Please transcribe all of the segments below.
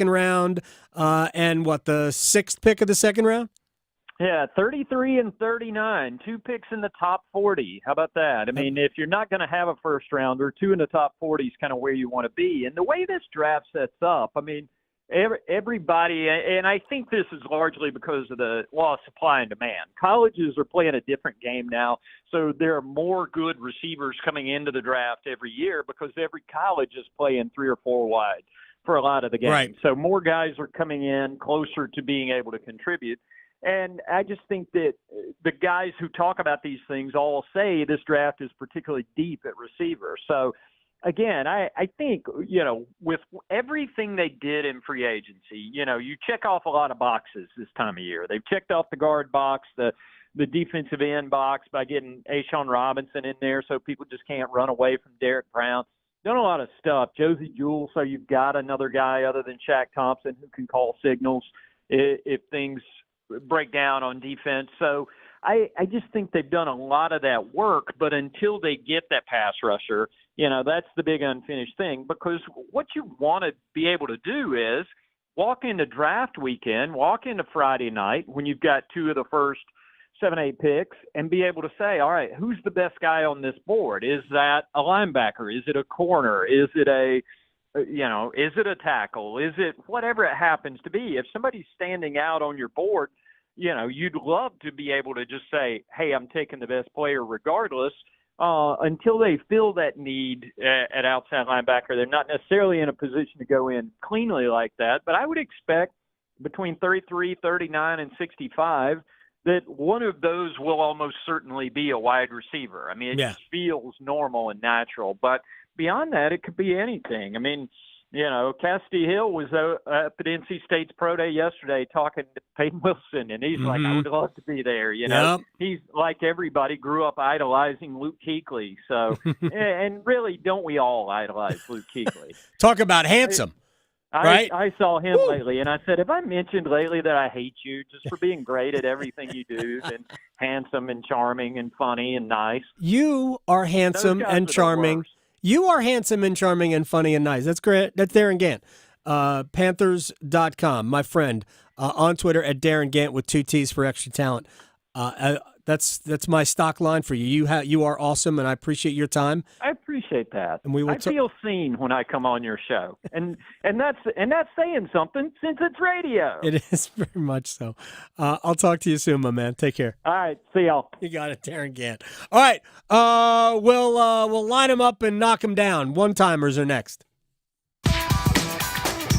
second round, and the sixth pick of the second round? Yeah, 33 and 39, 2 picks in the top 40. How about that? I mean, if you're not going to have a first rounder, 2 in the top 40 is kind of where you want to be. And the way this draft sets up, I mean, everybody, and I think this is largely because of the law of supply and demand. Colleges are playing a different game now, so there are more good receivers coming into the draft every year because every college is playing 3 or 4 wide for a lot of the games. Right. So more guys are coming in closer to being able to contribute. And I just think that the guys who talk about these things all say this draft is particularly deep at receiver. So, again, I think, with everything they did in free agency, you check off a lot of boxes this time of year. They've checked off the guard box, the defensive end box by getting A'Shawn Robinson in there so people just can't run away from Derek Brown. Done a lot of stuff. Josie Jewell, so you've got another guy other than Shaq Thompson who can call signals if things break down on defense. So I just think they've done a lot of that work, but until they get that pass rusher, that's the big unfinished thing, because what you want to be able to do is walk into draft weekend, walk into Friday night when you've got 2 of the first 7-8 picks and be able to say, all right, who's the best guy on this board? Is that a linebacker? Is it a corner? Is it is it a tackle? Is it whatever it happens to be? If somebody's standing out on your board, you'd love to be able to just say, hey, I'm taking the best player regardless. Until they fill that need at outside linebacker, they're not necessarily in a position to go in cleanly like that. But I would expect between 33, 39, and 65 that one of those will almost certainly be a wide receiver. I mean, it just feels normal and natural. But beyond that, it could be anything. I mean, Cassidy Hill was up at NC State's Pro Day yesterday talking to Peyton Wilson, and he's like, I would love to be there. He's like everybody grew up idolizing Luke Kuechly. So, and really, don't we all idolize Luke Kuechly? Talk about handsome. Right? I saw him lately, and I said, have I mentioned lately that I hate you just for being great at everything you do and handsome and charming and funny and nice? You are handsome and charming. You are handsome and charming and funny and nice. That's great. That's Darren Gant. Panthers.com, my friend, on Twitter at Darren Gant with 2 T's for extra talent. That's my stock line for you. You are awesome, and I appreciate your time. I appreciate that. And I feel seen when I come on your show, and that's saying something since it's radio. It is very much so. I'll talk to you soon, my man. Take care. All right, see y'all. You got it, Darren Gant. All right, we'll line them up and knock them down. One-timers are next.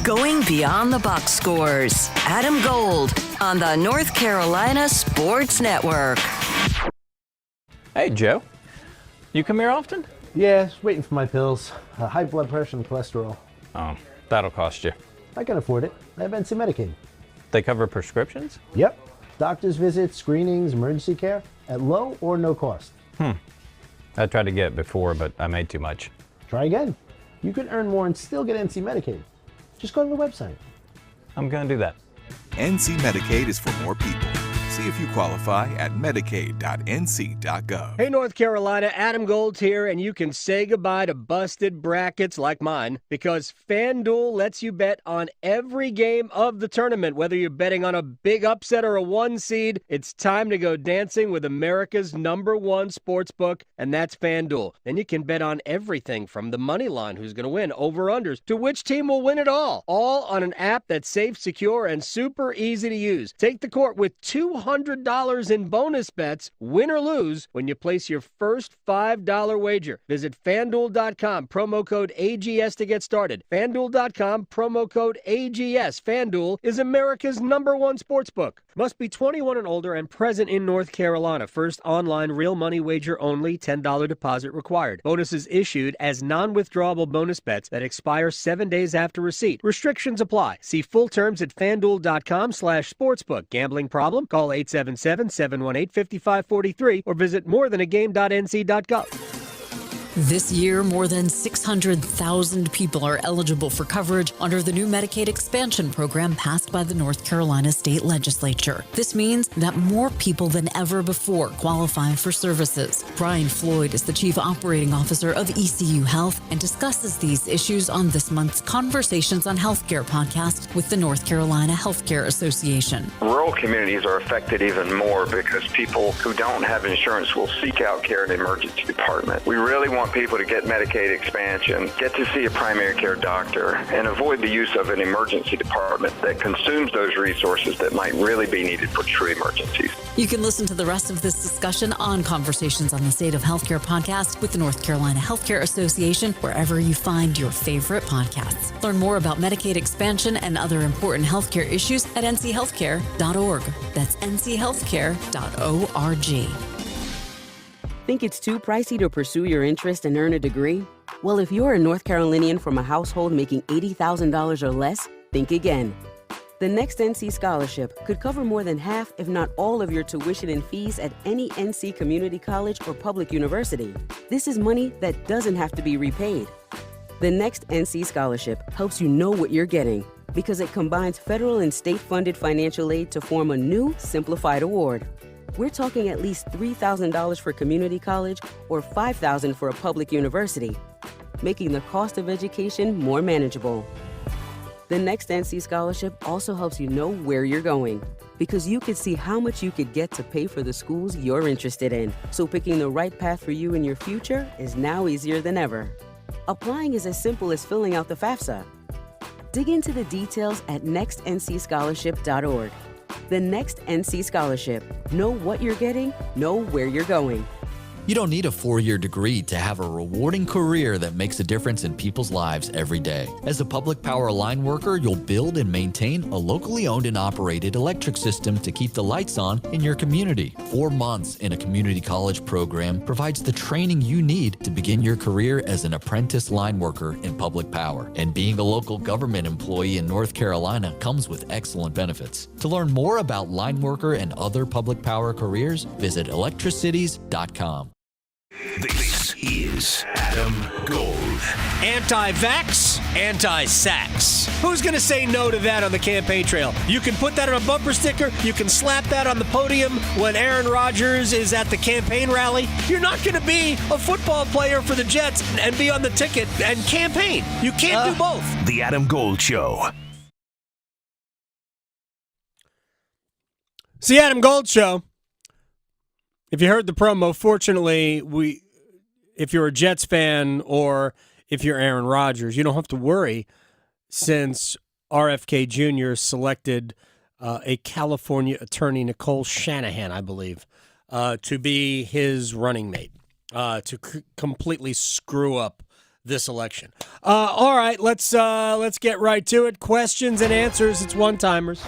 Going beyond the box scores. Adam Gold on the North Carolina Sports Network. Hey, Joe. You come here often? Yeah, just waiting for my pills. High blood pressure and cholesterol. Oh, that'll cost you. I can afford it. I have NC Medicaid. They cover prescriptions? Yep. Doctor's visits, screenings, emergency care at low or no cost. I tried to get it before, but I made too much. Try again. You can earn more and still get NC Medicaid. Just go to the website. I'm going to do that. NC Medicaid is for more people. See if you qualify at medicaid.nc.gov. Hey, North Carolina, Adam Gold here, and you can say goodbye to busted brackets like mine because FanDuel lets you bet on every game of the tournament. Whether you're betting on a big upset or a 1 seed, it's time to go dancing with America's #1 sportsbook, and that's FanDuel. Then you can bet on everything from the money line, who's going to win, over-unders, to which team will win it all on an app that's safe, secure, and super easy to use. Take the court with $200 in bonus bets, win or lose, when you place your first $5 wager. Visit FanDuel.com, promo code AGS to get started. FanDuel.com, promo code AGS. FanDuel is America's #1 sportsbook. Must be 21 and older and present in North Carolina. First online real money wager only, $10 deposit required. Bonuses issued as non-withdrawable bonus bets that expire 7 days after receipt. Restrictions apply. See full terms at FanDuel.com/sportsbook. Gambling problem? Call 877-718-5543 or visit morethanagame.nc.gov. This year, more than 600,000 people are eligible for coverage under the new Medicaid expansion program passed by the North Carolina State Legislature. This means that more people than ever before qualify for services. Brian Floyd is the Chief Operating Officer of ECU Health and discusses these issues on this month's Conversations on Healthcare podcast with the North Carolina Healthcare Association. Rural communities are affected even more because people who don't have insurance will seek out care in the emergency department. We really want people to get Medicaid expansion, get to see a primary care doctor, and avoid the use of an emergency department that consumes those resources that might really be needed for true emergencies. You can listen to the rest of this discussion on Conversations on the State of Healthcare podcast with the North Carolina Healthcare Association, wherever you find your favorite podcasts. Learn more about Medicaid expansion and other important healthcare issues at nchealthcare.org. That's nchealthcare.org. Think it's too pricey to pursue your interest and earn a degree? Well, if you're a North Carolinian from a household making $80,000 or less, think again. The next NC Scholarship could cover more than half, if not all, of your tuition and fees at any NC community college or public university. This is money that doesn't have to be repaid. The next NC Scholarship helps you know what you're getting because it combines federal and state-funded financial aid to form a new, simplified award. We're talking at least $3,000 for community college or $5,000 for a public university, making the cost of education more manageable. The next NC Scholarship also helps you know where you're going because you could see how much you could get to pay for the schools you're interested in. So picking the right path for you in your future is now easier than ever. Applying is as simple as filling out the FAFSA. Dig into the details at nextncscholarship.org. The Next NC Scholarship. Know what you're getting, know where you're going. You don't need a 4-year degree to have a rewarding career that makes a difference in people's lives every day. As a public power line worker, you'll build and maintain a locally owned and operated electric system to keep the lights on in your community. 4 months in a community college program provides the training you need to begin your career as an apprentice line worker in public power. And being a local government employee in North Carolina comes with excellent benefits. To learn more about line worker and other public power careers, visit electricities.com. This is Adam Gold. Anti-vax, anti-sax. Who's going to say no to that on the campaign trail? You can put that on a bumper sticker. You can slap that on the podium when Aaron Rodgers is at the campaign rally. You're not going to be a football player for the Jets and be on the ticket and campaign. You can't do both. The Adam Gold Show. It's the Adam Gold Show. If you heard the promo, fortunately, if you're a Jets fan or if you're Aaron Rodgers, you don't have to worry since RFK Jr. selected a California attorney, Nicole Shanahan, I believe, to be his running mate to completely screw up this election. All right, let's get right to it. Questions and answers. It's one-timers.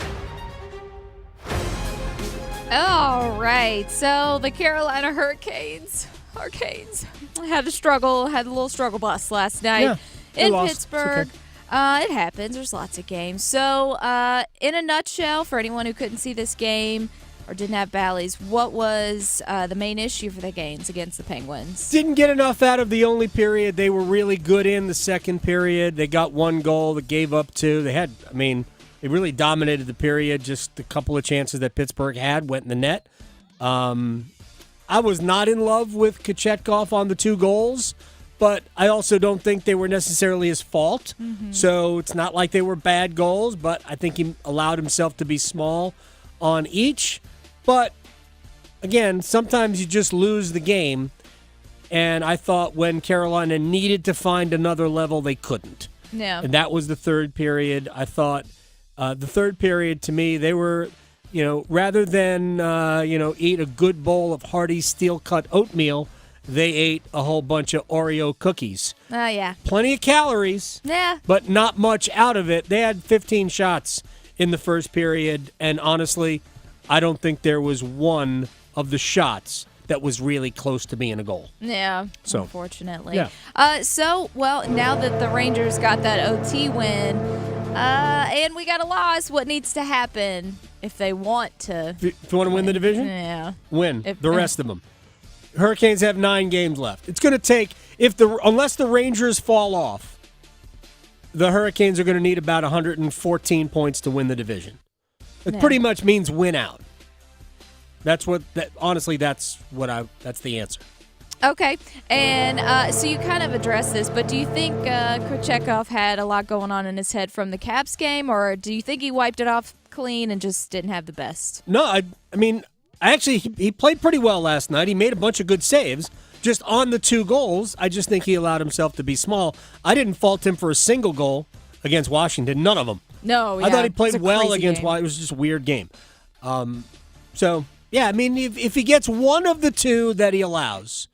All right, so the Carolina Hurricanes had a little struggle bus last night in Pittsburgh. It happens. There's lots of games. So in a nutshell, for anyone who couldn't see this game or didn't have Bally's, what was the main issue for the Canes against the Penguins? Didn't get enough out of the only period. They were really good in the second period. They got one goal that gave up two. They really dominated the period. Just a couple of chances that Pittsburgh had went in the net. I was not in love with Kochetkov on the 2 goals, but I also don't think they were necessarily his fault. Mm-hmm. So it's not like they were bad goals, but I think he allowed himself to be small on each. But, again, sometimes you just lose the game, and I thought when Carolina needed to find another level, they couldn't. Yeah. And that was the third period. I thought the third period, to me, they were, rather than, eat a good bowl of hearty steel-cut oatmeal, they ate a whole bunch of Oreo cookies. Oh, yeah. Plenty of calories. Yeah. But not much out of it. They had 15 shots in the first period, and honestly, I don't think there was one of the shots that was really close to being a goal. Yeah, so, unfortunately. Yeah. Now that the Rangers got that OT win, and we got a loss, what needs to happen if they want to? If you want to win the division? Yeah. Win the rest of them. Hurricanes have 9 games left. It's going to take, unless the Rangers fall off, the Hurricanes are going to need about 114 points to win the division. It pretty much means win out. Honestly, that's the answer. Okay, and so you kind of addressed this, but do you think Kochetkov had a lot going on in his head from the Caps game, or do you think he wiped it off clean and just didn't have the best? No, I mean, actually, he played pretty well last night. He made a bunch of good saves. Just on the 2 goals, I just think he allowed himself to be small. I didn't fault him for a single goal against Washington. None of them. No, yeah. I thought he played well against game. Washington. It was just a weird game. So, yeah, I mean, if he gets one of the 2 that he allows,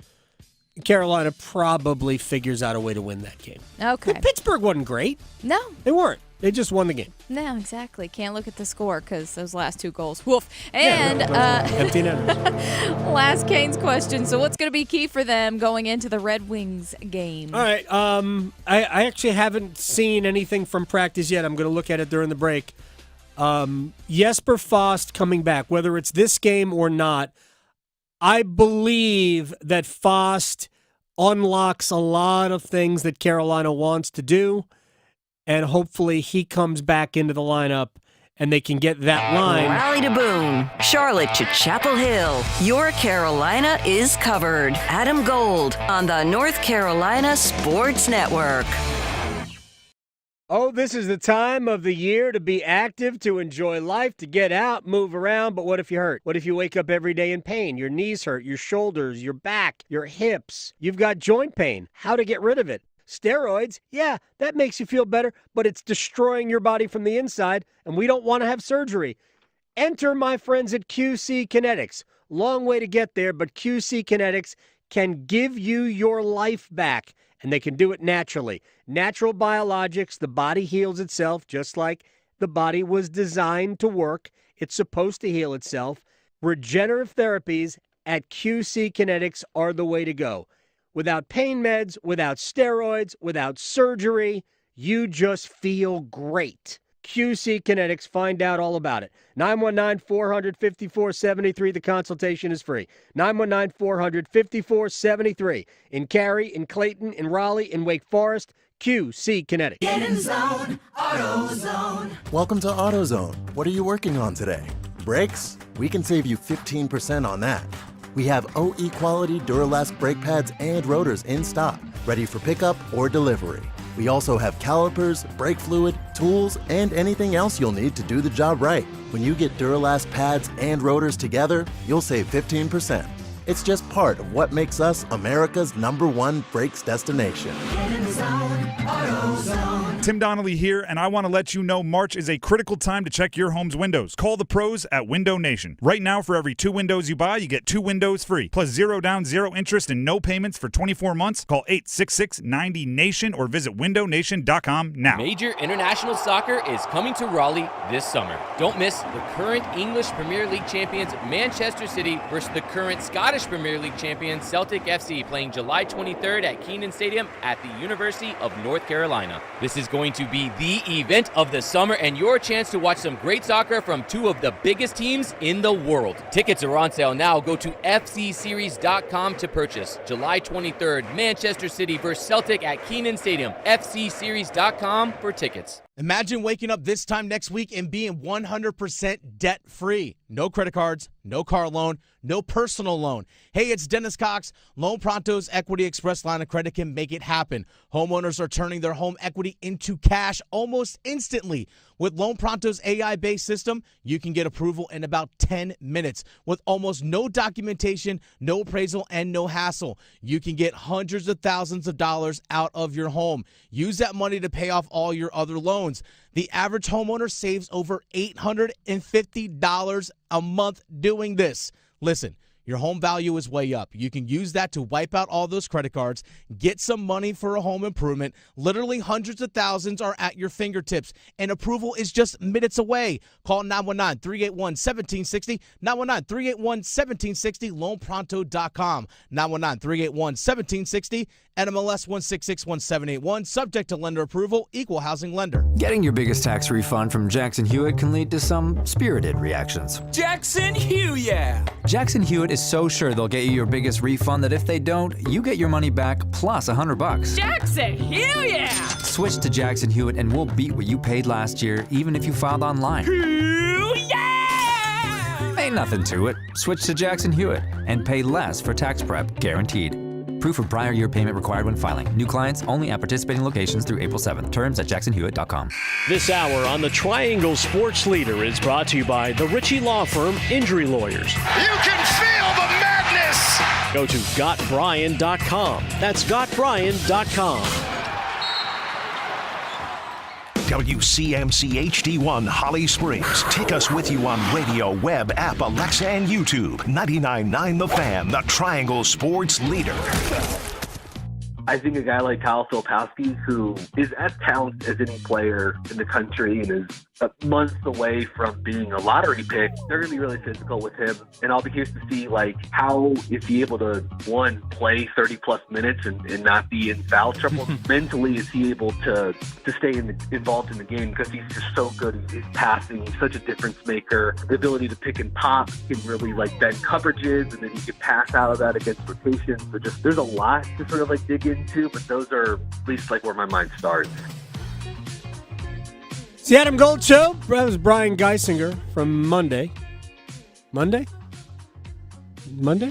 Carolina probably figures out a way to win that game. Okay. But Pittsburgh wasn't great. No. They weren't. They just won the game. No, exactly. Can't look at the score because those last 2 goals. Woof. And empty netters. Last Canes question. So what's going to be key for them going into the Red Wings game? All right. I actually haven't seen anything from practice yet. I'm going to look at it during the break. Jesper Fast coming back, whether it's this game or not, I believe that Fast unlocks a lot of things that Carolina wants to do, and hopefully he comes back into the lineup and they can get that line. Raleigh to Boone, Charlotte to Chapel Hill. Your Carolina is covered. Adam Gold on the North Carolina Sports Network. Oh, this is the time of the year to be active, to enjoy life, to get out, move around. But what if you hurt? What if you wake up every day in pain? Your knees hurt, your shoulders, your back, your hips. You've got joint pain. How to get rid of it? Steroids, yeah, that makes you feel better, but it's destroying your body from the inside, and we don't want to have surgery. Enter my friends at QC Kinetics. Long way to get there, but QC Kinetics can give you your life back, and they can do it naturally. Natural biologics, the body heals itself just like the body was designed to work. It's supposed to heal itself. Regenerative therapies at QC Kinetics are the way to go. Without pain meds, without steroids, without surgery, you just feel great. QC Kinetics, find out all about it. 919-400-5473. The consultation is free. 919-400-5473. In Cary, in Clayton, in Raleigh, in Wake Forest, QC Kinetics. Get in zone, AutoZone. Welcome to AutoZone. What are you working on today? Brakes? We can save you 15% on that. We have OE quality Duralast brake pads and rotors in stock, ready for pickup or delivery. We also have calipers, brake fluid, tools, and anything else you'll need to do the job right. When you get Duralast pads and rotors together, you'll save 15%. It's just part of what makes us America's #1 brakes destination. Get in the zone, AutoZone. Tim Donnelly here, and I want to let you know March is a critical time to check your home's windows. Call the pros at Window Nation. Right now, for every 2 windows you buy, you get 2 windows free. Plus 0 down, 0 interest, and no payments for 24 months. Call 866-90-NATION or visit windownation.com now. Major International Soccer is coming to Raleigh this summer. Don't miss the current English Premier League champions Manchester City versus the current Scottish Premier League champions Celtic FC, playing July 23rd at Keenan Stadium at the University of North Carolina. This is going to be the event of the summer and your chance to watch some great soccer from 2 of the biggest teams in the world. Tickets are on sale now. Go to fcseries.com to purchase. July 23rd, Manchester City versus Celtic at Keenan Stadium. fcseries.com for tickets. Imagine waking up this time next week and being 100% debt-free. No credit cards, no car loan, no personal loan. Hey, it's Dennis Cox. Loan Pronto's Equity Express line of credit can make it happen. Homeowners are turning their home equity into cash almost instantly. With Loan Pronto's AI-based system, you can get approval in about 10 minutes. With almost no documentation, no appraisal, and no hassle, you can get hundreds of thousands of dollars out of your home. Use that money to pay off all your other loans. The average homeowner saves over $850 a month doing this. Listen, your home value is way up. You can use that to wipe out all those credit cards, get some money for a home improvement. Literally hundreds of thousands are at your fingertips, and approval is just minutes away. Call 919-381-1760, 919-381-1760, loanpronto.com, 919-381-1760, NMLS 1661781, subject to lender approval, equal housing lender. Getting your biggest tax refund from Jackson Hewitt can lead to some spirited reactions. Jackson Hewitt, yeah! Jackson Hewitt is so sure they'll get you your biggest refund that if they don't, you get your money back plus $100. Jackson Hewitt, yeah! Switch to Jackson Hewitt and we'll beat what you paid last year, even if you filed online. Yeah! Ain't nothing to it. Switch to Jackson Hewitt and pay less for tax prep, guaranteed. Proof of prior year payment required when filing. New clients only at participating locations through April 7th. Terms at jacksonhewitt.com. This hour on the Triangle Sports Leader is brought to you by the Ritchie Law Firm Injury Lawyers. You can feel the madness! Go to GotBrian.com. That's GotBrian.com. WCMC HD1 Holly Springs. Take us with you on radio, web, app, Alexa, and YouTube. 99.9 The Fan, the Triangle Sports Leader. I think a guy like Kyle Filipowski, who is as talented as any player in the country and is months away from being a lottery pick, they're going to be really physical with him. And I'll be curious to see, how is he able to, one, play 30-plus minutes and not be in foul trouble? Mentally, is he able to stay involved in the game because he's just so good. He's passing. He's such a difference maker. The ability to pick and pop, can really, bend coverages, and then he can pass out of that against rotations. So there's a lot to sort of, dig into, but those are at least, where my mind starts. It's the Adam Gold Show. That was Brian Geisinger from Monday?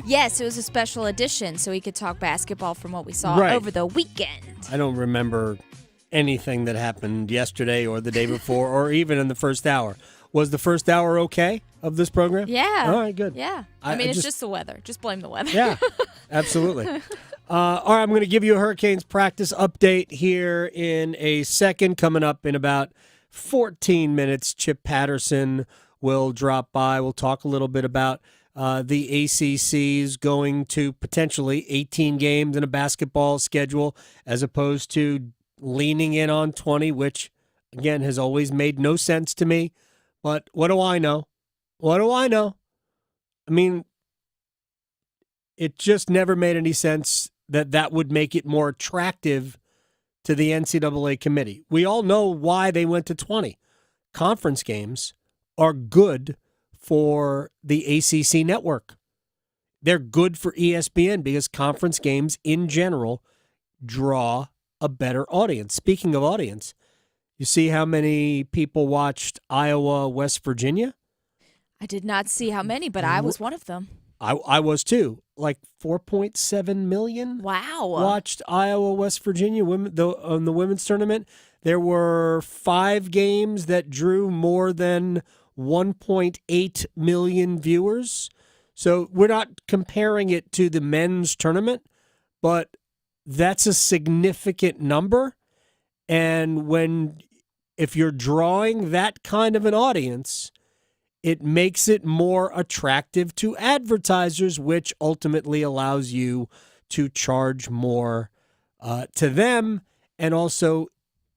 Yes, it was a special edition, so we could talk basketball from what we saw over the weekend. I don't remember anything that happened yesterday or the day before or even in the first hour. Was the first hour okay of this program? Yeah. All right, good. Yeah. I mean, it's just the weather. Just blame the weather. Yeah, absolutely. All right, I'm going to give you a Hurricanes practice update here in a second. Coming up in about 14 minutes, Chip Patterson will drop by. We'll talk a little bit about the ACC's going to potentially 18 games in a basketball schedule as opposed to leaning in on 20, which, again, has always made no sense to me. But what do I know? I mean, it just never made any sense that would make it more attractive to the NCAA committee. We all know why they went to 20. Conference games are good for the ACC network. They're good for ESPN because conference games in general draw a better audience. Speaking of audience, you see how many people watched Iowa, West Virginia? I did not see how many, but I was one of them. I was too. 4.7 million. Wow. Watched Iowa, West Virginia on the women's tournament. There were 5 games that drew more than 1.8 million viewers. So we're not comparing it to the men's tournament, but that's a significant number. And if you're drawing that kind of an audience, it makes it more attractive to advertisers, which ultimately allows you to charge more to them and also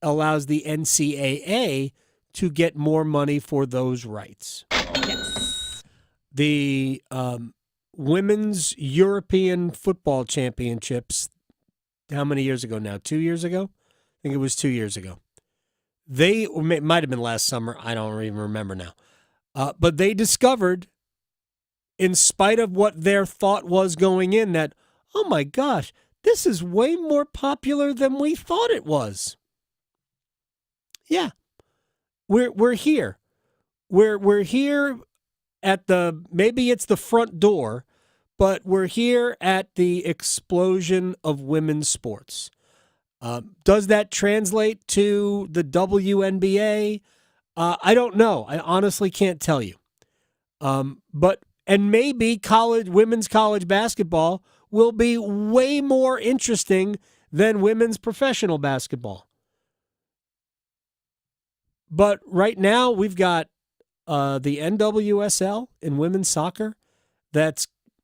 allows the NCAA to get more money for those rights. Yes. The Women's European Football Championships, how many years ago now? 2 years ago? I think it was 2 years ago. It might have been last summer. I don't even remember now. But they discovered, in spite of what their thought was going in, that, oh my gosh, this is way more popular than we thought it was. Yeah, we're here. We're here at maybe it's the front door, but we're here at the explosion of women's sports. Does that translate to the WNBA? I don't know. I honestly can't tell you. And maybe women's college basketball will be way more interesting than women's professional basketball. But right now we've got the NWSL in women's soccer.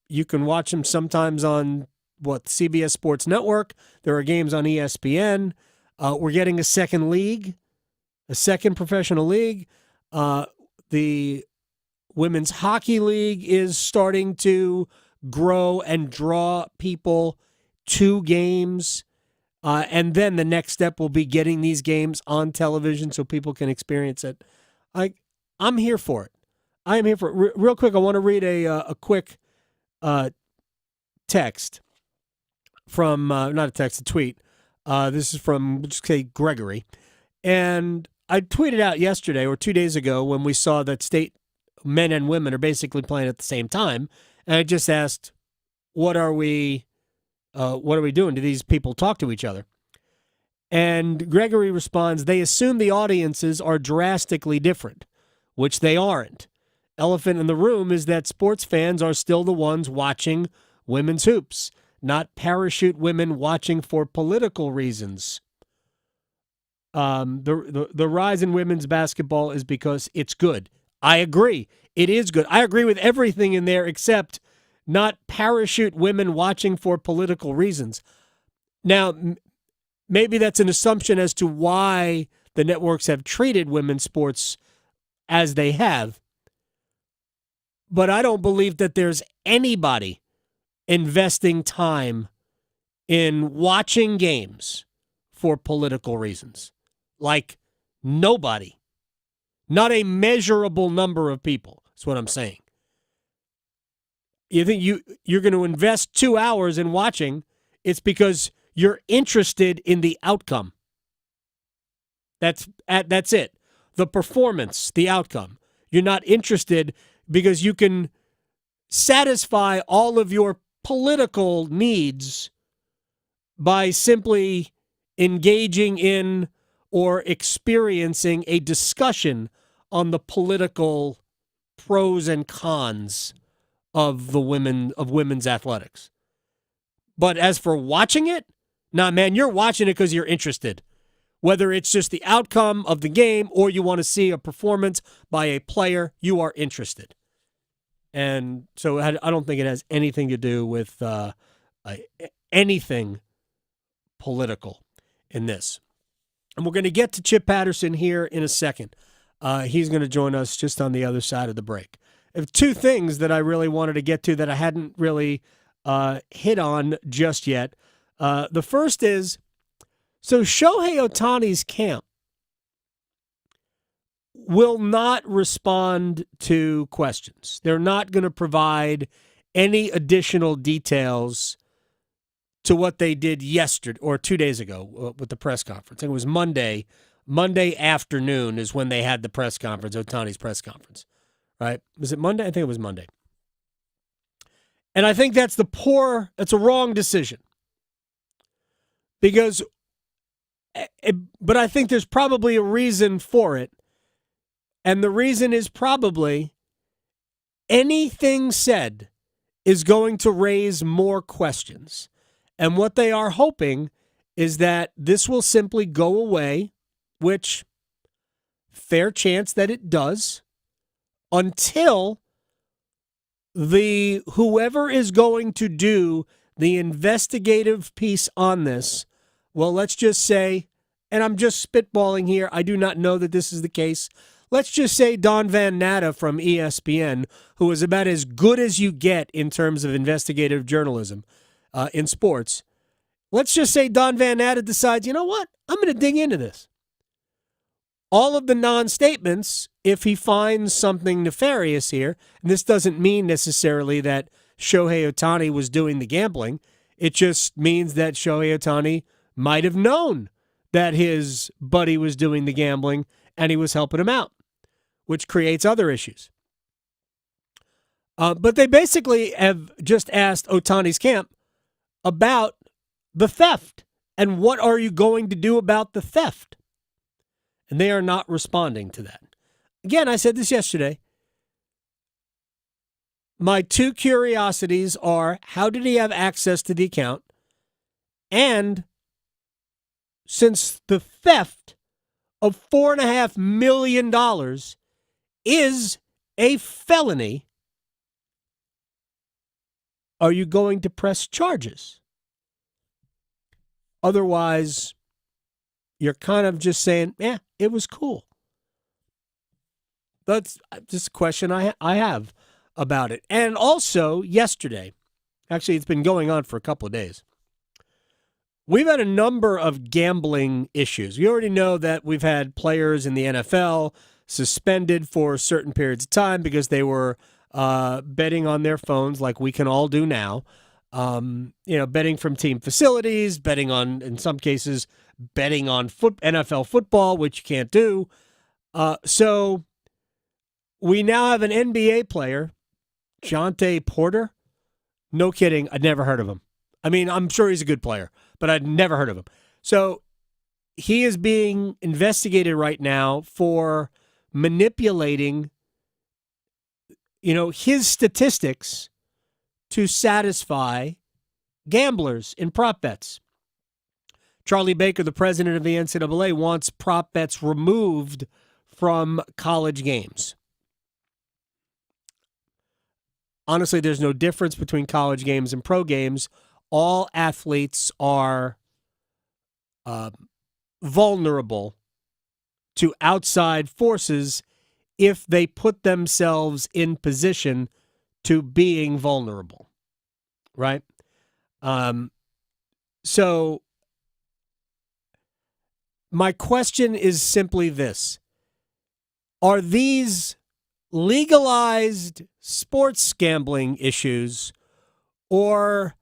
You can watch them sometimes on CBS Sports Network. There are games on ESPN. We're getting a second league. A second professional league. The Women's Hockey League is starting to grow and draw people to games. And then the next step will be getting these games on television so people can experience it. I'm here for it. I am here for it. Real quick, I want to read a quick text from, not a text, a tweet. This is from, just say, Gregory. And I tweeted out yesterday or 2 days ago when we saw that state men and women are basically playing at the same time. And I just asked, what are we doing? Do these people talk to each other? And Gregory responds, they assume the audiences are drastically different, which they aren't. Elephant in the room is that sports fans are still the ones watching women's hoops, not parachute women watching for political reasons. The rise in women's basketball is because it's good. I agree. It is good. I agree with everything in there except not parachute women watching for political reasons. Now, maybe that's an assumption as to why the networks have treated women's sports as they have. But I don't believe that there's anybody investing time in watching games for political reasons. Like nobody. Not a measurable number of people, is what I'm saying. You think you're going to invest 2 hours in watching, it's because you're interested in the outcome. That's it. The performance, the outcome. You're not interested because you can satisfy all of your political needs by simply engaging in or experiencing a discussion on the political pros and cons of women's athletics. But as for watching it, nah, man, you're watching it because you're interested. Whether it's just the outcome of the game or you want to see a performance by a player, you are interested. And so I don't think it has anything to do with anything political in this. And we're going to get to Chip Patterson here in a second. He's going to join us just on the other side of the break. I have two things that I really wanted to get to that I hadn't really hit on just yet. The first is, so Shohei Ohtani's camp will not respond to questions. They're not going to provide any additional details to what they did yesterday or 2 days ago with the press conference. I think it was Monday afternoon is when they had the press conference, Ohtani's press conference, right? Was it Monday? I think it was Monday. And I think that's a wrong decision. But I think there's probably a reason for it. And the reason is probably anything said is going to raise more questions. And what they are hoping is that this will simply go away, which fair chance that it does, until whoever is going to do the investigative piece on this, well, let's just say, and I'm just spitballing here, I do not know that this is the case. Let's just say Don Van Natta from ESPN, who is about as good as you get in terms of investigative journalism in sports. Let's just say Don Van Natta decides, you know what? I'm going to dig into this. All of the non-statements, if he finds something nefarious here, and this doesn't mean necessarily that Shohei Ohtani was doing the gambling. It just means that Shohei Ohtani might have known that his buddy was doing the gambling and he was helping him out, which creates other issues. But they basically have just asked Ohtani's camp about the theft and what are you going to do about the theft? And they are not responding to that. Again, I said this yesterday. My two curiosities are, how did he have access to the account? And since the theft of $4.5 million is a felony, are you going to press charges? Otherwise, you're kind of just saying, it was cool. That's just a question I have about it. And also, yesterday, actually it's been going on for a couple of days, we've had a number of gambling issues. We already know that we've had players in the NFL suspended for certain periods of time because they were betting on their phones like we can all do now. Betting from team facilities, betting on, in some cases, betting on NFL football, which you can't do. So we now have an NBA player, Jonte Porter. No kidding. I'd never heard of him. I mean, I'm sure he's a good player, but I'd never heard of him. So he is being investigated right now for manipulating, his statistics to satisfy gamblers in prop bets. Charlie Baker, the president of the NCAA, wants prop bets removed from college games. Honestly, there's no difference between college games and pro games. All athletes are vulnerable to outside forces if they put themselves in position to being vulnerable, right? So my question is simply this. Are these legalized sports gambling issues, or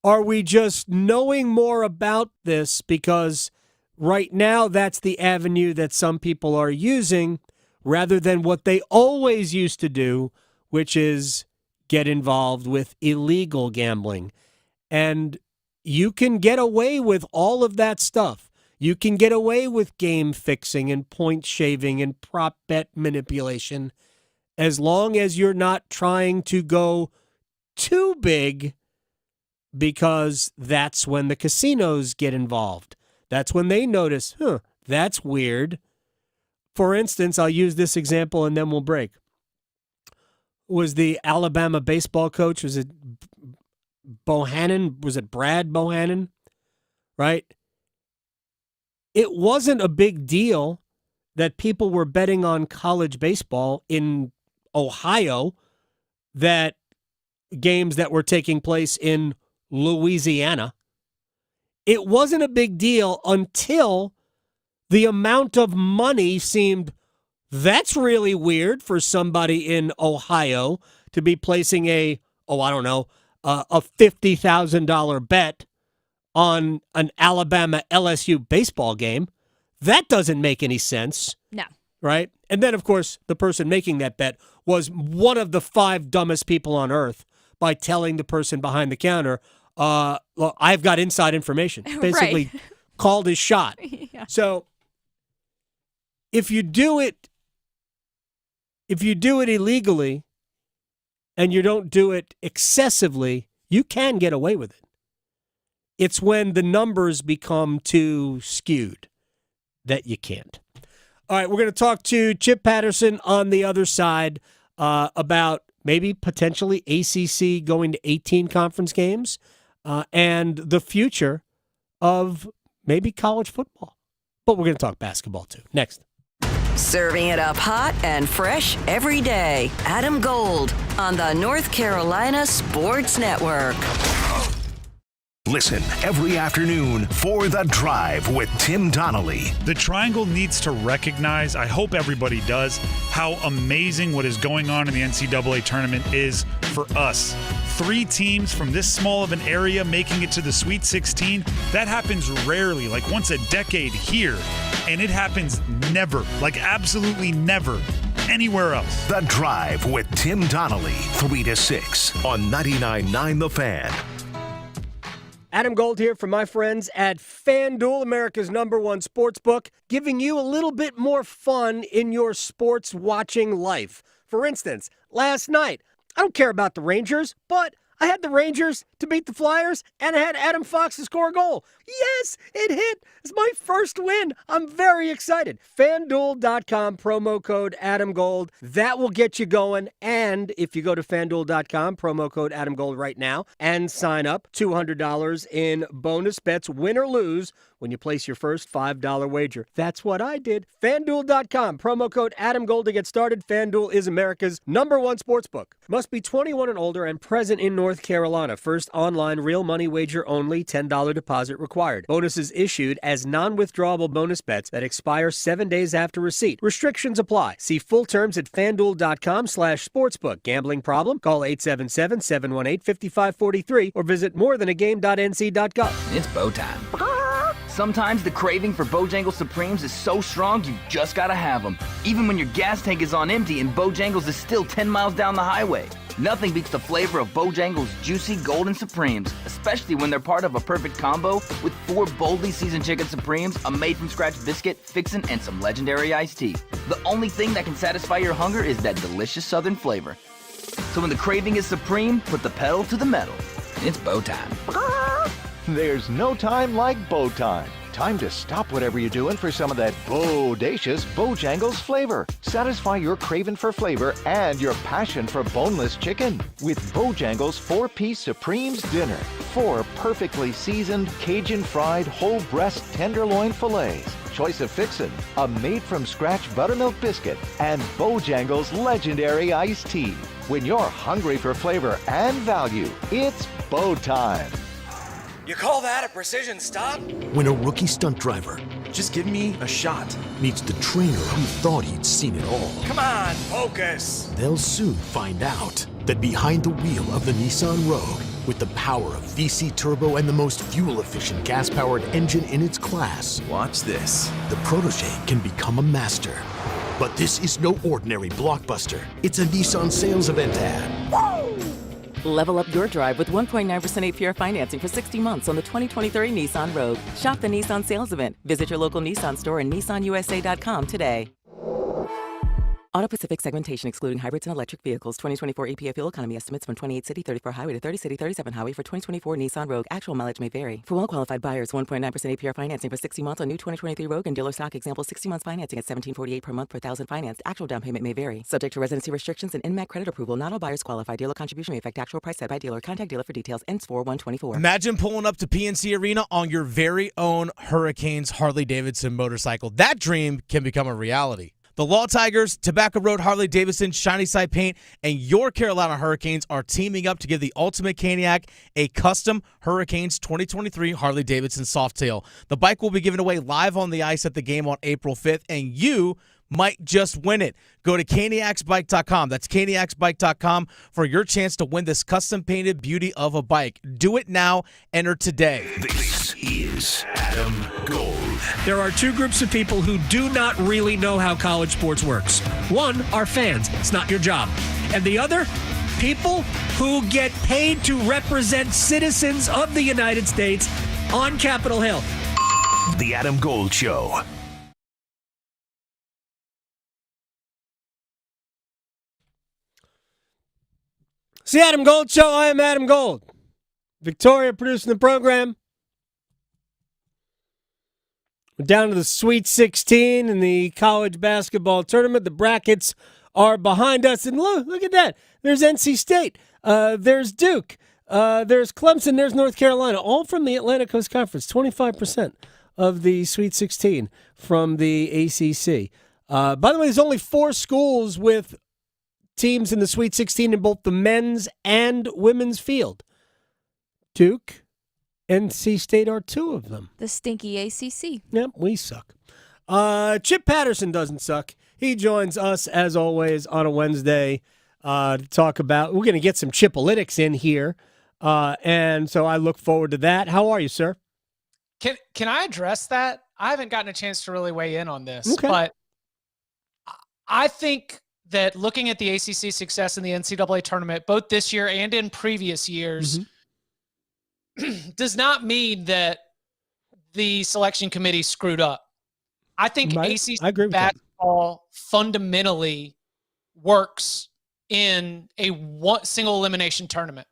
are we just knowing more about this because right now that's the avenue that some people are using rather than what they always used to do, which is get involved with illegal gambling? And you can get away with all of that stuff. You can get away with game fixing and point shaving and prop bet manipulation as long as you're not trying to go too big, because that's when the casinos get involved. That's when they notice, that's weird. For instance, I'll use this example and then we'll break. Was the Alabama baseball coach, was it Bohannon? Was it Brad Bohannon? Right? It wasn't a big deal that people were betting on college baseball in Ohio, that games that were taking place in Louisiana. It wasn't a big deal until the amount of money seemed, that's really weird for somebody in Ohio to be placing a $50,000 bet on an Alabama LSU baseball game. That doesn't make any sense. No. Right? And then, of course, the person making that bet was one of the 5 dumbest people on earth by telling the person behind the counter, well, I've got inside information. Basically called his shot. Yeah. So if you do it illegally and you don't do it excessively, you can get away with it. It's when the numbers become too skewed that you can't. All right, we're going to talk to Chip Patterson on the other side about maybe potentially ACC going to 18 conference games and the future of maybe college football. But we're going to talk basketball too. Next. Serving it up hot and fresh every day. Adam Gold on the North Carolina Sports Network. Listen every afternoon for The Drive with Tim Donnelly. The Triangle needs to recognize, I hope everybody does, how amazing what is going on in the NCAA Tournament is for us. 3 teams from this small of an area making it to the Sweet 16, that happens rarely, like once a decade here. And it happens never, like absolutely never, anywhere else. The Drive with Tim Donnelly, 3 to 6 on 99.9 The Fan. Adam Gold here from my friends at FanDuel, America's #1 sportsbook, giving you a little bit more fun in your sports watching life. For instance, last night, I don't care about the Rangers, but I had the Rangers to beat the Flyers, and I had Adam Fox to score a goal. Yes, it hit. It's my first win. I'm very excited. FanDuel.com, promo code AdamGold. That will get you going. And if you go to FanDuel.com, promo code AdamGold right now, and sign up, $200 in bonus bets, win or lose, when you place your first $5 wager. That's what I did. FanDuel.com, promo code AdamGold to get started. FanDuel is America's #1 sportsbook. Must be 21 and older and present in North North Carolina. First online real money wager only, $10 deposit required. Bonuses issued as non-withdrawable bonus bets that expire 7 days after receipt. Restrictions apply. See full terms at FanDuel.com/sportsbook. Gambling problem? Call 877-718-5543 or visit morethanagame.nc.gov. It's bow time. Sometimes the craving for Bojangles Supremes is so strong you just gotta have them. Even when your gas tank is on empty and Bojangles is still 10 miles down the highway. Nothing beats the flavor of Bojangles Juicy Golden Supremes, especially when they're part of a perfect combo with 4 boldly seasoned chicken Supremes, a made-from-scratch biscuit, fixin', and some legendary iced tea. The only thing that can satisfy your hunger is that delicious southern flavor. So when the craving is supreme, put the pedal to the metal. It's bow time. There's no time like bow time. Time to stop whatever you're doing for some of that bodacious Bojangles flavor. Satisfy your craving for flavor and your passion for boneless chicken with Bojangles 4-piece Supremes dinner. 4 perfectly seasoned Cajun fried whole breast tenderloin fillets. Choice of fixin', a made-from-scratch buttermilk biscuit, and Bojangles legendary iced tea. When you're hungry for flavor and value, it's bow time. You call that a precision stop? When a rookie stunt driver, Just give me a shot. meets the trainer who thought he'd seen it all, Come on, focus. they'll soon find out that behind the wheel of the Nissan Rogue, with the power of VC turbo and the most fuel-efficient gas-powered engine in its class, Watch this. the protege can become a master. But this is no ordinary blockbuster. It's a Nissan sales event ad. Level up your drive with 1.9% APR financing for 60 months on the 2023 Nissan Rogue. Shop the Nissan sales event. Visit your local Nissan store and nissanusa.com today. Auto Pacific segmentation excluding hybrids and electric vehicles. 2024 EPA fuel economy estimates from 28 city 34 highway to 30 city 37 highway for 2024 Nissan Rogue. Actual mileage may vary. For well-qualified buyers, 1.9% APR financing for 60 months on new 2023 Rogue and dealer stock. Example, 60 months financing at $1,748 per month per thousand financed. Actual down payment may vary. Subject to residency restrictions and INMAC credit approval. Not all buyers qualify. Dealer contribution may affect actual price set by dealer. Contact dealer for details. Ends 4/1/24. Imagine pulling up to PNC Arena on your very own Hurricanes Harley-Davidson motorcycle. That dream can become a reality. The Law Tigers, Tobacco Road Harley-Davidson, Shiny Side Paint, and your Carolina Hurricanes are teaming up to give the ultimate Caniac a custom Hurricanes 2023 Harley-Davidson Softail. The bike will be given away live on the ice at the game on April 5th, and you might just win it. Go to caniacsbike.com. That's caniacsbike.com for your chance to win this custom-painted beauty of a bike. Do it now. Enter today. This is Adam Gold. There are two groups of people who do not really know how college sports works. One are fans. It's not your job. And the other, people who get paid to represent citizens of the United States on Capitol Hill. The Adam Gold Show. It's the Adam Gold Show. I am Adam Gold. Victoria producing the program. We're down to the Sweet 16 in the college basketball tournament. The brackets are behind us. And look at that. There's NC State. There's Duke. There's Clemson. There's North Carolina. All from the Atlantic Coast Conference. 25% of the Sweet 16 from the ACC. By the way, there's only 4 schools with teams in the Sweet 16 in both the men's and women's field. Duke, NC State are 2 of them. The stinky ACC. Yep, we suck. Chip Patterson doesn't suck. He joins us, as always, on a Wednesday to talk about, we're going to get some Chipolytics in here, and so I look forward to that. How are you, sir? Can I address that? I haven't gotten a chance to really weigh in on this, Okay. but I think that looking at the ACC success in the NCAA tournament, both this year and in previous years, does not mean that the selection committee screwed up. I think ACC basketball fundamentally works in a single elimination tournament.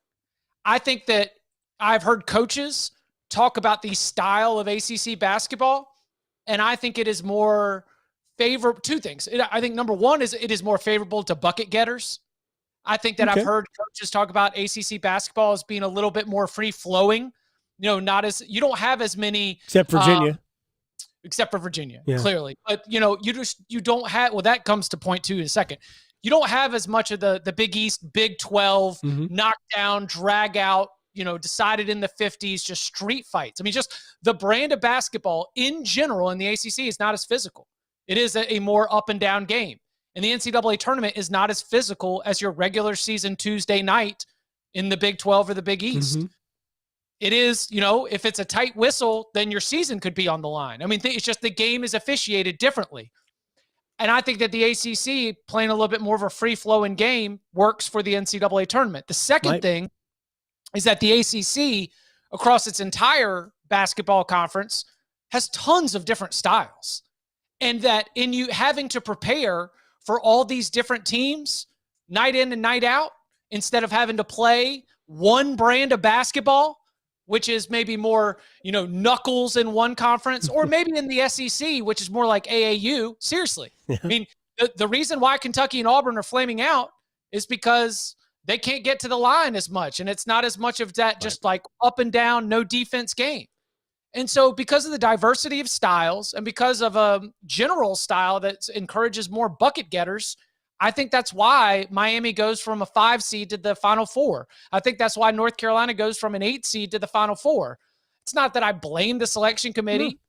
I think that I've heard coaches talk about the style of ACC basketball, and I think it is more favorable. 2 things. I think number one is it is more favorable to bucket getters. I think that I've heard coaches talk about ACC basketball as being a little bit more free flowing. You don't have as many Except Virginia. Except for Virginia, Yeah. clearly. But you don't have, well, that comes to point 2 in a second. you don't have as much of the Big East, Big 12, knockdown, drag out, decided in the 50s, just street fights. I mean, just the brand of basketball in general in the ACC is not as physical. It is a more up and down game. And the NCAA tournament is not as physical as your regular season Tuesday night in the Big 12 or the Big East. It is, if it's a tight whistle, then your season could be on the line. I mean, it's just the game is officiated differently. And I think that the ACC playing a little bit more of a free-flowing game works for the NCAA tournament. The second thing is that the ACC, across its entire basketball conference, has tons of different styles. And that in you having to prepare for all these different teams, night in and night out, instead of having to play one brand of basketball, which is maybe more, knuckles in one conference, or maybe in the SEC, which is more like AAU. Seriously. I mean, the reason why Kentucky and Auburn are flaming out is because they can't get to the line as much, and it's not as much of that just like up and down, no defense game. And so because of the diversity of styles and because of a general style that encourages more bucket getters, I think that's why Miami goes from a 5 seed to the Final Four. I think that's why North Carolina goes from an 8 seed to the Final Four. It's not that I blame the selection committee,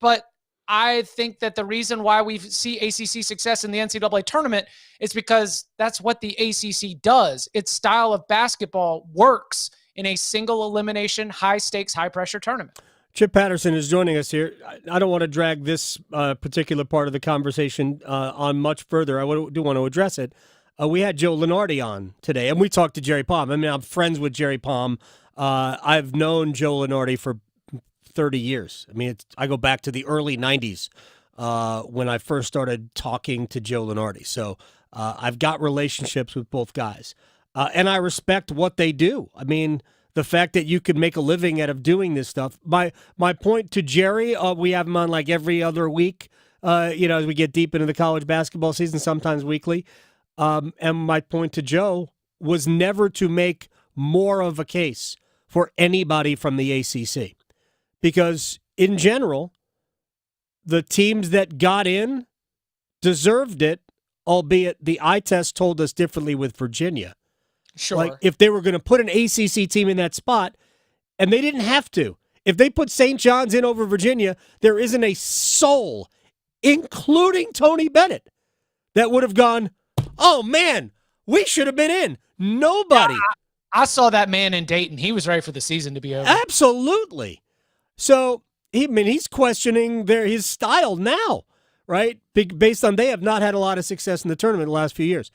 but I think that the reason why we see ACC success in the NCAA tournament is because that's what the ACC does. Its style of basketball works in a single elimination, high stakes, high pressure tournament. Chip Patterson is joining us here. I don't want to drag this particular part of the conversation on much further. I do want to address it. We had Joe Lunardi on today, and we talked to Jerry Palm. I mean, I'm friends with Jerry Palm. I've known Joe Lunardi for 30 years. I mean, I go back to the early 90s when I first started talking to Joe Lunardi. So I've got relationships with both guys. And I respect what they do. I mean, the fact that you could make a living out of doing this stuff. My point to Jerry, we have him on like every other week, as we get deep into the college basketball season, sometimes weekly. And my point to Joe was never to make more of a case for anybody from the ACC. Because in general, the teams that got in deserved it, albeit the eye test told us differently with Virginia. Sure. Like, if they were going to put an ACC team in that spot, and they didn't have to. If they put St. John's in over Virginia, there isn't a soul, including Tony Bennett, that would have gone, oh, man, we should have been in. Nobody. I saw that man in Dayton. He was ready for the season to be over. Absolutely. So, he's questioning his style now, right? Based on they have not had a lot of success in the tournament in the last few years.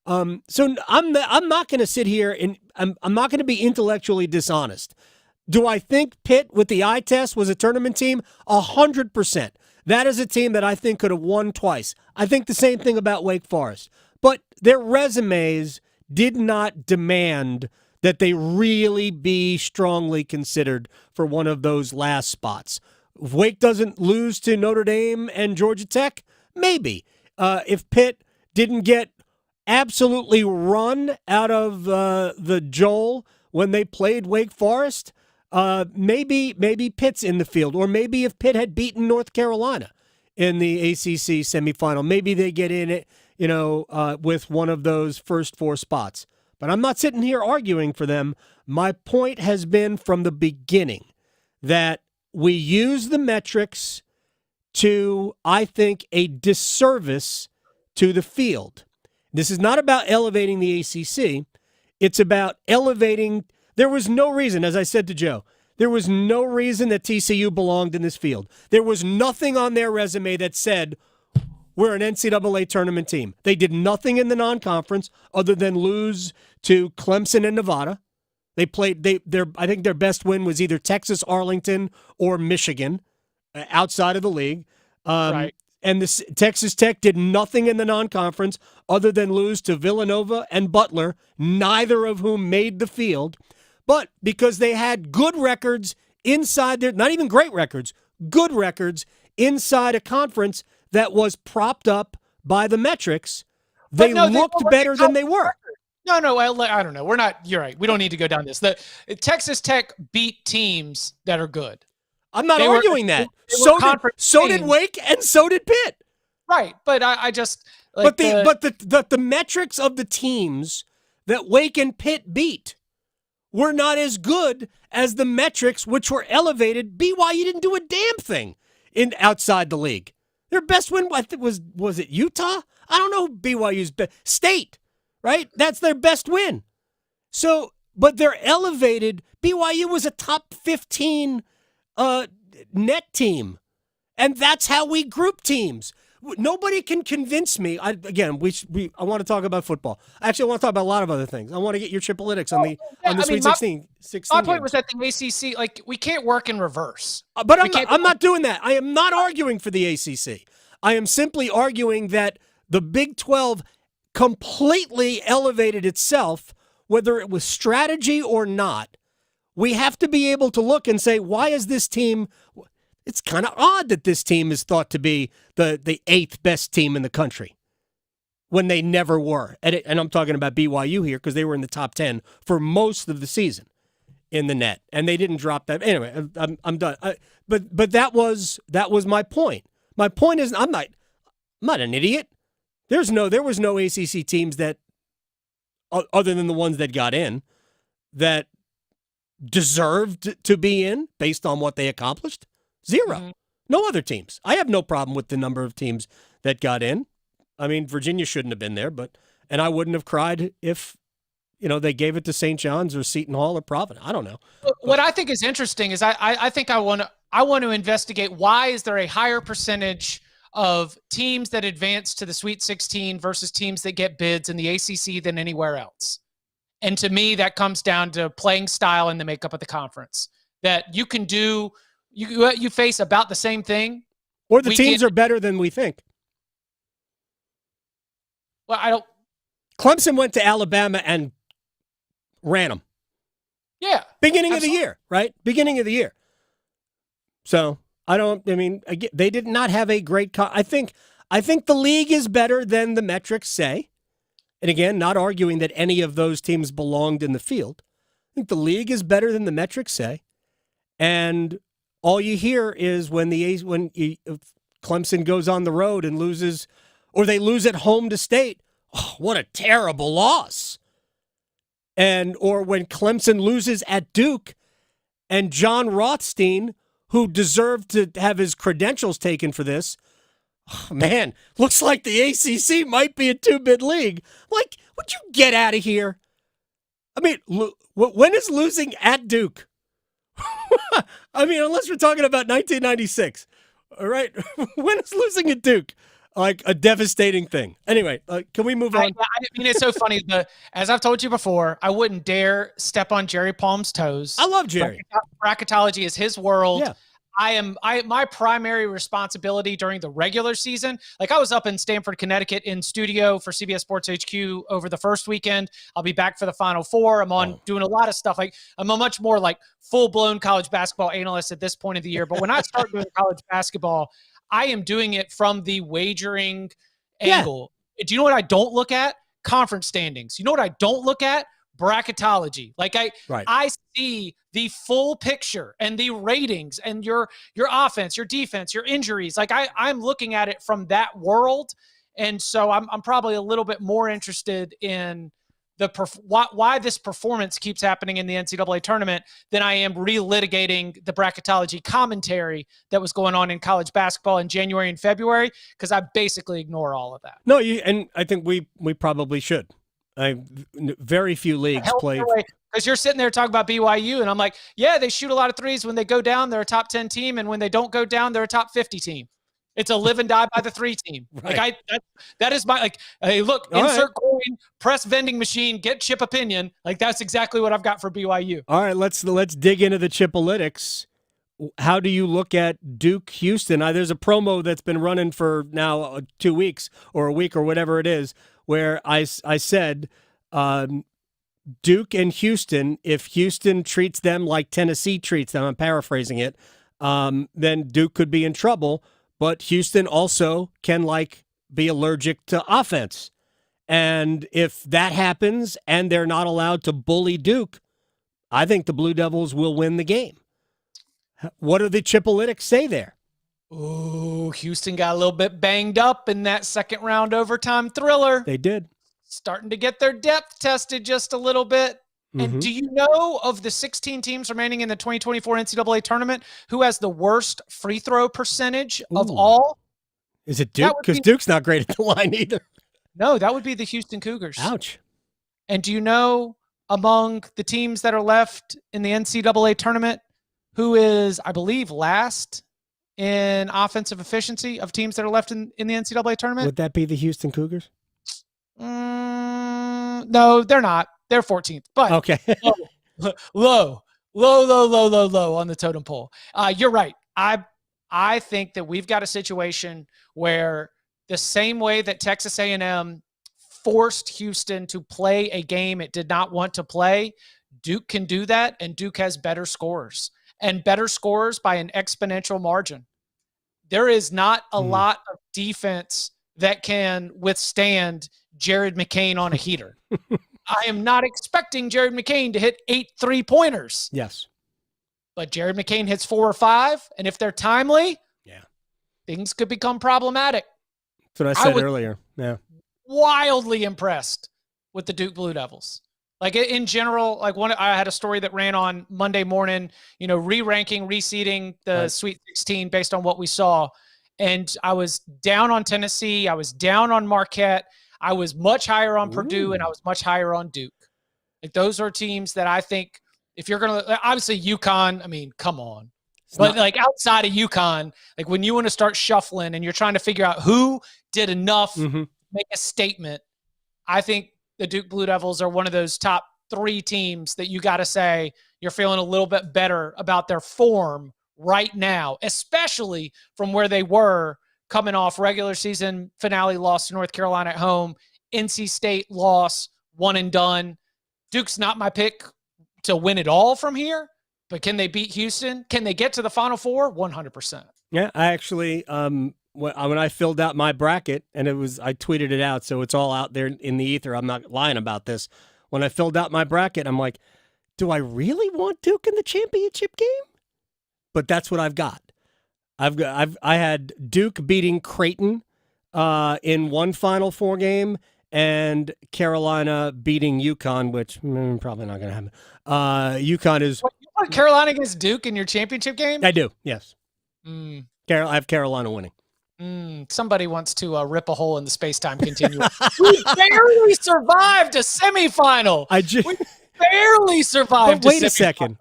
So I'm not going to sit here and I'm not going to be intellectually dishonest. Do I think Pitt with the eye test was a tournament team? 100%. That is a team that I think could have won twice. I think the same thing about Wake Forest. But their resumes did not demand that they really be strongly considered for one of those last spots. If Wake doesn't lose to Notre Dame and Georgia Tech, maybe. If Pitt didn't get absolutely run out of the Joel when they played Wake Forest, maybe Pitt's in the field. Or maybe if Pitt had beaten North Carolina in the ACC semifinal, maybe they get in it, with one of those first 4 spots. But I'm not sitting here arguing for them. My point has been from the beginning that we use the metrics to, I think, a disservice to the field. This is not about elevating the ACC. It's about elevating. There was no reason, as I said to Joe, there was no reason that TCU belonged in this field. There was nothing on their resume that said, we're an NCAA tournament team. They did nothing in the non-conference other than lose to Clemson and Nevada. They played. I think their best win was either Texas, Arlington, or Michigan, outside of the league. Right. And Texas Tech did nothing in the non-conference other than lose to Villanova and Butler, neither of whom made the field. But because they had good records inside their, not even great records, good records inside a conference that was propped up by the metrics, they looked better than they were. No, I don't know. We're not, you're right. We don't need to go down this. The Texas Tech beat teams that are good. I'm not arguing that. So did Wake and so did Pitt. Right. But I just, But the metrics of the teams that Wake and Pitt beat were not as good as the metrics which were elevated. BYU didn't do a damn thing outside the league. Their best win was it Utah? I don't know who BYU's best. State, right? That's their best win. So, but they're elevated. BYU was a top 15 net team, and that's how we group teams. Nobody can convince me. I want to talk about football. Actually, I want to talk about a lot of other things. I want to get your Tripletics on the Sweet 16. My point was that the ACC, like, we can't work in reverse. But I'm not doing that. I am not arguing for the ACC. I am simply arguing that the Big 12 completely elevated itself, whether it was strategy or not. We have to be able to look and say, why is this team? It's kind of odd that this team is thought to be the eighth best team in the country when they never were. And I'm talking about BYU here because they were in the top 10 for most of the season in the net, and they didn't drop that. Anyway, I'm done. But that was my point. My point is I'm not an idiot. There was no ACC teams that, other than the ones that got in, that deserved to be in based on what they accomplished. Zero. Mm-hmm. No other teams. I have no problem with the number of teams that got in. I mean, Virginia shouldn't have been there, and I wouldn't have cried if, they gave it to St. John's or Seton Hall or Providence. I don't know. What I think is interesting is I think I want to investigate why is there a higher percentage of teams that advance to the Sweet 16 versus teams that get bids in the ACC than anywhere else. And to me, that comes down to playing style and the makeup of the conference. That you can do, you face about the same thing. Or the teams are better than we think. Well, I don't. Clemson went to Alabama and ran them. Yeah. Beginning of the year, right? Beginning of the year. So they did not have a great. I think the league is better than the metrics say. And again, not arguing that any of those teams belonged in the field. I think the league is better than the metrics say. And all you hear is when Clemson goes on the road and loses, or they lose at home to State. Oh, what a terrible loss. Or when Clemson loses at Duke and John Rothstein, who deserved to have his credentials taken for this, oh, man, looks like the ACC might be a two-bid league. Like, would you get out of here? I mean, when is losing at Duke? I mean, unless we're talking about 1996, all right? When is losing at Duke like a devastating thing? Anyway, can we move on? I mean, it's so funny. As I've told you before, I wouldn't dare step on Jerry Palm's toes. I love Jerry. Bracketology is his world. Yeah. My primary responsibility during the regular season, like I was up in Stamford, Connecticut in studio for CBS Sports HQ over the first weekend. I'll be back for the Final Four. I'm doing a lot of stuff. Like I'm a much more like full-blown college basketball analyst at this point of the year. But when I start doing college basketball, I am doing it from the wagering angle. Do you know what I don't look at? Conference standings. You know what I don't look at? Bracketology. Like I see the full picture and the ratings and your offense, your defense, your injuries. Like I'm looking at it from that world. And so I'm probably a little bit more interested in why this performance keeps happening in the NCAA tournament than I am relitigating the bracketology commentary that was going on in college basketball in January and February, because I basically ignore all of that. No, and I think we probably should. Very few leagues play. Because you're sitting there talking about BYU, and I'm like, yeah, they shoot a lot of threes. When they go down, they're a top 10 team, and when they don't go down, they're a top 50 team. It's a live and die by the three team. Right. Like that is my hey, look, all insert coin, press vending machine, get chip opinion. Like that's exactly what I've got for BYU. All right, let's dig into the Chipalytics. How do you look at Duke Houston? There's a promo that's been running for now 2 weeks or a week or whatever it is, where I said Duke and Houston, if Houston treats them like Tennessee treats them, I'm paraphrasing it, then Duke could be in trouble. But Houston also can be allergic to offense. And if that happens and they're not allowed to bully Duke, I think the Blue Devils will win the game. What do the Chipalytics say there? Oh, Ooh, Houston got a little bit banged up in that second round overtime thriller. They did. Starting to get their depth tested just a little bit. And do you know of the 16 teams remaining in the 2024 NCAA tournament who has the worst free throw percentage of all? Is it Duke? Because Duke's not great at the line either. No, that would be the Houston Cougars. Ouch. And do you know among the teams that are left in the NCAA tournament who is, I believe, last in offensive efficiency of teams that are left in the NCAA tournament? Would that be the Houston Cougars? No, they're not. They're 14th. But okay. low on the totem pole. You're right. I think that we've got a situation where the same way that Texas A&M forced Houston to play a game it did not want to play, Duke can do that, and Duke has better scores, and better scores by an exponential margin. There is not a lot of defense that can withstand Jared McCain on a heater. I am not expecting Jared McCain to hit 8 3-pointers. Yes. But Jared McCain hits 4 or 5, and if they're timely, things could become problematic. That's what I said earlier. Yeah. Wildly impressed with the Duke Blue Devils. Like in general, like I had a story that ran on Monday morning, re-ranking, reseeding the Sweet 16 based on what we saw. And I was down on Tennessee. I was down on Marquette. I was much higher on Purdue, and I was much higher on Duke. Like those are teams that I think if you're going to, obviously UConn, I mean, come on. But like outside of UConn, like when you want to start shuffling and you're trying to figure out who did enough to make a statement, I think the Duke Blue Devils are one of those top 3 teams that you got to say you're feeling a little bit better about their form right now, especially from where they were coming off regular season finale loss to North Carolina at home, NC State loss, 1 and done. Duke's not my pick to win it all from here, but can they beat Houston? Can they get to the Final Four? 100%. Yeah, I actually, when I filled out my bracket, and I tweeted it out, so it's all out there in the ether. I'm not lying about this. When I filled out my bracket, I'm like, do I really want Duke in the championship game? But that's what I've got. I had Duke beating Creighton in one Final Four game, and Carolina beating UConn, which probably not going to happen. UConn is. What, you want Carolina against Duke in your championship game? I do. Yes. I have Carolina winning. Somebody wants to rip a hole in the space-time continuum. We barely survived a semifinal. We barely survived. Wait a second.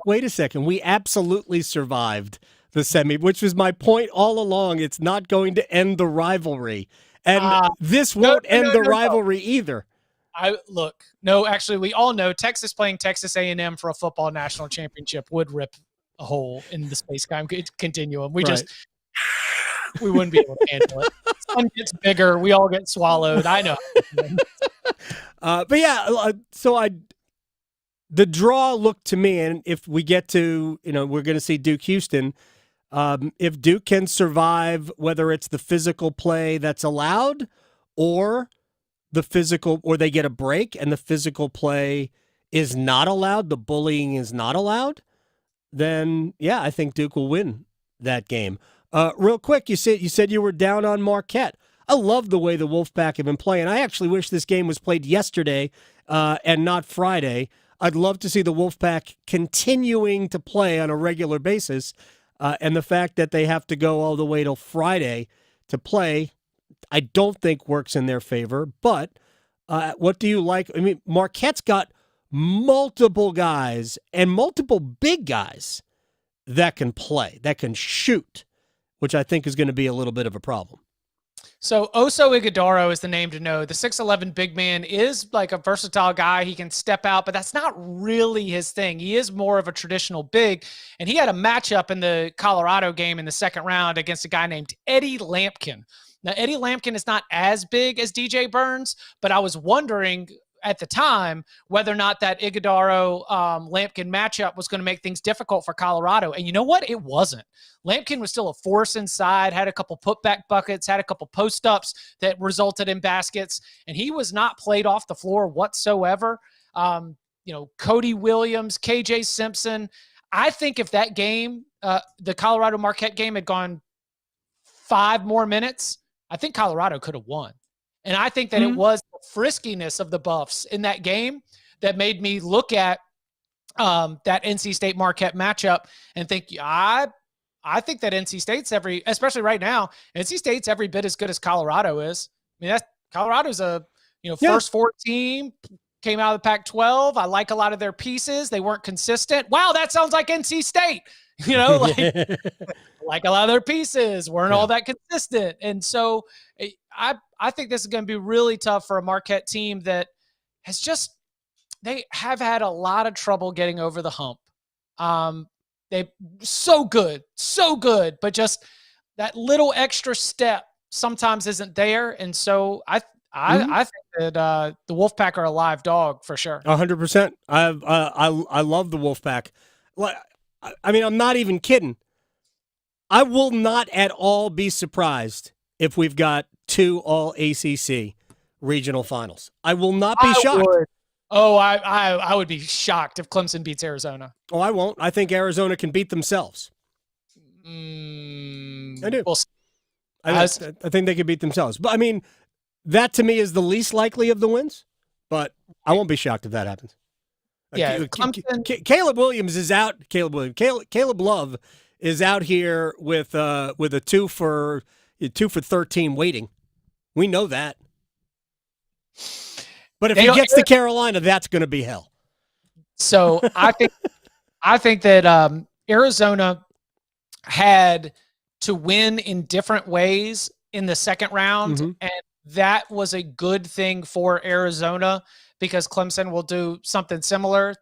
We absolutely survived the semi, which was my point all along. It's not going to end the rivalry, and this won't end the rivalry either. Actually, we all know Texas playing Texas A&M for a football national championship would rip a hole in the space-time continuum. We wouldn't be able to handle it. Sun gets bigger, we all get swallowed. I know. But yeah, the draw looked to me, and if we get to, we're going to see Duke Houston. If Duke can survive, whether it's the physical play that's allowed or they get a break and the physical play is not allowed, the bullying is not allowed, then yeah, I think Duke will win that game. Real quick, you said you were down on Marquette. I love the way the Wolfpack have been playing. I actually wish this game was played yesterday and not Friday. I'd love to see the Wolfpack continuing to play on a regular basis, and the fact that they have to go all the way till Friday to play, I don't think works in their favor. But what do you like? I mean, Marquette's got multiple guys and multiple big guys that can play, that can shoot, which I think is going to be a little bit of a problem. So Oso Ighodaro is the name to know. The 6'11" big man is like a versatile guy. He can step out, but that's not really his thing. He is more of a traditional big, and he had a matchup in the Colorado game in the second round against a guy named Eddie Lampkin. Now, Eddie Lampkin is not as big as DJ Burns, but I was wondering at the time whether or not that Ighodaro-Lampkin matchup was going to make things difficult for Colorado. And you know what? It wasn't. Lampkin was still a force inside, had a couple putback buckets, had a couple post-ups that resulted in baskets, and he was not played off the floor whatsoever. Cody Williams, KJ Simpson. I think if that game, the Colorado Marquette game, had gone 5 more minutes, I think Colorado could have won. And I think that it was the friskiness of the Buffs in that game that made me look at that NC State Marquette matchup and think, I think that NC State's especially right now, NC State's every bit as good as Colorado is. I mean, Colorado's a first 4 team, came out of the Pac-12. I like a lot of their pieces. They weren't consistent. Wow, that sounds like NC State. Like a lot of their pieces weren't all that consistent. And so I think this is going to be really tough for a Marquette team that they have had a lot of trouble getting over the hump. They so good, but just that little extra step sometimes isn't there. And so I think that the Wolfpack are a live dog for sure. 100%. I love the Wolfpack. I mean, I'm not even kidding. I will not at all be surprised if we've got 2 all-ACC regional finals. I will not be shocked. I would be shocked if Clemson beats Arizona. Oh, I won't. I think Arizona can beat themselves. I do. I think they can beat themselves. But, I mean, that to me is the least likely of the wins. But I won't be shocked if that happens. Yeah, Caleb Williams is out. Caleb Love is out here with a 2 for 13 waiting. We know that. But if he gets to Carolina, that's going to be hell. So I think that Arizona had to win in different ways in the second round, and that was a good thing for Arizona because Clemson will do something similar.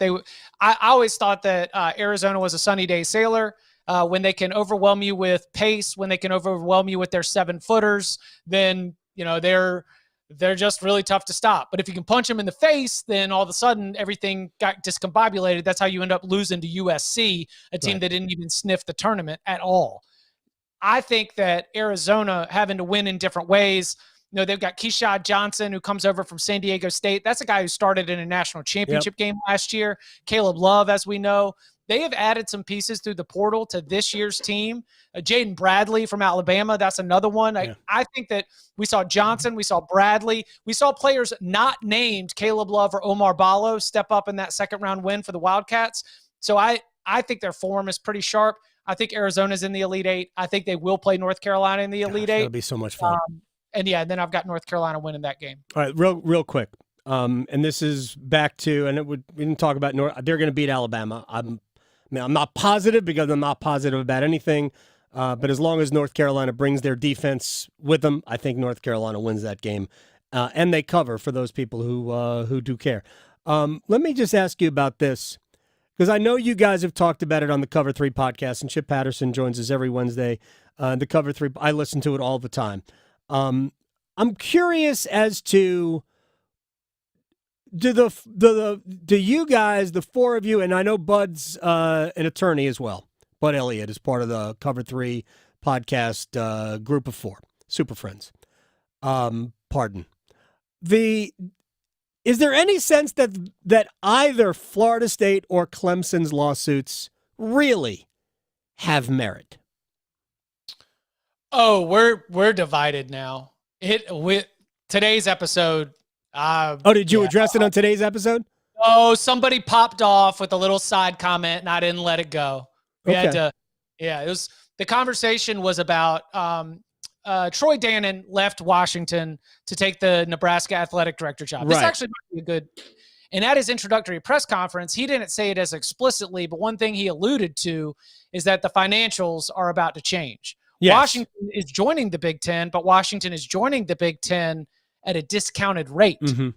I always thought that Arizona was a sunny day sailor. When they can overwhelm you with pace, when they can overwhelm you with their 7-footers, then they're just really tough to stop. But if you can punch them in the face, then all of a sudden everything got discombobulated. That's how you end up losing to USC, a team that didn't even sniff the tournament at all. I think that Arizona having to win in different ways. They've got Keyshawn Johnson, who comes over from San Diego State. That's a guy who started in a national championship game last year. Caleb Love, as we know. They have added some pieces through the portal to this year's team. Jaden Bradley from Alabama, that's another one. I think that we saw Johnson, we saw Bradley, we saw players not named Caleb Love or Omar Ballo step up in that second-round win for the Wildcats. So I think their form is pretty sharp. I think Arizona's in the Elite Eight. I think they will play North Carolina in the Elite Eight. That'll be so much fun. And then I've got North Carolina winning that game. All right, real quick. And this is back to, we didn't talk about they're going to beat Alabama. I'm not positive because I'm not positive about anything. But as long as North Carolina brings their defense with them, I think North Carolina wins that game. And they cover for those people who do care. Let me just ask you about this, because I know you guys have talked about it on the Cover 3 podcast, and Chip Patterson joins us every Wednesday. The Cover 3, I listen to it all the time. I'm curious as to do you guys, the 4 of you, and I know Bud's an attorney as well. Bud Elliott is part of the Cover 3 podcast group of 4, Super Friends. Pardon. Is there any sense that either Florida State or Clemson's lawsuits really have merit? Oh, we're divided now. With today's episode. Did you address it on today's episode? Oh, somebody popped off with a little side comment, and I didn't let it go. It was the conversation was about Troy Dannon left Washington to take the Nebraska athletic director job. This actually might be a good. And at his introductory press conference, he didn't say it as explicitly, but one thing he alluded to is that the financials are about to change. Yes. Washington is joining the Big Ten, but Washington is joining the Big Ten at a discounted rate. Mm-hmm.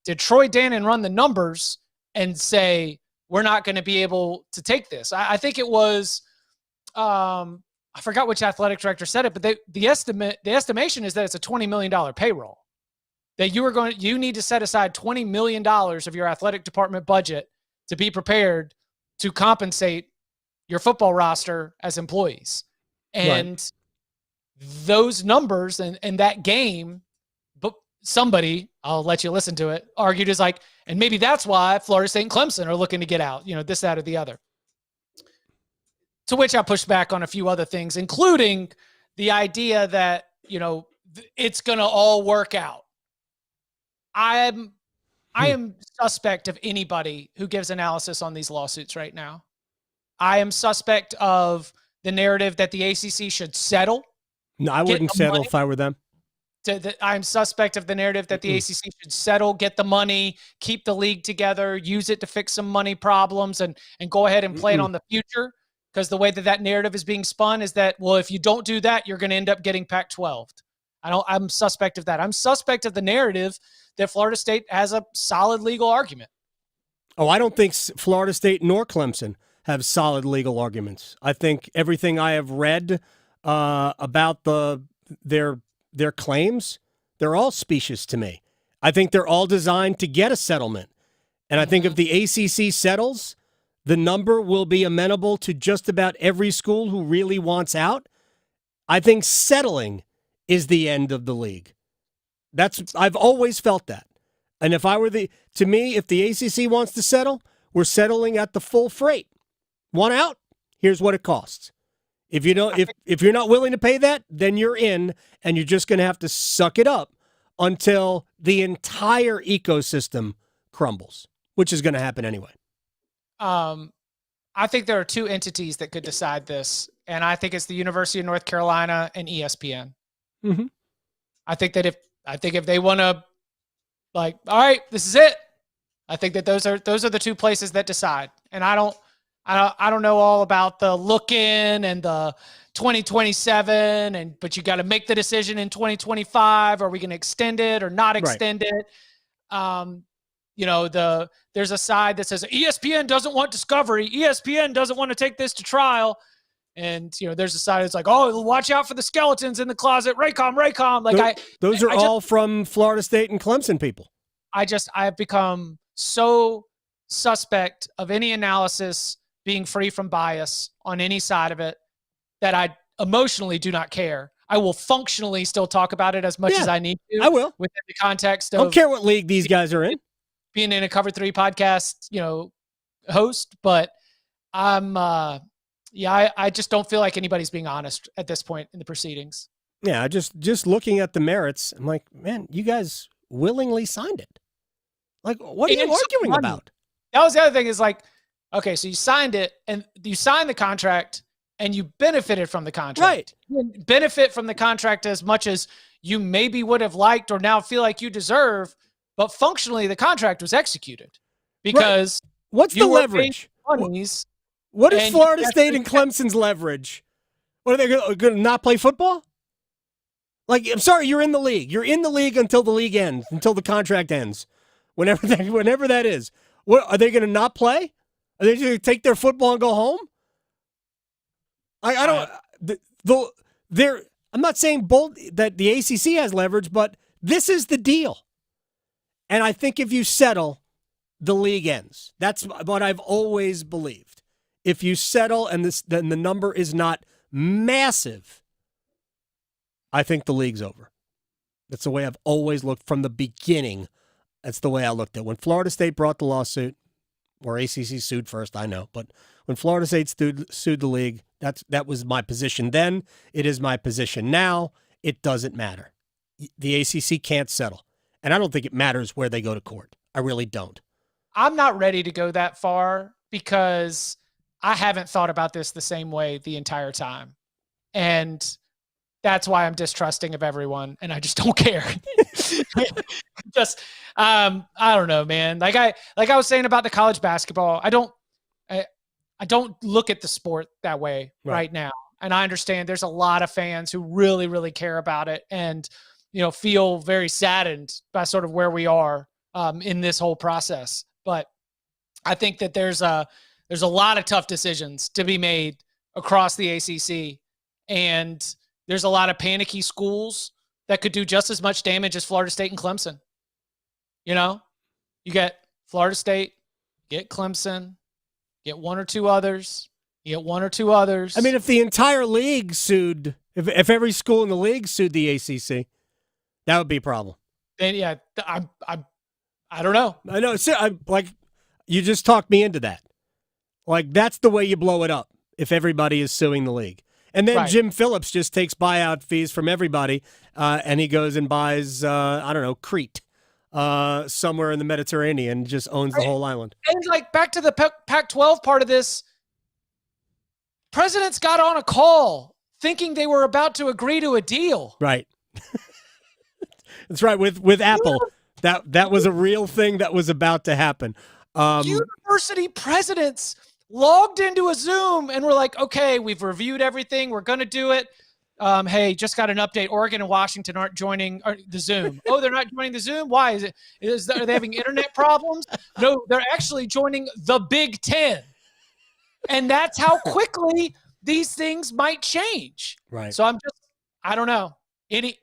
Did Troy Dannon run the numbers and say, we're not going to be able to take this? I think it was, I forgot which athletic director said it, but the estimation is that it's a $20 million payroll. That you need to set aside $20 million of your athletic department budget to be prepared to compensate your football roster as employees. And those numbers and that game, but somebody, I'll let you listen to it, argued is like, and maybe that's why Florida State and Clemson are looking to get out, this, that, or the other. To which I pushed back on a few other things, including the idea that, it's going to all work out. I am suspect of anybody who gives analysis on these lawsuits right now. I am suspect of the narrative that the ACC should settle. No, I wouldn't settle if I were them. I'm suspect of the narrative that the ACC should settle, get the money, keep the league together, use it to fix some money problems, and go ahead and play it on the future. Because the way that narrative is being spun is that, well, if you don't do that, you're going to end up getting Pac-12'd. I'm suspect of that. I'm suspect of the narrative that Florida State has a solid legal argument. Oh, I don't think Florida State nor Clemson have solid legal arguments. I think everything I have read about their claims, they're all specious to me. I think they're all designed to get a settlement. And I think if the ACC settles, the number will be amenable to just about every school who really wants out. I think settling is the end of the league. I've always felt that. And if the ACC wants to settle, we're settling at the full freight. One out, here's what it costs. If you're not willing to pay that, then you're in, and you're just going to have to suck it up until the entire ecosystem crumbles, which is going to happen anyway. I think there are two entities that could decide this, and I think it's the University of North Carolina and ESPN. Mm-hmm. I think if they want to, all right, this is it. I think that those are the two places that decide. And I don't know all about the look in and the 2027 but you got to make the decision in 2025. Are we going to extend it or not extend it? There's a side that says ESPN doesn't want discovery. ESPN doesn't want to take this to trial. And, there's a side that's like, oh, watch out for the skeletons in the closet. Raycom. Those are all from Florida State and Clemson people. I've become so suspect of any analysis being free from bias on any side of it that I emotionally do not care. I will functionally still talk about it as much as I need to. I will. Within the context of... I don't care what league these guys are in. Being in a Cover 3 podcast, host. But I just don't feel like anybody's being honest at this point in the proceedings. Yeah, just looking at the merits, I'm like, man, you guys willingly signed it. Like, what are you arguing about? That was the other thing is okay, so you signed it, and you signed the contract, and you benefited from the contract. Right. You didn't benefit from the contract as much as you maybe would have liked or now feel like you deserve, but functionally the contract was executed because what's the leverage? What is Florida State and Clemson's leverage? What, are they going to not play football? I'm sorry, you're in the league. You're in the league until the league ends, until the contract ends, whenever that is. What, are they going to not play? Are they just going to take their football and go home? I'm not saying that the ACC has leverage, but this is the deal. And I think if you settle, the league ends. That's what I've always believed. If you settle then the number is not massive, I think the league's over. That's the way I've always looked from the beginning. That's the way I looked at it. When Florida State brought the lawsuit, or ACC sued first, I know, but when Florida State sued the league, that was my position then. It is my position now. It doesn't matter. The ACC can't settle. And I don't think it matters where they go to court. I really don't. I'm not ready to go that far because I haven't thought about this the same way the entire time. And that's why I'm distrusting of everyone, and I just don't care. I don't know, man. Like I was saying about the college basketball, I don't look at the sport that way right now. And I understand there's a lot of fans who really, really care about it and, feel very saddened by sort of where we are in this whole process. But I think that there's a lot of tough decisions to be made across the ACC, and there's a lot of panicky schools that could do just as much damage as Florida State and Clemson. You get Florida State, get Clemson, get one or two others. You get one or two others. I mean, if the entire league sued, if every school in the league sued the ACC, that would be a problem. Then I don't know. I know. You just talked me into that. That's the way you blow it up if everybody is suing the league. And then Right. Jim Phillips just takes buyout fees from everybody, and he goes and buys, Crete, somewhere in the Mediterranean, just owns the whole island. And like back to the Pac-12 part of this, presidents got on a call thinking they were about to agree to a deal. Right. That's right. With Apple, that was a real thing that was about to happen. University presidents logged into a Zoom and were like, okay, we've reviewed everything. We're going to do it. Hey, just got an update. Oregon and Washington aren't joining the Zoom. Oh, they're not joining the Zoom? Why? Are they having internet problems? No, they're actually joining the Big Ten. And that's how quickly these things might change. Right. So I don't know. Anything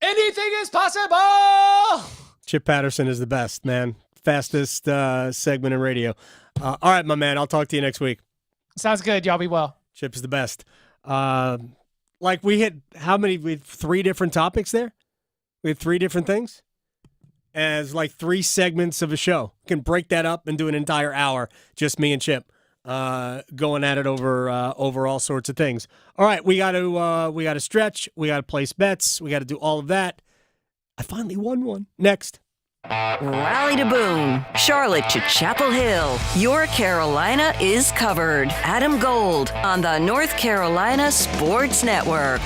is possible. Chip Patterson is the best, man. Fastest segment in radio. All right, my man. I'll talk to you next week. Sounds good. Y'all be well. Chip is the best. We hit how many? We had 3 different topics there. We had 3 different things as like 3 segments of a show. We can break that up and do an entire hour, just me and Chip, going at it over all sorts of things. All right, we got to stretch. We got to place bets. We got to do all of that. I finally won one. Next. Raleigh to Boone, Charlotte to Chapel Hill. Your Carolina is covered. Adam Gold on the North Carolina Sports Network.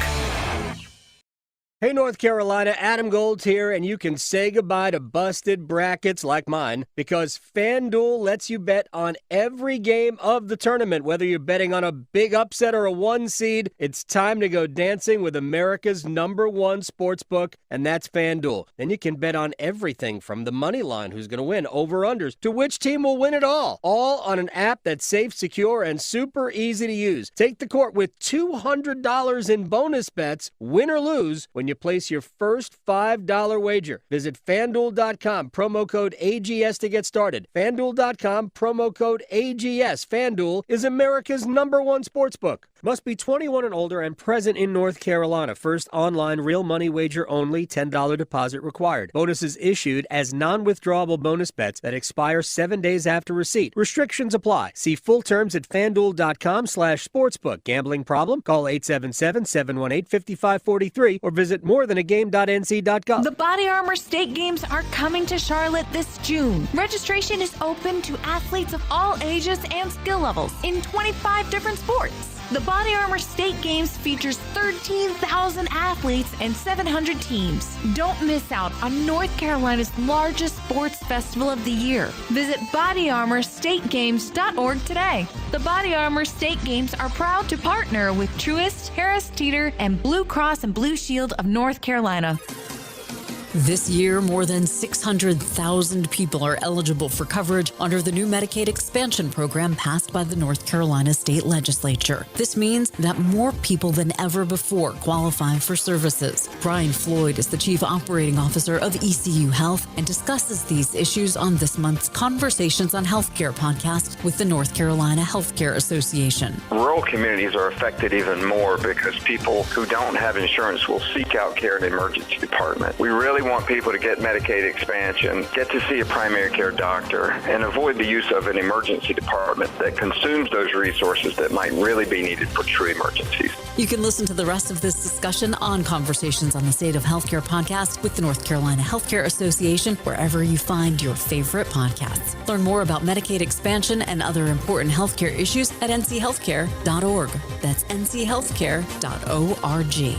Hey, North Carolina, Adam Gold's here, and you can say goodbye to busted brackets like mine because FanDuel lets you bet on every game of the tournament. Whether you're betting on a big upset or a 1 seed, it's time to go dancing with America's #1 sportsbook, and that's FanDuel. Then you can bet on everything from the money line, who's going to win, over-unders, to which team will win it all on an app that's safe, secure, and super easy to use. Take the court with $200 in bonus bets, win or lose, when you place your first $5 wager. Visit FanDuel.com, promo code AGS to get started. FanDuel.com, promo code AGS. FanDuel is America's #1 sportsbook. Must be 21 and older and present in North Carolina. First online real money wager only. $10 deposit required. Bonuses issued as non-withdrawable bonus bets that expire 7 days after receipt. Restrictions apply. See full terms at FanDuel.com/sportsbook. Gambling problem? Call 877-718-5543 or visit morethanagame.nc.gov. The Body Armor State Games are coming to Charlotte this June. Registration is open to athletes of all ages and skill levels in 25 different sports. The Body Armor State Games features 13,000 athletes and 700 teams. Don't miss out on North Carolina's largest sports festival of the year. Visit bodyarmorstategames.org today. The Body Armor State Games are proud to partner with Truist, Harris Teeter, and Blue Cross and Blue Shield of North Carolina. This year, more than 600,000 people are eligible for coverage under the new Medicaid expansion program passed by the North Carolina State Legislature. This means that more people than ever before qualify for services. Brian Floyd is the Chief Operating Officer of ECU Health and discusses these issues on this month's Conversations on Healthcare podcast with the North Carolina Healthcare Association. Rural communities are affected even more because people who don't have insurance will seek out care in the emergency department. We really want people to get Medicaid expansion, get to see a primary care doctor, and avoid the use of an emergency department that consumes those resources that might really be needed for true emergencies. You can listen to the rest of this discussion on Conversations on the State of Healthcare podcast with the North Carolina Healthcare Association, wherever you find your favorite podcasts. Learn more about Medicaid expansion and other important healthcare issues at nchealthcare.org. That's nchealthcare.org.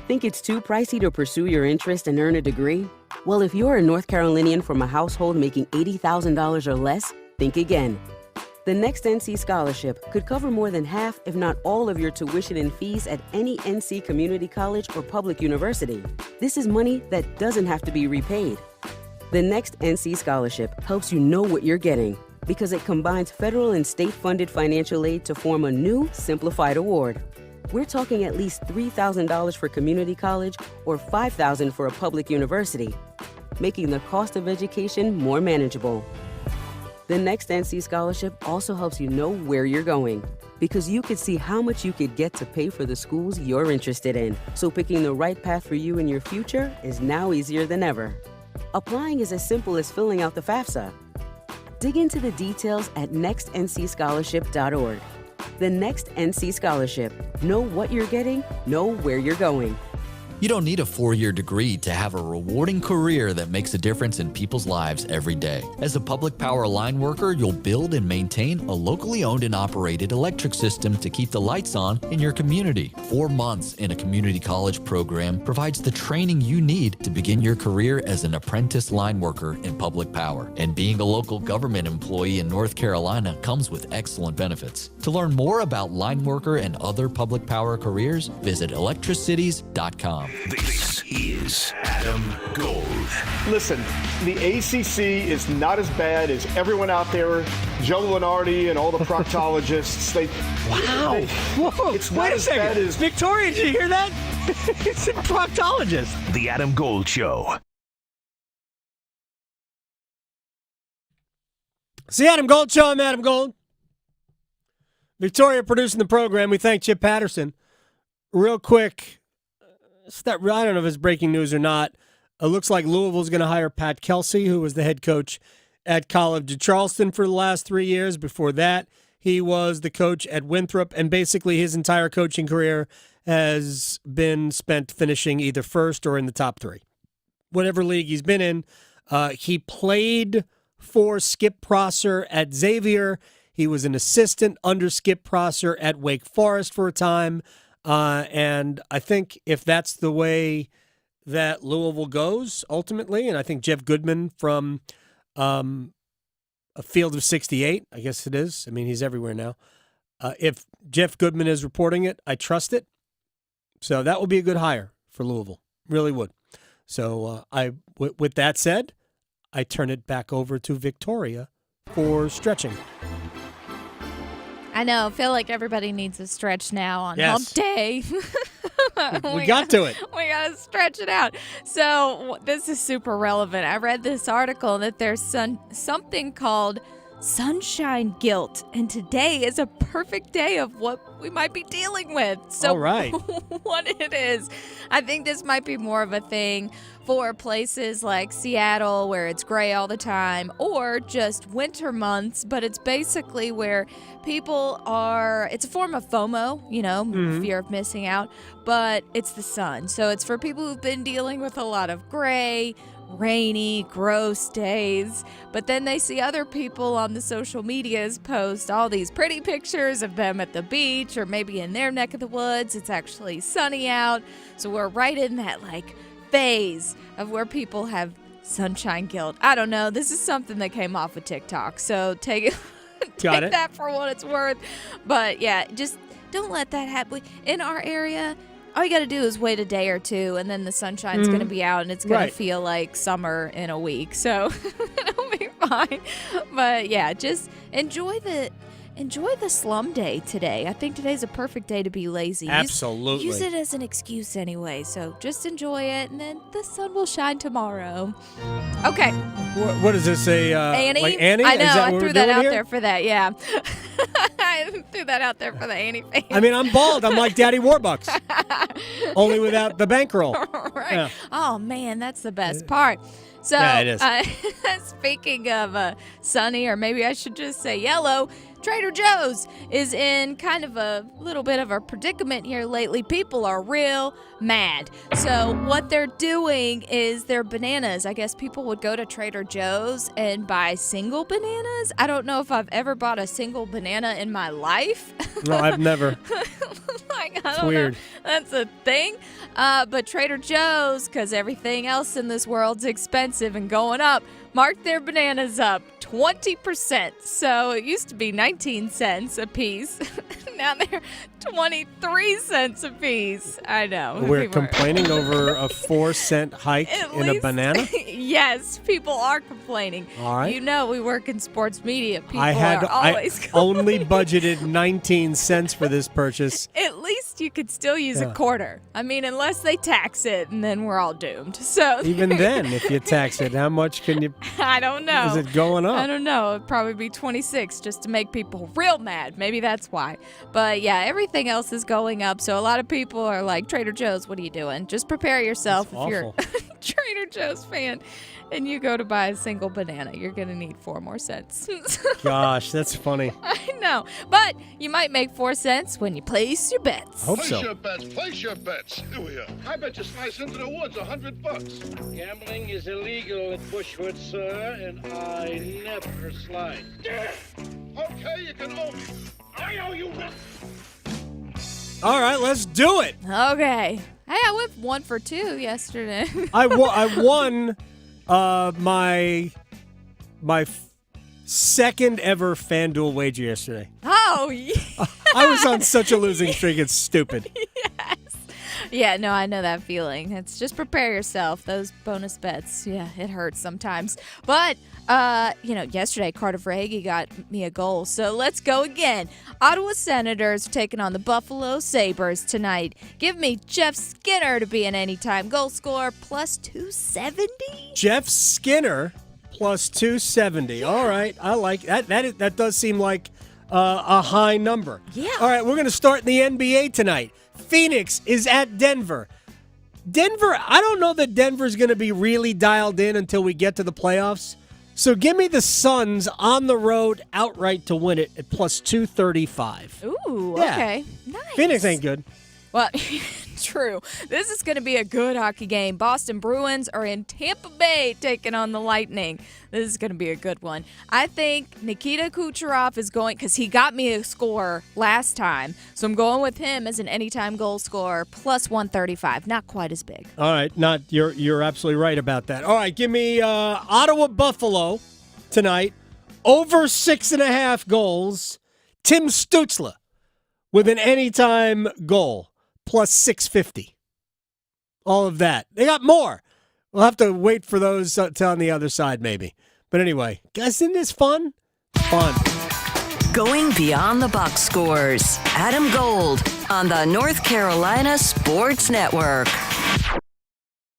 Think it's too pricey to pursue your interest and earn a degree? Well, if you're a North Carolinian from a household making $80,000 or less, think again. The next NC Scholarship could cover more than half, if not all, of your tuition and fees at any NC community college or public university. This is money that doesn't have to be repaid. The next NC Scholarship helps you know what you're getting because it combines federal and state-funded financial aid to form a new, simplified award. We're talking at least $3,000 for community college or $5,000 for a public university, making the cost of education more manageable. The next NC Scholarship also helps you know where you're going because you could see how much you could get to pay for the schools you're interested in. So picking the right path for you and your future is now easier than ever. Applying is as simple as filling out the FAFSA. Dig into the details at nextncscholarship.org. The next NC Scholarship. Know what you're getting, know where you're going. You don't need a 4-year degree to have a rewarding career that makes a difference in people's lives every day. As a public power line worker, you'll build and maintain a locally owned and operated electric system to keep the lights on in your community. 4 months in a community college program provides the training you need to begin your career as an apprentice line worker in public power. And being a local government employee in North Carolina comes with excellent benefits. To learn more about line worker and other public power careers, visit electricities.com. This is Adam Gold. Listen, the ACC is not as bad as everyone out there, Joe Lunardi and all the proctologists. Wow. Whoa. It's Wait not a as second. bad as Victoria, did you hear that? It's a proctologist. The Adam Gold Show. It's the Adam Gold Show. I'm Adam Gold. Victoria producing the program. We thank Chip Patterson. Real quick, I don't know if it's breaking news or not. It looks like Louisville's going to hire Pat Kelsey, who was the head coach at College of Charleston for the last 3 years. Before that, he was the coach at Winthrop, and basically his entire coaching career has been spent finishing either first or in the top 3. Whatever league he's been in. He played for Skip Prosser at Xavier. He was an assistant under Skip Prosser at Wake Forest for a time. And I think if that's the way that Louisville goes ultimately, and I think Jeff Goodman from a field of 68, I guess it is. I mean, he's everywhere now. If Jeff Goodman is reporting it, I trust it. So that will be a good hire for Louisville. Really would. So with that said, I turn it back over to Victoria for stretching. I know. I feel like everybody needs a stretch now on Yes. hump day. We got to it. We got to stretch it out. So this is super relevant. I read this article that there's something called sunshine guilt, and today is a perfect day of what we might be dealing with. So all right. what it is, I think this might be more of a thing for places like Seattle where it's gray all the time, or just winter months, but it's basically where people are, it's a form of FOMO, fear of missing out, but it's the sun. So it's for people who've been dealing with a lot of gray, rainy, gross days, but then they see other people on the social medias post all these pretty pictures of them at the beach or maybe in their neck of the woods. It's actually sunny out. So we're right in that phase of where people have sunshine guilt. I don't know. This is something that came off of TikTok. So take that for what it's worth. But yeah, just don't let that happen. In our area, all you got to do is wait a day or two, and then the sunshine's going to be out, and it's going to feel like summer in a week. So it'll be fine. But yeah, just enjoy the slum day today. I think today's a perfect day to be lazy. Absolutely. Use it as an excuse anyway. So just enjoy it, and then the sun will shine tomorrow. Okay. What does this say? Annie? Like Annie? I know. Is that I what threw we're that doing out here? there for that. Yeah. I threw that out there for the Annie fans. I mean, I'm bald. I'm like Daddy Warbucks. Only without the bankroll. Right. Yeah. Oh, man, that's the best part. So, Yeah, it is. Speaking of sunny, or maybe I should just say yellow, Trader Joe's is in kind of a little bit of a predicament here lately. People are real mad. So what they're doing is their bananas. I guess people would go to Trader Joe's and buy single bananas. I don't know if I've ever bought a single banana in my life. No, I've never. It's weird. know. That's a thing. But Trader Joe's, because everything else in this world's expensive and going up, marked their bananas up 20%. So it used to be 19 cents a piece. Now they're 23 cents a piece. I know. We're People complaining over a 4-cent hike in a banana? Yes, people are complaining. All right. You know, we work in sports media. People I are always I only budgeted 19 cents for this purchase. At least you could still use a quarter. I mean, unless they tax it, and then we're all doomed. So Even then, if you tax it, how much can you? I don't know. Is it going up? I don't know. It'd probably be 26 just to make people real mad. Maybe that's why. But yeah, everything else is going up. So a lot of people are like, Trader Joe's, what are you doing? Just prepare yourself That's if you're awful. Trader Joe's fan and you go to buy a single banana, you're going to need 4 more cents. Gosh, that's funny. I know. But you might make 4 cents when you place your bets. Hope Place so. your bets. Place your bets. Here we are. I bet you slice into the woods $100. Gambling is illegal at Bushwood, sir, and I never slide. Okay, you can owe me. I owe you nothing. All right, let's do it. Okay. Hey, I went 1 for 2 yesterday. I won my second ever FanDuel wager yesterday. Oh, yeah. I was on such a losing streak. It's stupid. Yes. Yeah, no, I know that feeling. It's just prepare yourself. Those bonus bets, yeah, it hurts sometimes. But, yesterday Carter Verhaeghe got me a goal. So let's go again. Ottawa Senators are taking on the Buffalo Sabres tonight. Give me Jeff Skinner to be an anytime goal scorer plus 270. Jeff Skinner plus 270. All right, I like that. That does seem like a high number. Yeah. All right, we're going to start in the NBA tonight. Phoenix is at Denver. I don't know that Denver's going to be really dialed in until we get to the playoffs. So give me the Suns on the road outright to win it at plus 235. Ooh, Yeah. okay. Nice. Phoenix ain't good. Well, true. This is going to be a good hockey game. Boston Bruins are in Tampa Bay taking on the Lightning. This is going to be a good one. I think Nikita Kucherov is going, because he got me a score last time, so I'm going with him as an anytime goal scorer, plus 135. Not quite as big. All right, you're absolutely right about that. All right, give me Ottawa Buffalo tonight, over 6.5 goals. Tim Stützle with an anytime goal. Plus 650. All of that. They got more. We'll have to wait for those on the other side, maybe. But anyway, guys, isn't this fun? Fun. Going beyond the box scores. Adam Gold on the North Carolina Sports Network.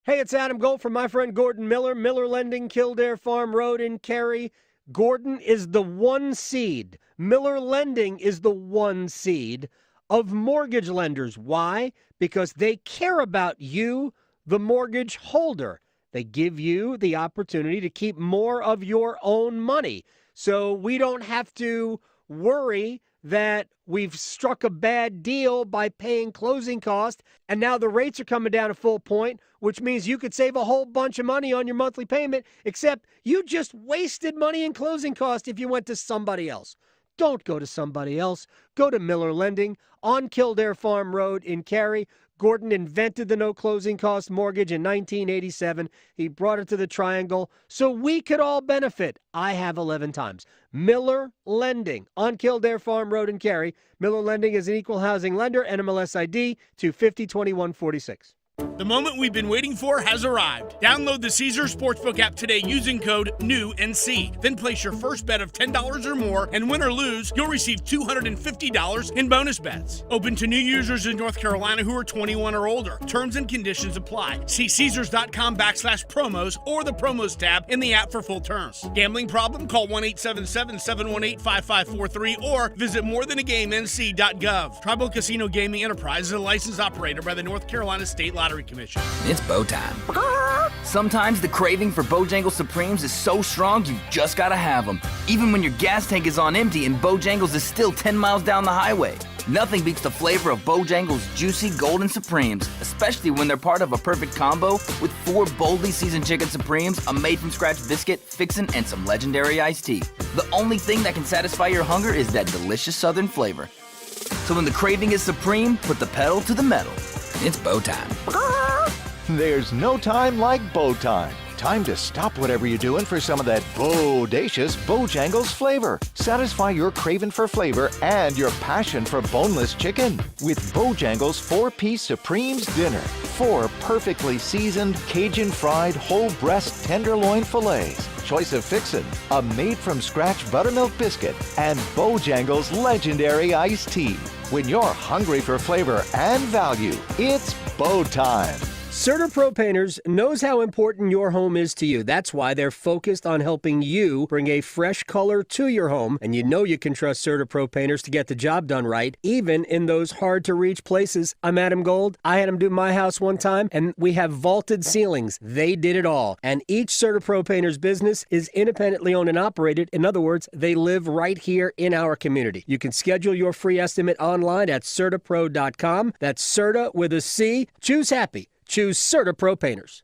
Hey, it's Adam Gold from my friend Gordon Miller. Miller Lending, Kildare Farm Road in Cary. Gordon is the 1 seed. Miller Lending is the 1 seed of mortgage lenders. Why? Because they care about you, the mortgage holder. They give you the opportunity to keep more of your own money. So we don't have to worry that we've struck a bad deal by paying closing costs, and now the rates are coming down a full point, which means you could save a whole bunch of money on your monthly payment, except you just wasted money in closing costs if you went to somebody else. Don't go to somebody else. Go to Miller Lending on Kildare Farm Road in Cary. Gordon invented the no closing cost mortgage in 1987. He brought it to the Triangle so we could all benefit. I have 11 times. Miller Lending on Kildare Farm Road in Cary. Miller Lending is an equal housing lender. NMLS ID 2502146. The moment we've been waiting for has arrived. Download the Caesars Sportsbook app today using code NEWNC. Then place your first bet of $10 or more, and win or lose, you'll receive $250 in bonus bets. Open to new users in North Carolina who are 21 or older. Terms and conditions apply. See Caesars.com/promos or the promos tab in the app for full terms. Gambling problem? Call 1-877-718-5543 or visit morethanagamenc.gov. Tribal Casino Gaming Enterprise is a licensed operator by the North Carolina State Lottery Commission. It's bow time. Sometimes the craving for Bojangles Supremes is so strong you just gotta have them. Even when your gas tank is on empty and Bojangles is still 10 miles down the highway. Nothing beats the flavor of Bojangles' juicy golden Supremes, especially when they're part of a perfect combo with 4 boldly seasoned chicken Supremes, a made-from-scratch biscuit, fixin', and some legendary iced tea. The only thing that can satisfy your hunger is that delicious southern flavor. So when the craving is supreme, put the pedal to the metal. It's bow time. There's no time like bow time. Time to stop whatever you're doing for some of that bodacious Bojangles flavor. Satisfy your craving for flavor and your passion for boneless chicken with Bojangles 4-piece Supremes dinner. 4 perfectly seasoned Cajun fried whole breast tenderloin fillets. Choice of fixin', a made-from-scratch buttermilk biscuit, and Bojangles legendary iced tea. When you're hungry for flavor and value, it's bow time. Serta Pro Painters knows how important your home is to you. That's why they're focused on helping you bring a fresh color to your home. And you know you can trust Serta Pro Painters to get the job done right, even in those hard-to-reach places. I'm Adam Gold. I had them do my house one time, and we have vaulted ceilings. They did it all. And each Serta Pro Painters business is independently owned and operated. In other words, they live right here in our community. You can schedule your free estimate online at CertaPro.com. That's Serta with a C. Choose happy. Choose Serta Pro Painters.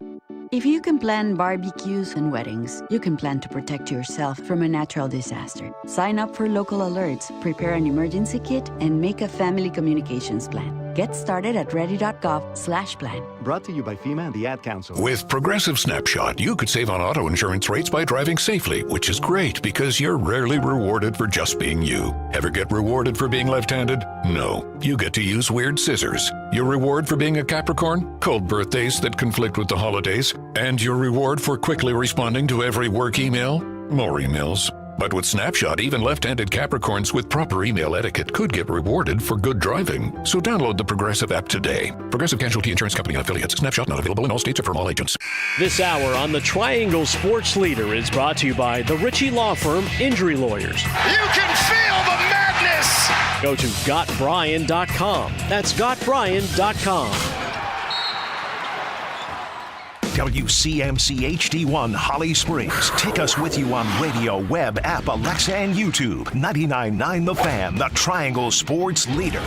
If you can plan barbecues and weddings, you can plan to protect yourself from a natural disaster. Sign up for local alerts, prepare an emergency kit, and make a family communications plan. Get started at ready.gov/plan. Brought to you by FEMA and the Ad Council. With Progressive Snapshot, you could save on auto insurance rates by driving safely, which is great because you're rarely rewarded for just being you. Ever get rewarded for being left-handed? No. You get to use weird scissors. Your reward for being a Capricorn? Cold birthdays that conflict with the holidays. And your reward for quickly responding to every work email? More emails. But with Snapshot, even left-handed Capricorns with proper email etiquette could get rewarded for good driving. So download the Progressive app today. Progressive Casualty Insurance Company and affiliates. Snapshot not available in all states or from all agents. This hour on the Triangle Sports Leader is brought to you by the Ritchie Law Firm Injury Lawyers. You can feel the madness! Go to GotBrian.com. That's GotBrian.com. WCMC HD1 Holly Springs. Take us with you on radio, web, app, Alexa, and YouTube. 99.9 The Fan, the Triangle Sports Leader.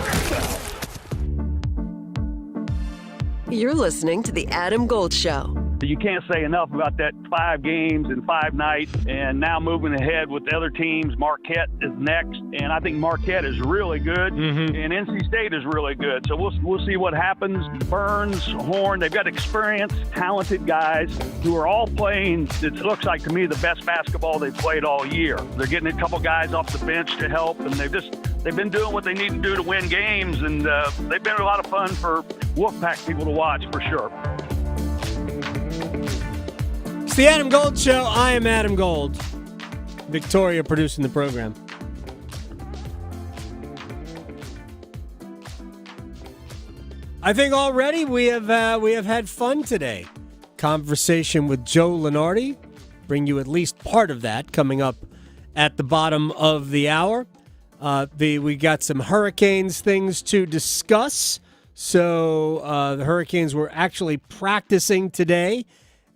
You're listening to The Adam Gold Show. You can't say enough about that 5 games and 5 nights, and now moving ahead with the other teams. Marquette is next, and I think Marquette is really good, and NC State is really good. So we'll see what happens. Burns, Horn, they've got experienced, talented guys who are all playing, it looks like to me, the best basketball they've played all year. They're getting a couple guys off the bench to help, and they've been doing what they need to do to win games, and they've been a lot of fun for Wolfpack people to watch for sure. It's the Adam Gold Show. I am Adam Gold. Victoria producing the program. I think already we have had fun today. Conversation with Joe Lenardi. Bring you at least part of that coming up at the bottom of the hour. We got some Hurricanes things to discuss. So the Hurricanes were actually practicing today.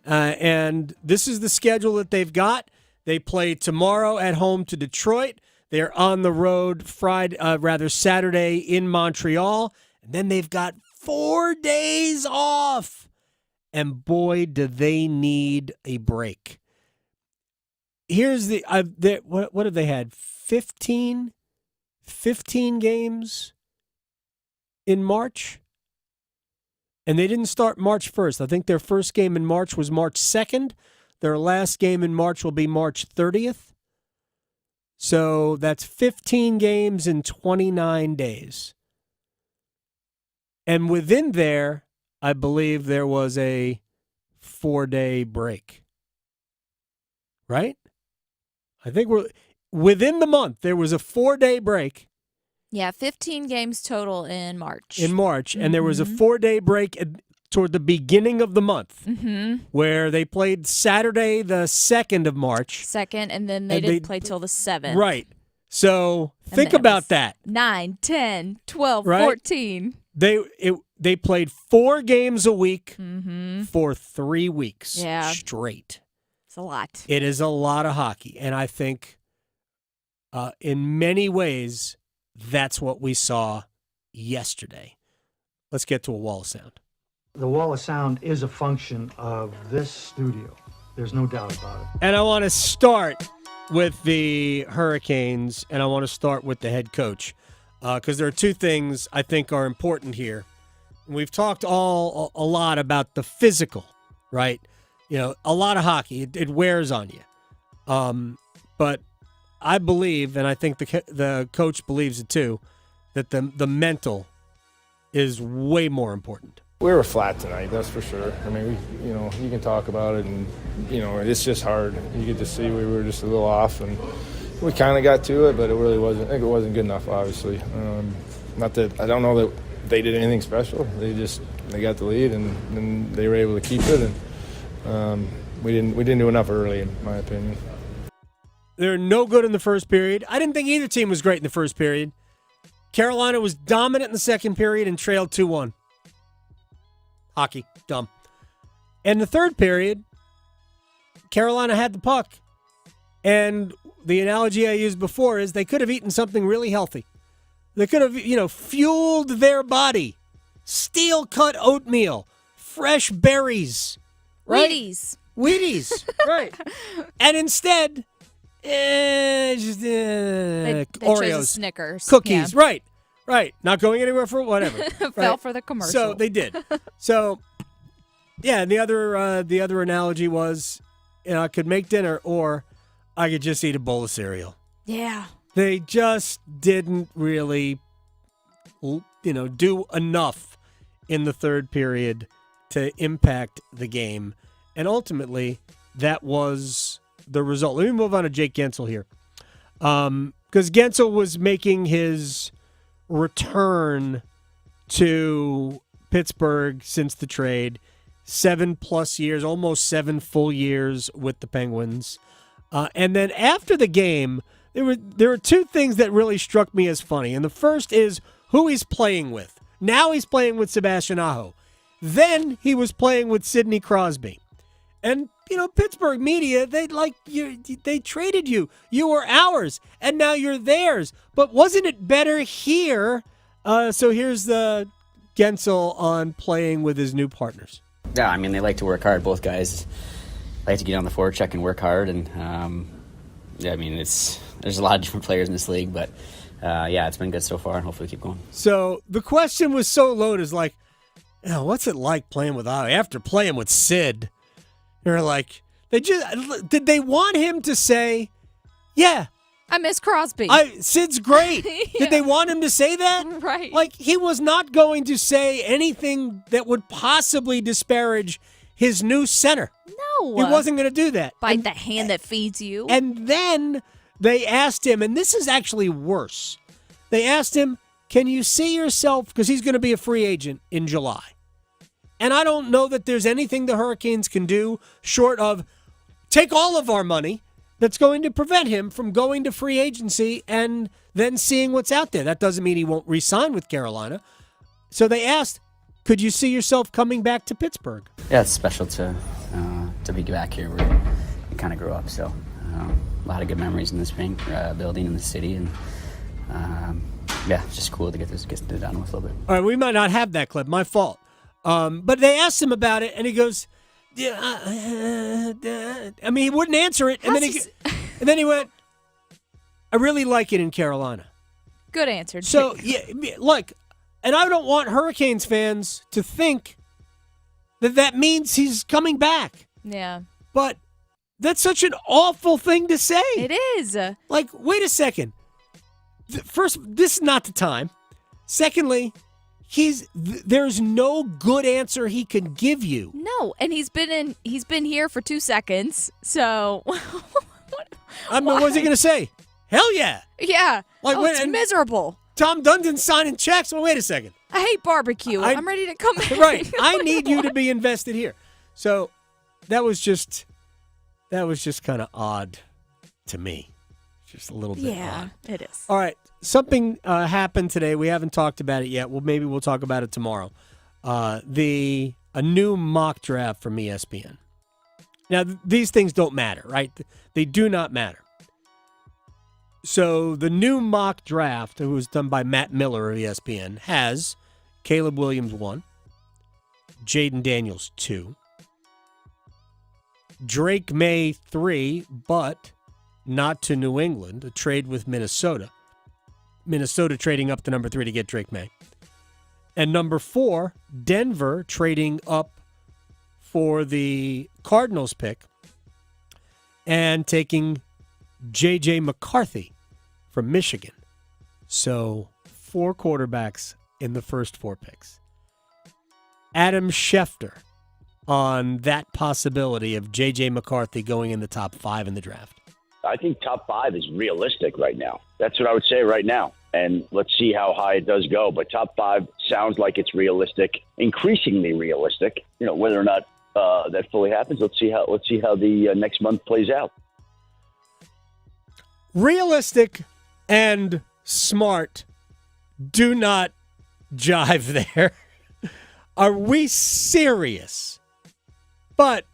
And this is the schedule that they've got. They play tomorrow at home to Detroit. They're on the road Saturday in Montreal. And then they've got 4 days off. And boy, do they need a break. Here's what have they had? 15 games in March? And they didn't start March 1st. I think their first game in March was March 2nd. Their last game in March will be March 30th. So that's 15 games in 29 days. And within there, I believe there was a 4-day break. Right? I think within the month, there was a 4-day break. Yeah, 15 games total in March. And there was a 4-day break toward the beginning of the month where they played Saturday, the 2nd of March. And then they didn't play till the 7th. Right. So think about that. 9, 10, 12, right? 14. They played 4 games a week for 3 weeks straight. It's a lot. It is a lot of hockey. And I think in many ways, that's what we saw yesterday. Let's get to a wall of sound. The wall of sound is a function of this studio. There's no doubt about it. And I want to start with the Hurricanes, and I want to start with the head coach, because there are 2 things I think are important here. We've talked a lot about the physical, right? You know, a lot of hockey, it wears on you. But I believe, and I think the coach believes it too, that the mental is way more important. We were flat tonight, that's for sure. I mean, you can talk about it, and it's just hard. You get to see we were just a little off, and we kind of got to it, but it really wasn't. I think it wasn't good enough, obviously. Not that I don't know that they did anything special. They got the lead, and they were able to keep it. And we didn't do enough early, in my opinion. They're no good in the first period. I didn't think either team was great in the first period. Carolina was dominant in the second period and trailed 2-1. Hockey, dumb. And the third period, Carolina had the puck. And the analogy I used before is they could have eaten something really healthy. They could have, fueled their body. Steel-cut oatmeal, fresh berries, right? Wheaties, right. And instead, they Oreos, chose a Snickers, cookies, yeah. right. Not going anywhere for whatever. Fell for the commercial. So they did. So, yeah. And the other analogy was, I could make dinner or I could just eat a bowl of cereal. Yeah. They just didn't really, do enough in the third period to impact the game. And ultimately, that was the result. Let me move on to Jake Gensel here. Because Gensel was making his return to Pittsburgh since the trade. 7+ years, almost 7 full years with the Penguins. And then after the game, there were two things that really struck me as funny. And the first is who he's playing with. Now he's playing with Sebastian Aho. Then he was playing with Sidney Crosby. And, Pittsburgh media, they traded you. You were ours, and now you're theirs. But wasn't it better here? So here's the Gensel on playing with his new partners. Yeah, they like to work hard. Both guys like to get on the forecheck and work hard. And, there's a lot of different players in this league. But, it's been good so far, and hopefully keep going. So the question was so loaded, is like, what's it like playing with Aho? After playing with Sid, they're like, did they want him to say, yeah, I miss Crosby. Sid's great. Yeah. Did they want him to say that? Right. Like, he was not going to say anything that would possibly disparage his new center. No. He wasn't going to do that. Bite the hand that feeds you. And then they asked him, and this is actually worse. They asked him, can you see yourself, because he's going to be a free agent in July. And I don't know that there's anything the Hurricanes can do short of take all of our money that's going to prevent him from going to free agency and then seeing what's out there. That doesn't mean he won't re-sign with Carolina. So they asked, could you see yourself coming back to Pittsburgh? Yeah, it's special to be back here where you kind of grew up. So a lot of good memories in this building in the city. And it's just cool to get it done with a little bit. All right, we might not have that clip. My fault. But they asked him about it, and he goes, he wouldn't answer it. And then he went, I really like it in Carolina. Good answer. So, look, and I don't want Hurricanes fans to think that means he's coming back. Yeah. But that's such an awful thing to say. It is. Like, wait a second. First, this is not the time. Secondly, there's no good answer he can give you. No, and he's been here for 2 seconds. So what was he going to say? Hell yeah. Yeah. It's miserable. Tom Dundon's signing checks. Well, wait a second. I hate barbecue. I'm ready to come back. Right. I need you to be invested here. So that was just kind of odd to me. Just a little bit odd. Yeah, it is. All right. Something happened today. We haven't talked about it yet. Well, maybe we'll talk about it tomorrow. A new mock draft from ESPN. Now, these things don't matter, right? They do not matter. So the new mock draft, it was done by Matt Miller of ESPN, has Caleb Williams 1, Jaden Daniels 2, Drake May 3, but not to New England, a trade with Minnesota. Minnesota trading up to number 3 to get Drake May. And number 4, Denver trading up for the Cardinals pick and taking J.J. McCarthy from Michigan. So 4 quarterbacks in the first 4 picks. Adam Schefter on that possibility of J.J. McCarthy going in the top 5 in the draft. I think top 5 is realistic right now. That's what I would say right now. and let's see how high it does go. But top 5 sounds like it's realistic, increasingly realistic. Whether or not that fully happens, let's see how the next month plays out. Realistic and smart do not jive there. Are we serious? But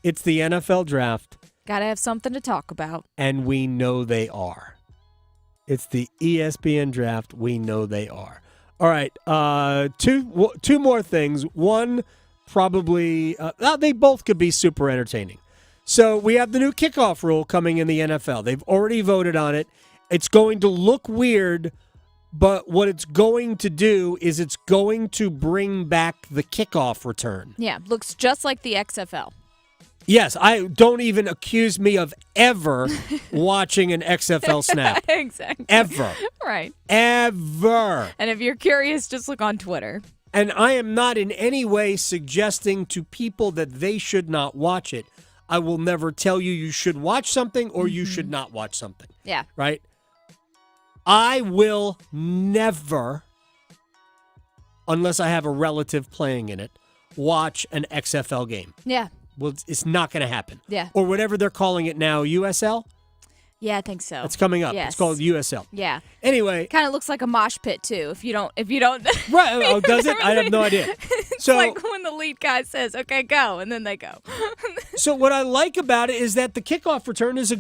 it's the NFL draft. Gotta have something to talk about. And we know they are. It's the ESPN draft. We know they are. All right. Two more things. One, probably, they both could be super entertaining. So we have the new kickoff rule coming in the NFL. They've already voted on it. It's going to look weird, but what it's going to do is it's going to bring back the kickoff return. Yeah, looks just like the XFL. Yes, I don't even accuse me of ever watching an XFL snap. Exactly. Ever. Right. Ever. And if you're curious, just look on Twitter. And I am not in any way suggesting to people that they should not watch it. I will never tell you should watch something or you should not watch something. Yeah. Right? I will never, unless I have a relative playing in it, watch an XFL game. Yeah. Well, it's not going to happen. Yeah. Or whatever they're calling it now, USL? Yeah, I think so. It's coming up. Yes. It's called USL. Yeah. Anyway. Kind of looks like a mosh pit, too, if you don't. Right. Oh, does it? I have no idea. It's like when the lead guy says, okay, go, and then they go. So what I like about it is that the kickoff return is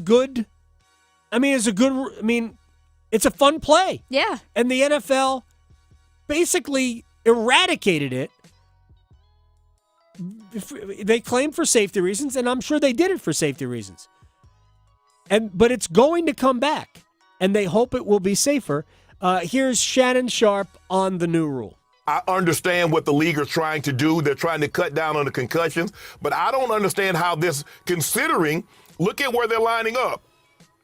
it's a fun play. Yeah. And the NFL basically eradicated it. They claimed for safety reasons, and I'm sure they did it for safety reasons. But it's going to come back, and they hope it will be safer. Here's Shannon Sharp on the new rule. I understand what the league is trying to do. They're trying to cut down on the concussions, but I don't understand how this, considering, look at where they're lining up.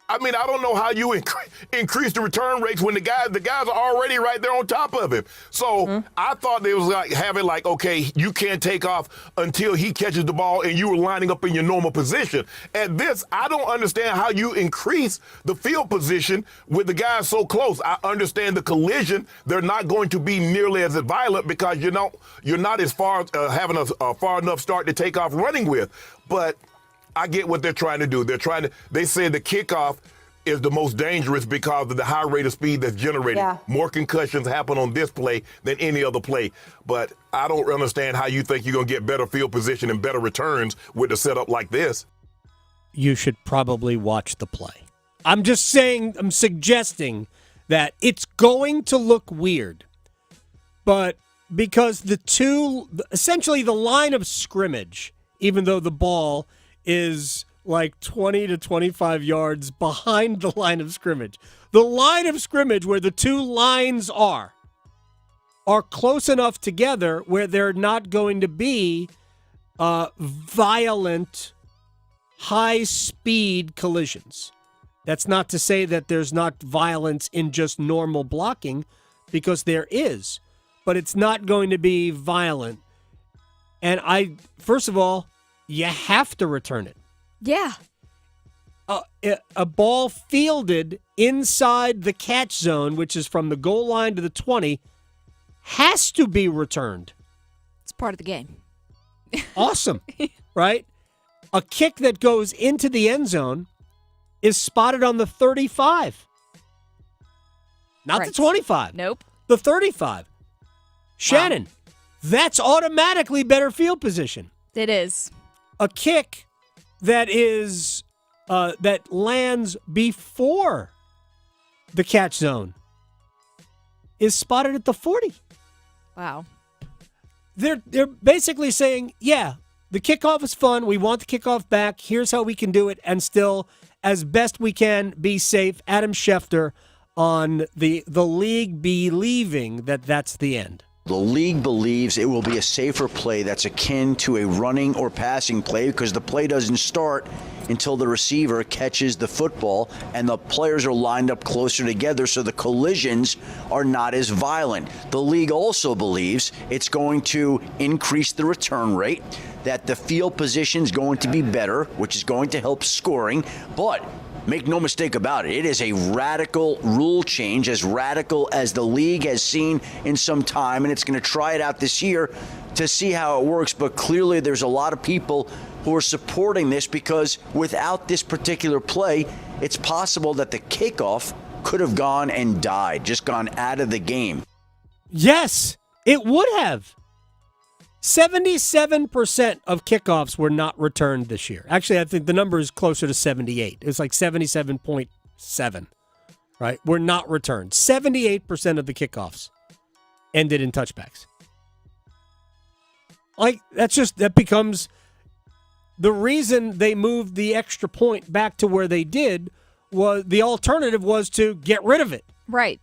I mean, I don't know how you increase the return rates when the guys are already right there on top of him. So I thought they was like having like, okay, you can't take off until he catches the ball and you were lining up in your normal position. At this, I don't understand how you increase the field position with the guys so close. I understand the collision. They're not going to be nearly as violent because you're not as far having a far enough start to take off running with. But I get what they're trying to do. They say the kickoff is the most dangerous because of the high rate of speed that's generated. Yeah. More concussions happen on this play than any other play. But I don't understand how you think you're going to get better field position and better returns with a setup like this. You should probably watch the play. I'm suggesting that it's going to look weird. But because essentially the line of scrimmage, even though the ball is like 20 to 25 yards behind the line of scrimmage. The line of scrimmage where the two lines are close enough together where they're not going to be violent, high-speed collisions. That's not to say that there's not violence in just normal blocking, because there is. But it's not going to be violent. And first of all, you have to return it. Yeah. A ball fielded inside the catch zone, which is from the goal line to the 20, has to be returned. It's part of the game. Awesome, right? A kick that goes into the end zone is spotted on the 35. Not the 25. Nope. The 35. Shannon, that's automatically better field position. It is. A kick that lands before the catch zone is spotted at the 40. Wow. They're basically saying, yeah, the kickoff is fun. We want the kickoff back. Here's how we can do it and still, as best we can, be safe. Adam Schefter on the league believing that that's the end. The league believes it will be a safer play that's akin to a running or passing play because the play doesn't start until the receiver catches the football and the players are lined up closer together so the collisions are not as violent. The league also believes it's going to increase the return rate, that the field position is going to be better, which is going to help scoring, but Make no mistake about it. It is a radical rule change, as radical as the league has seen in some time, and it's going to try it out this year to see how it works. But clearly there's a lot of people who are supporting this because without this particular play, it's possible that the kickoff could have gone and died, just gone out of the game. Yes, it would have. 77% of kickoffs were not returned this year. Actually, I think the number is closer to 78. It's like 77.7, right? Were not returned. 78% of the kickoffs ended in touchbacks. Like, that becomes the reason they moved the extra point back to where they did. Was the alternative was to get rid of it. Right.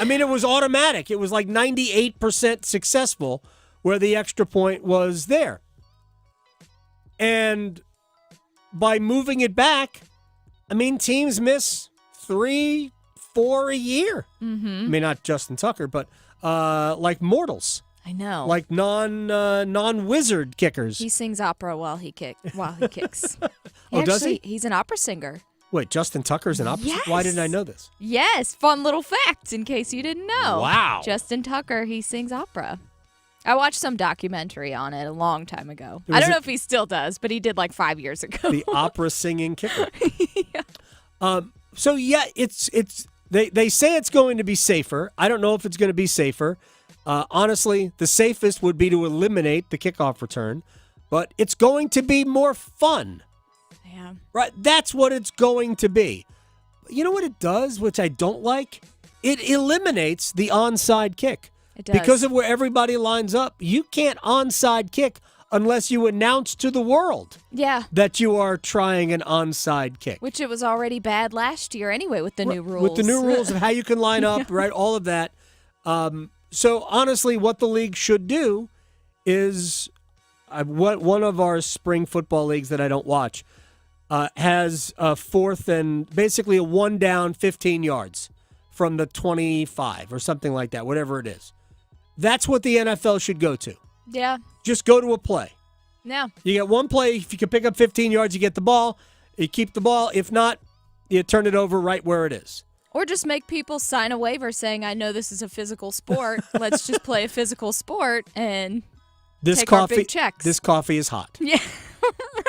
I mean, it was automatic. It was like 98% successful where the extra point was there. And by moving it back, I mean, teams miss 3-4 a year. Mm-hmm. I mean, not Justin Tucker, but like mortals. I know. Like non-wizard kickers. He sings opera while he kicks. Does he? He's an opera singer. Wait, Justin Tucker's an opera? Yes. Why didn't I know this? Yes, fun little fact in case you didn't know. Wow. Justin Tucker, he sings opera. I watched some documentary on it a long time ago. Was I don't it- know if he still does, but he did like 5 years ago. The opera singing kicker. So yeah, it's they say it's going to be safer. I don't know if it's going to be safer. Honestly, the safest would be to eliminate the kickoff return, but it's going to be more fun. Yeah. Right, that's what it's going to be. You know what it does, which I don't like? It eliminates the onside kick. It does. Because of where everybody lines up, you can't onside kick unless you announce to the world that you are trying an onside kick. Which it was already bad last year anyway with the new rules. With the new rules of how you can line up, right, all of that. So honestly, what the league should do is one of our spring football leagues that I don't watch has a fourth and basically a 1 down 15 yards from the 25 or something like that, whatever it is. That's what the NFL should go to. Yeah. Just go to a play. Yeah. You get one play. If you can pick up 15 yards, you get the ball. You keep the ball. If not, you turn it over right where it is. Or just make people sign a waiver saying, I know this is a physical sport. Let's just play a physical sport and take our big checks. This coffee is hot. Yeah,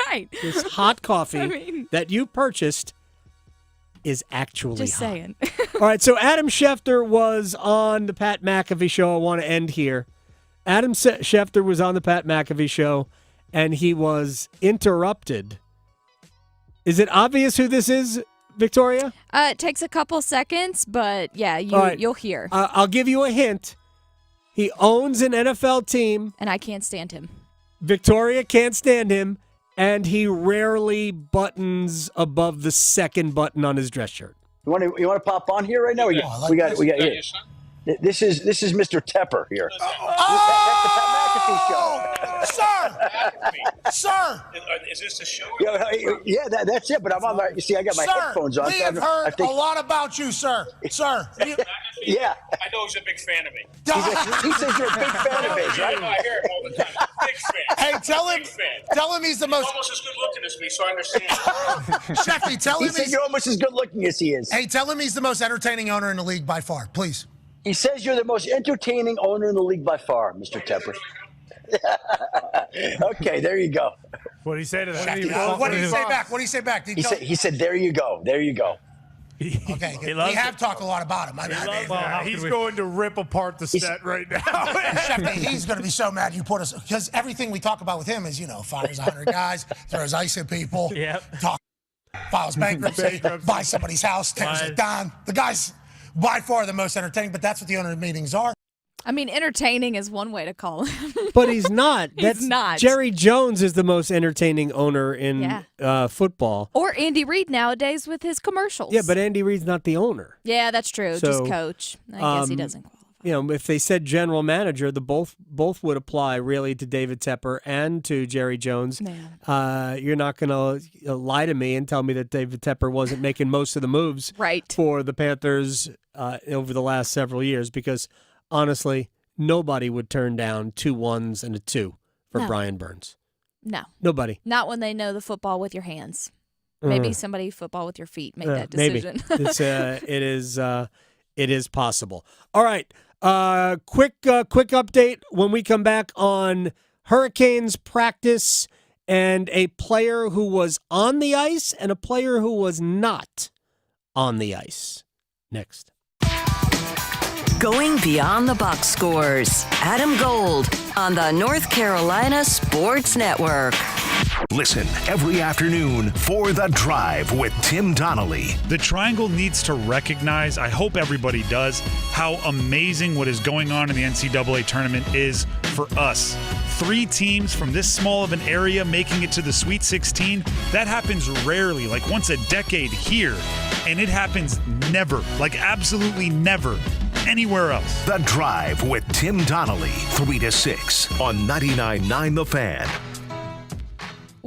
right. This hot coffee that you purchased is actually just hot. saying. All right, so Adam Schefter was on the Pat McAfee show. I want to end here. Adam Schefter was on the Pat McAfee show, and he was interrupted. Is it obvious who this is, Victoria? It takes a couple seconds, but yeah, you'll hear. I'll give you a hint. He owns an NFL team. And I can't stand him. Victoria can't stand him, and he rarely buttons above the second button on his dress shirt. You want to pop on here right now? We got here. This is Mr. Tepper here. That's the Pat McAfee show. Sir! Is this the show? Yeah, that's it. But I'm on. You see, I got my headphones on. We have heard a lot about you, sir. Sir. Yeah. I know he's a big fan of me. He says you're a big fan of his, right? I hear him all the time. Big fan. Hey, tell him he's the most. He's almost as good looking as me, so I understand. Sheffy, tell him He says you're almost as good looking as he is. Hey, tell him he's the most entertaining owner in the league by far, please. He says you're the most entertaining owner in the league by far, Mr. Tepper. Okay, there you go. What did he say to that? What did he say back? What did he say back? He said, there you go. There you go. Okay, we have talked a lot about him. He's going to rip apart the set right now. Sheffy, he's going to be so mad you put us, because everything we talk about with him is, fires 100 guys, throws ice at people, files bankruptcy, buys somebody's house, tears it down. The guy's by far the most entertaining, but that's what the owner meetings are. I mean, entertaining is one way to call him. But he's not. He's not. Jerry Jones is the most entertaining owner in football. Or Andy Reid nowadays with his commercials. Yeah, but Andy Reid's not the owner. Yeah, that's true. So, just coach. I guess he doesn't qualify. If they said general manager, both would apply really to David Tepper and to Jerry Jones. You're not going to lie to me and tell me that David Tepper wasn't making most of the moves for the Panthers over the last several years, because honestly, nobody would turn down 2 1s and a 2 for Brian Burns. No. Nobody. Not when they know the football with your hands. Maybe somebody football with your feet made that decision. Maybe. It is possible. All right. Quick update when we come back on Hurricanes practice and a player who was on the ice and a player who was not on the ice. Next. Going beyond the box scores. Adam Gold on the North Carolina Sports Network. Listen every afternoon for The Drive with Tim Donnelly. The Triangle needs to recognize, I hope everybody does, how amazing what is going on in the NCAA Tournament is for us. 3 teams from this small of an area making it to the Sweet 16, that happens rarely, like once a decade here. And it happens never, like absolutely never, anywhere else. The Drive with Tim Donnelly, 3 to 6 on 99.9 The Fan.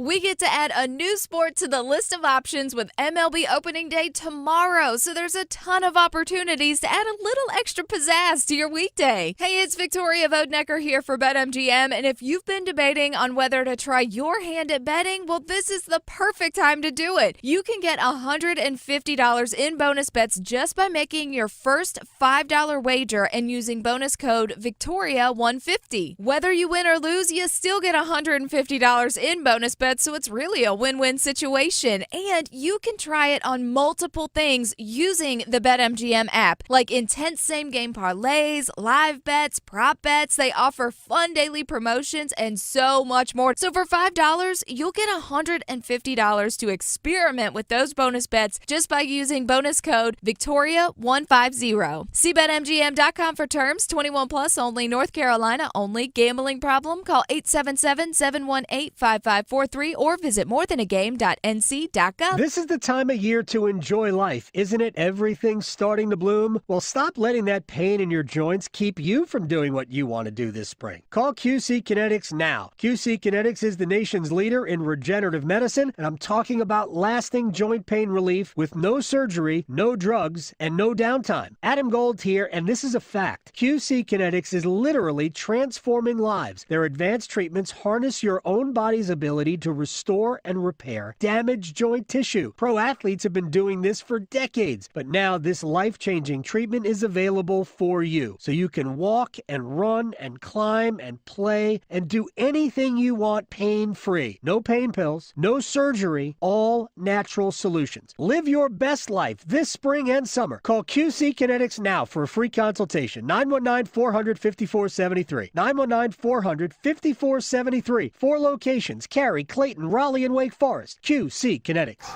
We get to add a new sport to the list of options with MLB opening day tomorrow. So there's a ton of opportunities to add a little extra pizzazz to your weekday. Hey, it's Victoria Vodnecker here for BetMGM. And if you've been debating on whether to try your hand at betting, well, this is the perfect time to do it. You can get $150 in bonus bets just by making your first $5 wager and using bonus code Victoria150. Whether you win or lose, you still get $150 in bonus bets. So it's really a win-win situation. And you can try it on multiple things using the BetMGM app, like intense same-game parlays, live bets, prop bets. They offer fun daily promotions and so much more. So for $5, you'll get $150 to experiment with those bonus bets just by using bonus code Victoria150. See BetMGM.com for terms. 21 plus only, North Carolina only. Gambling problem? Call 877-718-5543 or visit morethanagame.nc.gov. This is the time of year to enjoy life, isn't it? Everything's starting to bloom. Well, stop letting that pain in your joints keep you from doing what you want to do this spring. Call QC Kinetics now. QC Kinetics is the nation's leader in regenerative medicine, and I'm talking about lasting joint pain relief with no surgery, no drugs, and no downtime. Adam Gold here, and this is a fact. QC Kinetics is literally transforming lives. Their advanced treatments harness your own body's ability to restore and repair damaged joint tissue. Pro athletes have been doing this for decades, but now this life-changing treatment is available for you. So you can walk and run and climb and play and do anything you want pain-free. No pain pills, no surgery, all natural solutions. Live your best life this spring and summer. Call QC Kinetics now for a free consultation. 919-400-5473. 919-400-5473. 4 locations: Cary, Clayton, Raleigh, and Wake Forest. QC Kinetics.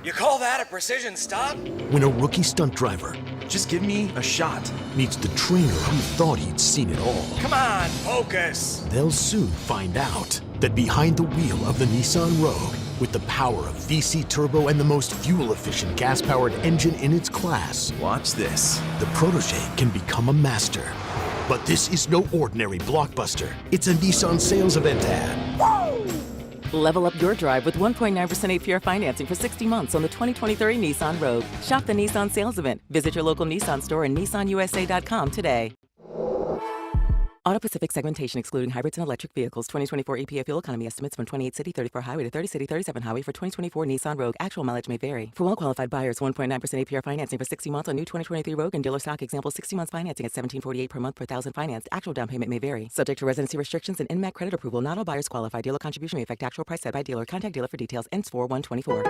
You call that a precision stop? When a rookie stunt driver, Just give me a shot. meets the trainer who thought he'd seen it all, Come on, focus. they'll soon find out that behind the wheel of the Nissan Rogue, with the power of VC Turbo and the most fuel-efficient gas-powered engine in its class, Watch this. the protege can become a master. But this is no ordinary blockbuster. It's a Nissan sales event ad. Level up your drive with 1.9% APR financing for 60 months on the 2023 Nissan Rogue. Shop the Nissan sales event. Visit your local Nissan store and nissanusa.com today. Auto Pacific segmentation excluding hybrids and electric vehicles. 2024 EPA fuel economy estimates from 28 city 34 highway to 30 city 37 highway for 2024 Nissan Rogue. Actual mileage may vary. For well-qualified buyers, 1.9% APR financing for 60 months on new 2023 Rogue and dealer stock. Example, 60 months financing at $1,748 per month per thousand financed. Actual down payment may vary. Subject to residency restrictions and INMAC credit approval. Not all buyers qualify. Dealer contribution may affect actual price set by dealer. Contact dealer for details. Ends 4/1/24.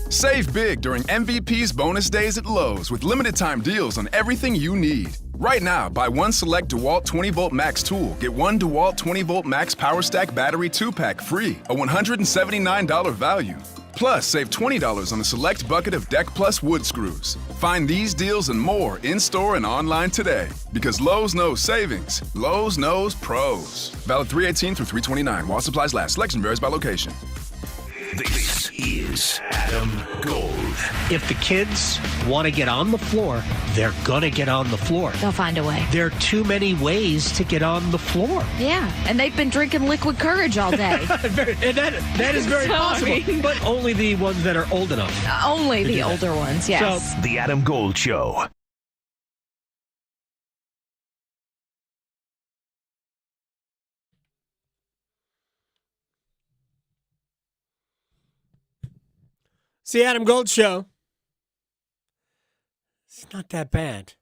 Save big during MVP's bonus days at Lowe's with limited time deals on everything you need. Right now, buy one select DeWalt 20-volt max tool, get one DeWalt 20-volt max power stack battery 2-pack free, a $179 value. Plus, save $20 on a select bucket of Deck Plus wood screws. Find these deals and more in-store and online today. Because Lowe's knows savings. Lowe's knows pros. Valid 3/18 through 3/29 while supplies last. Selection varies by location. This is Adam Gold. If the kids want to get on the floor, they're going to get on the floor. They'll find a way. There are too many ways to get on the floor. Yeah, and they've been drinking liquid courage all day. And that is very So, possible, I mean- but only the ones that are old enough. Only to the do that. older ones, yes. So, The Adam Gold Show. It's the Adam Gold Show. It's not that bad.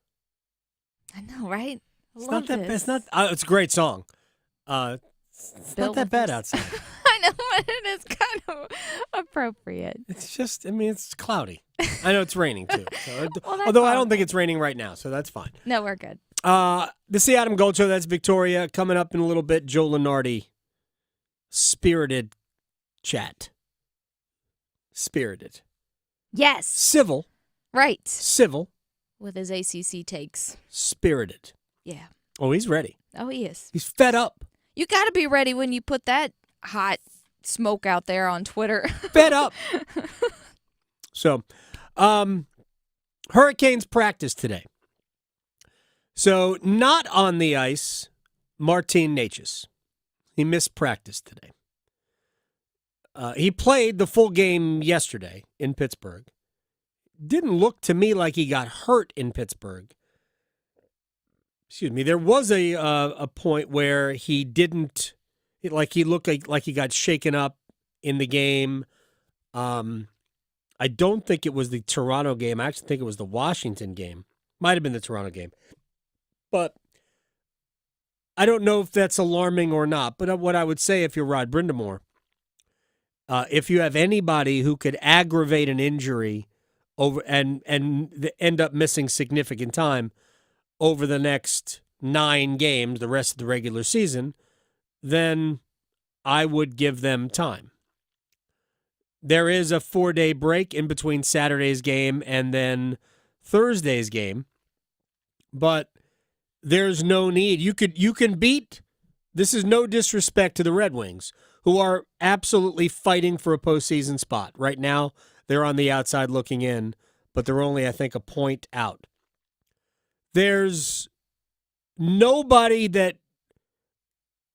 I know, right? It's not that bad. It's not. It's a great song. It's not that bad outside. I know, but it is kind of appropriate. It's just, it's cloudy. I know it's raining too. So, Well, although I don't think it's raining right now, so that's fine. No, we're good. This is the Adam Gold Show. That's Victoria. Coming up in a little bit, Joe Lenardi. Spirited chat. Spirited. Yes. Civil. Right. Civil. With his ACC takes. Spirited. Yeah. Oh, he's ready. Oh, he is. He's fed up. You got to be ready when you put that hot smoke out there on Twitter. Fed up. So, Hurricanes practice today. So, not on the ice, Martin Necas. He missed practice today. He played the full game yesterday in Pittsburgh. Didn't look to me like he got hurt in Pittsburgh. Excuse me. There was a point where he didn't, like he looked like he got shaken up in the game. I don't think it was the Toronto game. I actually think it was the Washington game. Might have been the Toronto game. But I don't know if that's alarming or not. But what I would say if you're Rod Brindamore, if you have anybody who could aggravate an injury over and end up missing significant time over the next 9 games, the rest of the regular season, then I would give them time. There is a 4-day break in between Saturday's game and then Thursday's game, but there's no need. You can beat. This is no disrespect to the Red Wings, who are absolutely fighting for a postseason spot. Right now, they're on the outside looking in, but they're only, I think, a point out. There's nobody that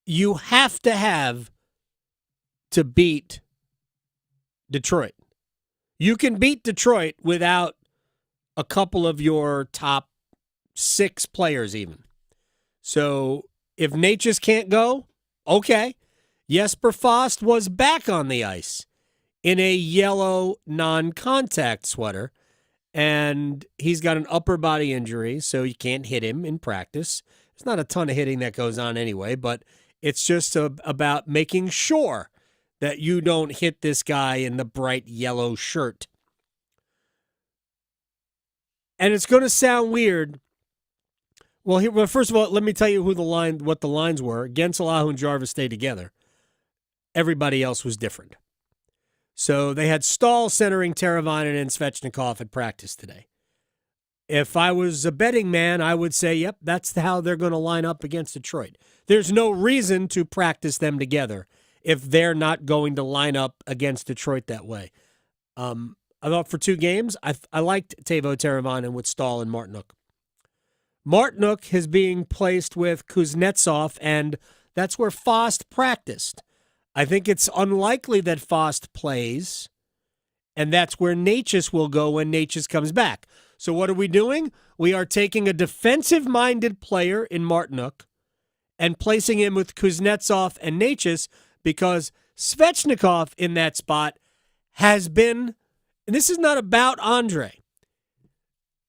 you have to beat Detroit. You can beat Detroit without a couple of your top 6 players even. So if Necas can't go, okay. Jesper Fast was back on the ice in a yellow non-contact sweater, and he's got an upper body injury, so you can't hit him in practice. There's not a ton of hitting that goes on anyway, but it's just about making sure that you don't hit this guy in the bright yellow shirt. And it's going to sound weird. Well, first of all, let me tell you what the lines were. Gensel, Aho, and Jarvis stayed together. Everybody else was different. So they had Stahl centering Teravainen and Svechnikov at practice today. If I was a betting man, I would say, yep, that's how they're going to line up against Detroit. There's no reason to practice them together if they're not going to line up against Detroit that way. I thought for 2 games, I liked Teuvo Teravainen with Stahl and Martinook. Martinook is being placed with Kuznetsov, and that's where Fast practiced. I think it's unlikely that Fast plays, and that's where Necas will go when Necas comes back. So what are we doing? We are taking a defensive-minded player in Martinook and placing him with Kuznetsov and Necas because Svechnikov in that spot has been, and this is not about Andre,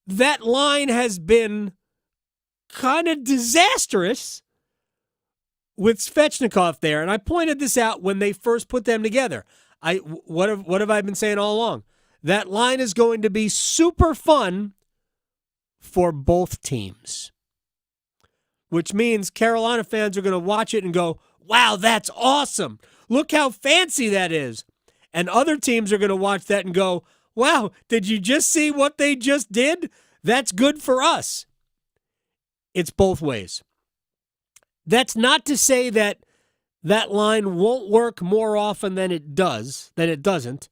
that line has been kind of disastrous with Svechnikov there. And I pointed this out when they first put them together. What have I been saying all along? That line is going to be super fun for both teams, which means Carolina fans are going to watch it and go, wow, that's awesome. Look how fancy that is. And other teams are going to watch that and go, wow, did you just see what they just did? That's good for us. It's both ways. That's not to say that that line won't work more often than it doesn't.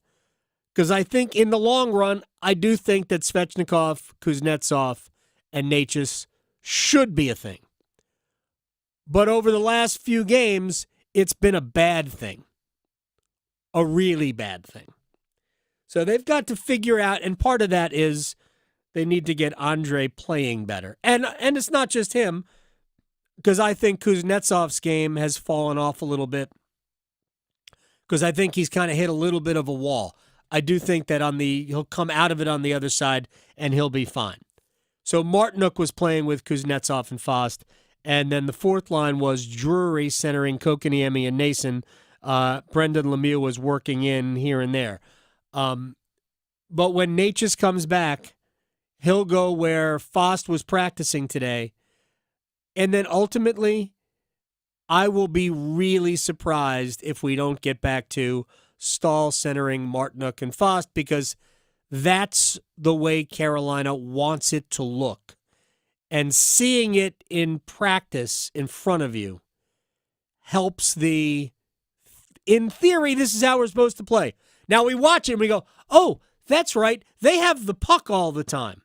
Because I think in the long run, I do think that Svechnikov, Kuznetsov, and Necas should be a thing. But over the last few games, it's been a bad thing. A really bad thing. So they've got to figure out, and part of that is they need to get Andre playing better. And it's not just him, because I think Kuznetsov's game has fallen off a little bit, because I think he's kind of hit a little bit of a wall. I do think that he'll come out of it on the other side, and he'll be fine. So Martinook was playing with Kuznetsov and Fost, and then the fourth line was Drury centering Kokoniemi and Nason. Brendan Lemieux was working in here and there. But when Natchez comes back, he'll go where Fost was practicing today. And then ultimately, I will be really surprised if we don't get back to Stahl centering Martinook and Fost, because that's the way Carolina wants it to look. And seeing it in practice in front of you helps in theory, this is how we're supposed to play. Now we watch it and we go, oh, that's right. They have the puck all the time.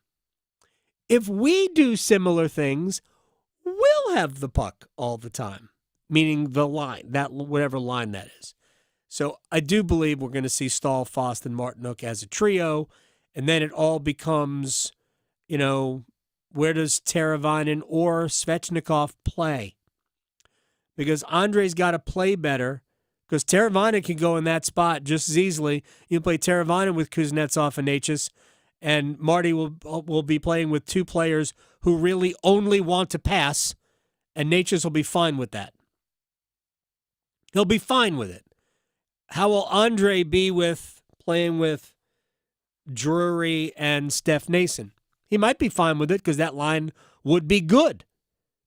If we do similar things, we'll have the puck all the time, meaning the line, that whatever line that is. So I do believe we're going to see Stahl, Fost, and Martinook as a trio, and then it all becomes, where does Teravainen or Svechnikov play? Because Andre's got to play better, because Teravainen can go in that spot just as easily. You play Teravainen with Kuznetsov and Natchez, and Marty will be playing with two players who really only want to pass, and Natchez will be fine with that. He'll be fine with it. How will Andre be playing with Drury and Steph Nason? He might be fine with it because that line would be good.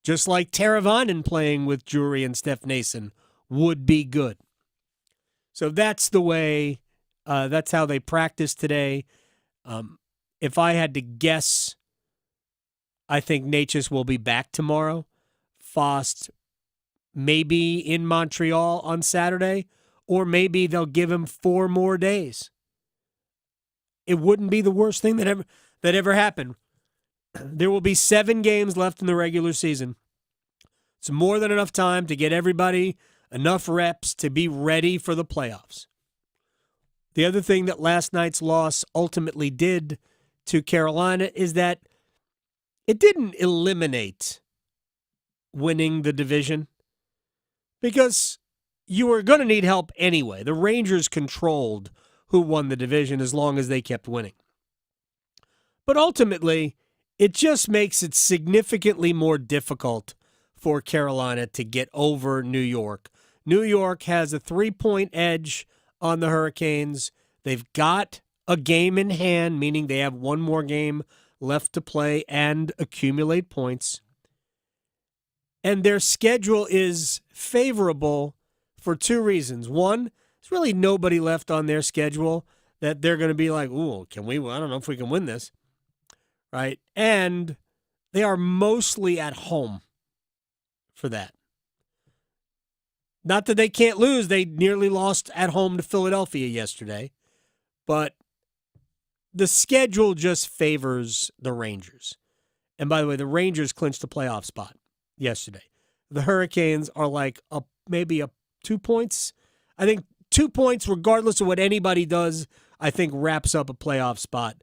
Just like Teravainen playing with Drury and Steph Nason would be good. So that's the way, that's how they practice today. If I had to guess, I think Natchez will be back tomorrow. Fost maybe in Montreal on Saturday, or maybe they'll give him 4 more days. It wouldn't be the worst thing that ever happened. There will be 7 games left in the regular season. It's more than enough time to get everybody enough reps to be ready for the playoffs. The other thing that last night's loss ultimately did to Carolina is that it didn't eliminate winning the division, because you were going to need help anyway. The Rangers controlled who won the division as long as they kept winning. But ultimately, it just makes it significantly more difficult for Carolina to get over New York. New York has a 3-point edge on the Hurricanes. They've got a game in hand, meaning they have one more game left to play and accumulate points. And their schedule is favorable for 2 reasons. One, there's really nobody left on their schedule that they're going to be like, ooh, can we? I don't know if we can win this. Right? And they are mostly at home for that. Not that they can't lose. They nearly lost at home to Philadelphia yesterday. But the schedule just favors the Rangers. And by the way, the Rangers clinched the playoff spot yesterday. The Hurricanes are like maybe 2 points. I think 2 points, regardless of what anybody does, I think wraps up a playoff spot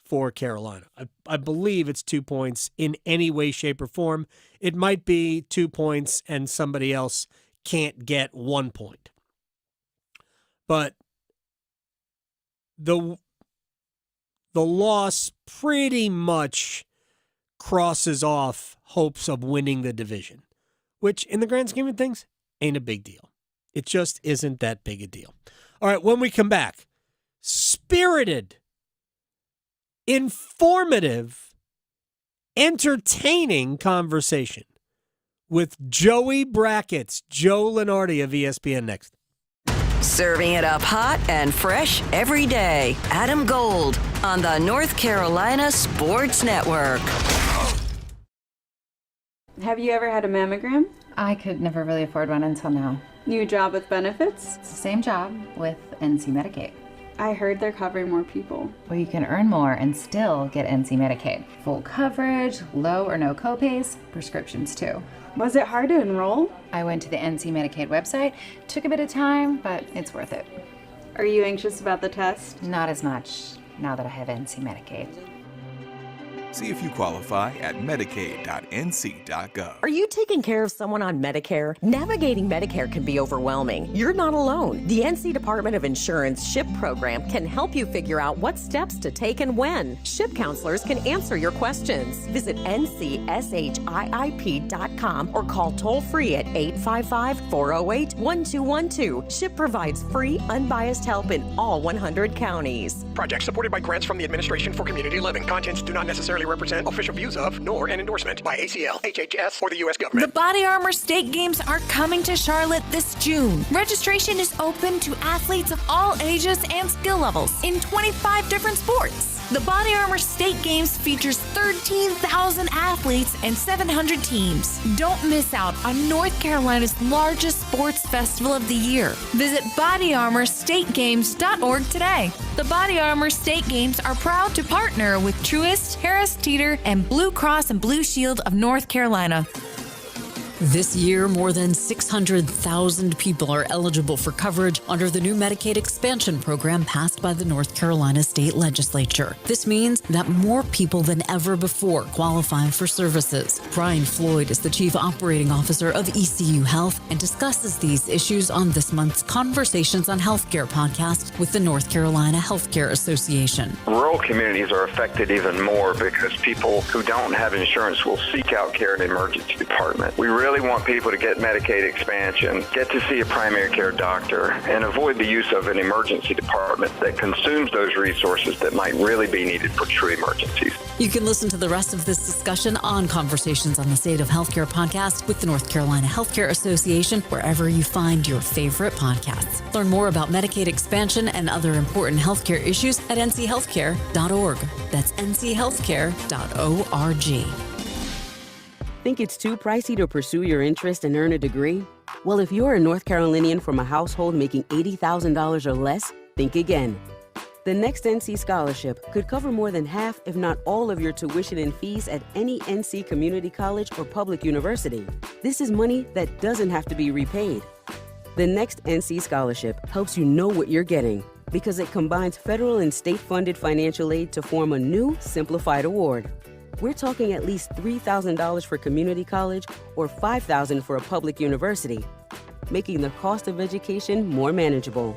for Carolina. I believe it's 2 points in any way, shape, or form. It might be 2 points and somebody else can't get 1 point. But the loss pretty much crosses off hopes of winning the division, which in the grand scheme of things ain't a big deal. It just isn't that big a deal. All right, when we come back, spirited, informative, entertaining conversation with Joey Brackets, Joe Lenardi of ESPN next. Serving it up hot and fresh every day. Adam Gold on the North Carolina Sports Network. Have you ever had a mammogram? I could never really afford one until now. New job with benefits? It's the same job with NC Medicaid. I heard they're covering more people. Well, you can earn more and still get NC Medicaid. Full coverage, low or no copays, prescriptions too. Was it hard to enroll? I went to the NC Medicaid website. Took a bit of time, but it's worth it. Are you anxious about the test? Not as much now that I have NC Medicaid. See if you qualify at medicaid.nc.gov. Are you taking care of someone on Medicare? Navigating Medicare can be overwhelming. You're not alone. The NC Department of Insurance SHIP program can help you figure out what steps to take and when. SHIP counselors can answer your questions. Visit ncshiip.com or call toll-free at 855-408-1212. SHIP provides free, unbiased help in all 100 counties. Project supported by grants from the Administration for Community Living. Contents do not necessarily represent official views of, nor an endorsement by ACL, HHS, or the U.S. government. The Body Armor State Games are coming to Charlotte this June. Registration is open to athletes of all ages and skill levels in 25 different sports. The Body Armor State Games features 13,000 athletes and 700 teams. Don't miss out on North Carolina's largest sports festival of the year. Visit bodyarmorstategames.org today. The Body Armor State Games are proud to partner with Truist, Harris Teeter, and Blue Cross and Blue Shield of North Carolina. This year, more than 600,000 people are eligible for coverage under the new Medicaid expansion program passed by the North Carolina State Legislature. This means that more people than ever before qualify for services. Brian Floyd is the Chief Operating Officer of ECU Health and discusses these issues on this month's Conversations on Healthcare podcast with the North Carolina Healthcare Association. Rural communities are affected even more because people who don't have insurance will seek out care in the emergency department. We really want people to get Medicaid expansion, get to see a primary care doctor, and avoid the use of an emergency department that consumes those resources that might really be needed for true emergencies. You can listen to the rest of this discussion on Conversations on the State of Healthcare podcast with the North Carolina Healthcare Association, wherever you find your favorite podcasts. Learn more about Medicaid expansion and other important healthcare issues at nchealthcare.org. That's nchealthcare.org. Think it's too pricey to pursue your interest and earn a degree? Well, if you're a North Carolinian from a household making $80,000 or less, think again. The next NC Scholarship could cover more than half, if not all, of your tuition and fees at any NC community college or public university. This is money that doesn't have to be repaid. The next NC Scholarship helps you know what you're getting because it combines federal and state-funded financial aid to form a new, simplified award. We're talking at least $3,000 for community college or $5,000 for a public university, making the cost of education more manageable.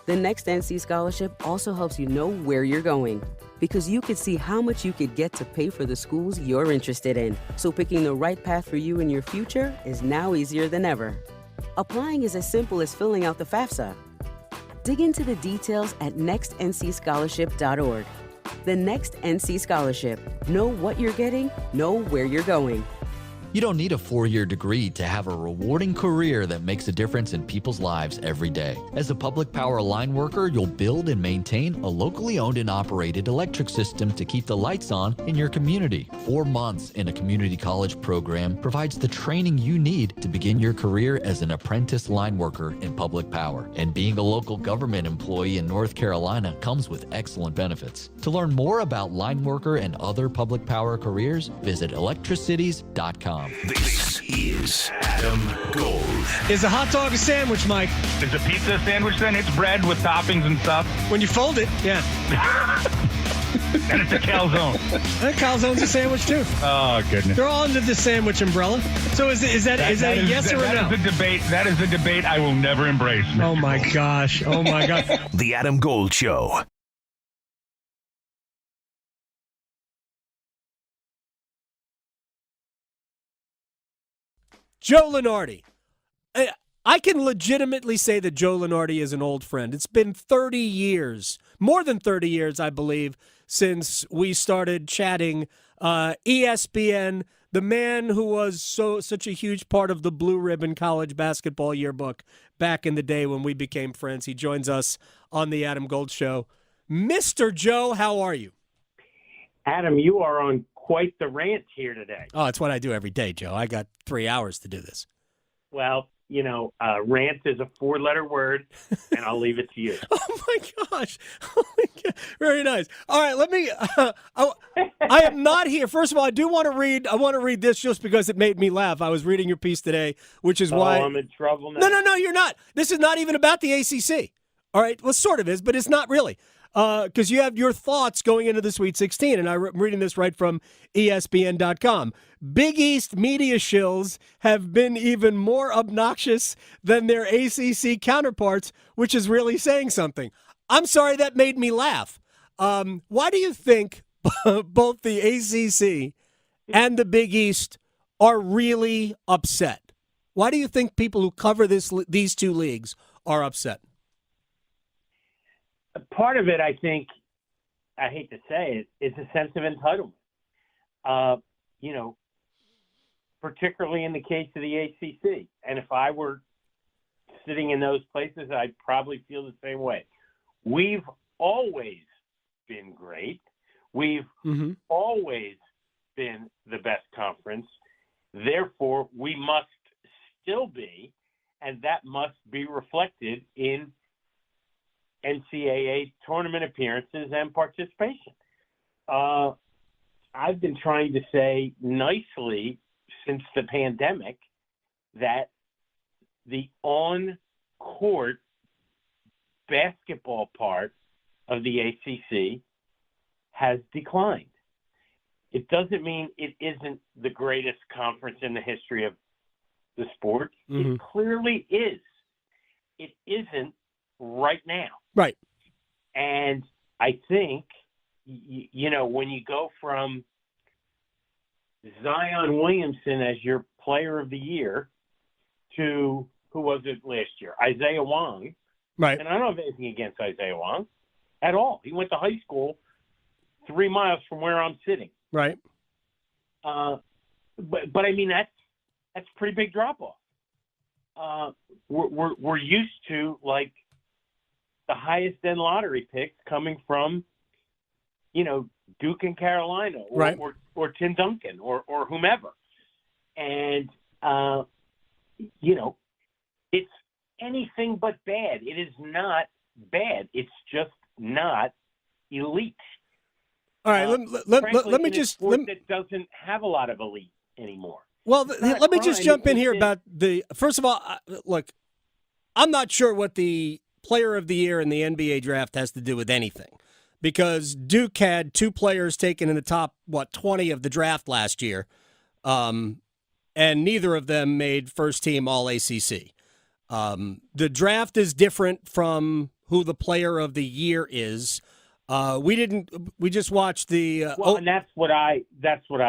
The next NC Scholarship also helps you know where you're going, because you could see how much you could get to pay for the schools you're interested in. So picking the right path for you and your future is now easier than ever. Applying is as simple as filling out the FAFSA. Dig into the details at nextncscholarship.org. The next NC Scholarship. Know what you're getting, know where you're going. You don't need a 4-year degree to have a rewarding career that makes a difference in people's lives every day. As a public power line worker, you'll build and maintain a locally owned and operated electric system to keep the lights on in your community. 4 months in a community college program provides the training you need to begin your career as an apprentice line worker in public power. And being a local government employee in North Carolina comes with excellent benefits. To learn more about line worker and other public power careers, visit electricities.com. This is Adam Gold. Is a hot dog a sandwich, Mike? Is a pizza a sandwich then? It's bread with toppings and stuff? When you fold it, yeah. And it's a calzone. A calzone's a sandwich too. Oh, goodness. They're all under the sandwich umbrella. So is that a yes or a no? That is a debate I will never embrace. Oh, my gosh. Oh, my God. The Adam Gold Show. Joe Lunardi. I can legitimately say that Joe Lunardi is an old friend. It's been 30 years, more than 30 years, I believe, since we started chatting. ESPN, the man who was such a huge part of the Blue Ribbon College Basketball Yearbook back in the day when we became friends. He joins us on the Adam Gold Show. Mr. Joe, how are you? Adam, you are on quite the rant here today. Oh, it's what I do every day, Joe. I got 3 hours to do this. Well, rant is a 4-letter word, and I'll leave it to you. Oh, my gosh. Oh, my God. Very nice. All right, let me I am not here. First of all, I want to read this just because it made me laugh. I was reading your piece today, which is why I'm in trouble now. No, you're not. This is not even about the ACC. All right? Well, it sort of is, but it's not really. because you have your thoughts going into the Sweet 16, and I'm reading this right from ESPN.com. Big East media shills have been even more obnoxious than their ACC counterparts, which is really saying something. I'm sorry, that made me laugh. Why do you think both the ACC and the Big East are really upset? Why do you think people who cover these two leagues are upset? Part of it, I think, I hate to say it, is a sense of entitlement. Particularly in the case of the ACC. And if I were sitting in those places, I'd probably feel the same way. We've always been great. We've always been the best conference. Therefore, we must still be, and that must be reflected in NCAA tournament appearances and participation. I've been trying to say nicely since the pandemic that the on-court basketball part of the ACC has declined. It doesn't mean it isn't the greatest conference in the history of the sport. It clearly is. It isn't right now. Right. And I think, when you go from Zion Williamson as your player of the year to, who was it last year? Isaiah Wong. Right. And I don't have anything against Isaiah Wong at all. He went to high school 3 miles from where I'm sitting. Right. But I mean, that's a pretty big drop off. We're used to like the highest end lottery picks coming from, Duke and Carolina or Tim Duncan or whomever. And, it's anything but bad. It is not bad. It's just not elite. All right, let me just that doesn't have a lot of elite anymore. Well, let me just jump in here about first of all, look, I'm not sure what the player of the year in the NBA draft has to do with anything, because Duke had 2 players taken in the top 20 of the draft last year, and neither of them made first team All ACC. The draft is different from who the player of the year is. We just watched the. And that's what I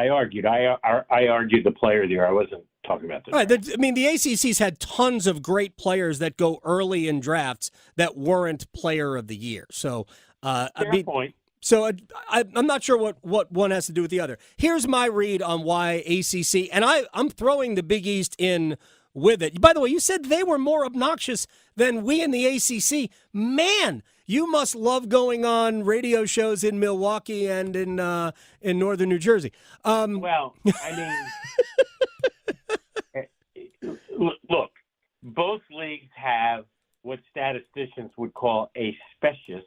argued. I argued the player of the year. I wasn't talking about this. Right. The ACC's had tons of great players that go early in drafts that weren't player of the year. So, fair point. So I'm not sure what one has to do with the other. Here's my read on why ACC, and I'm throwing the Big East in with it. By the way, you said they were more obnoxious than we in the ACC. Man, you must love going on radio shows in Milwaukee and in northern New Jersey. Well, I mean, look, both leagues have what statisticians would call a specious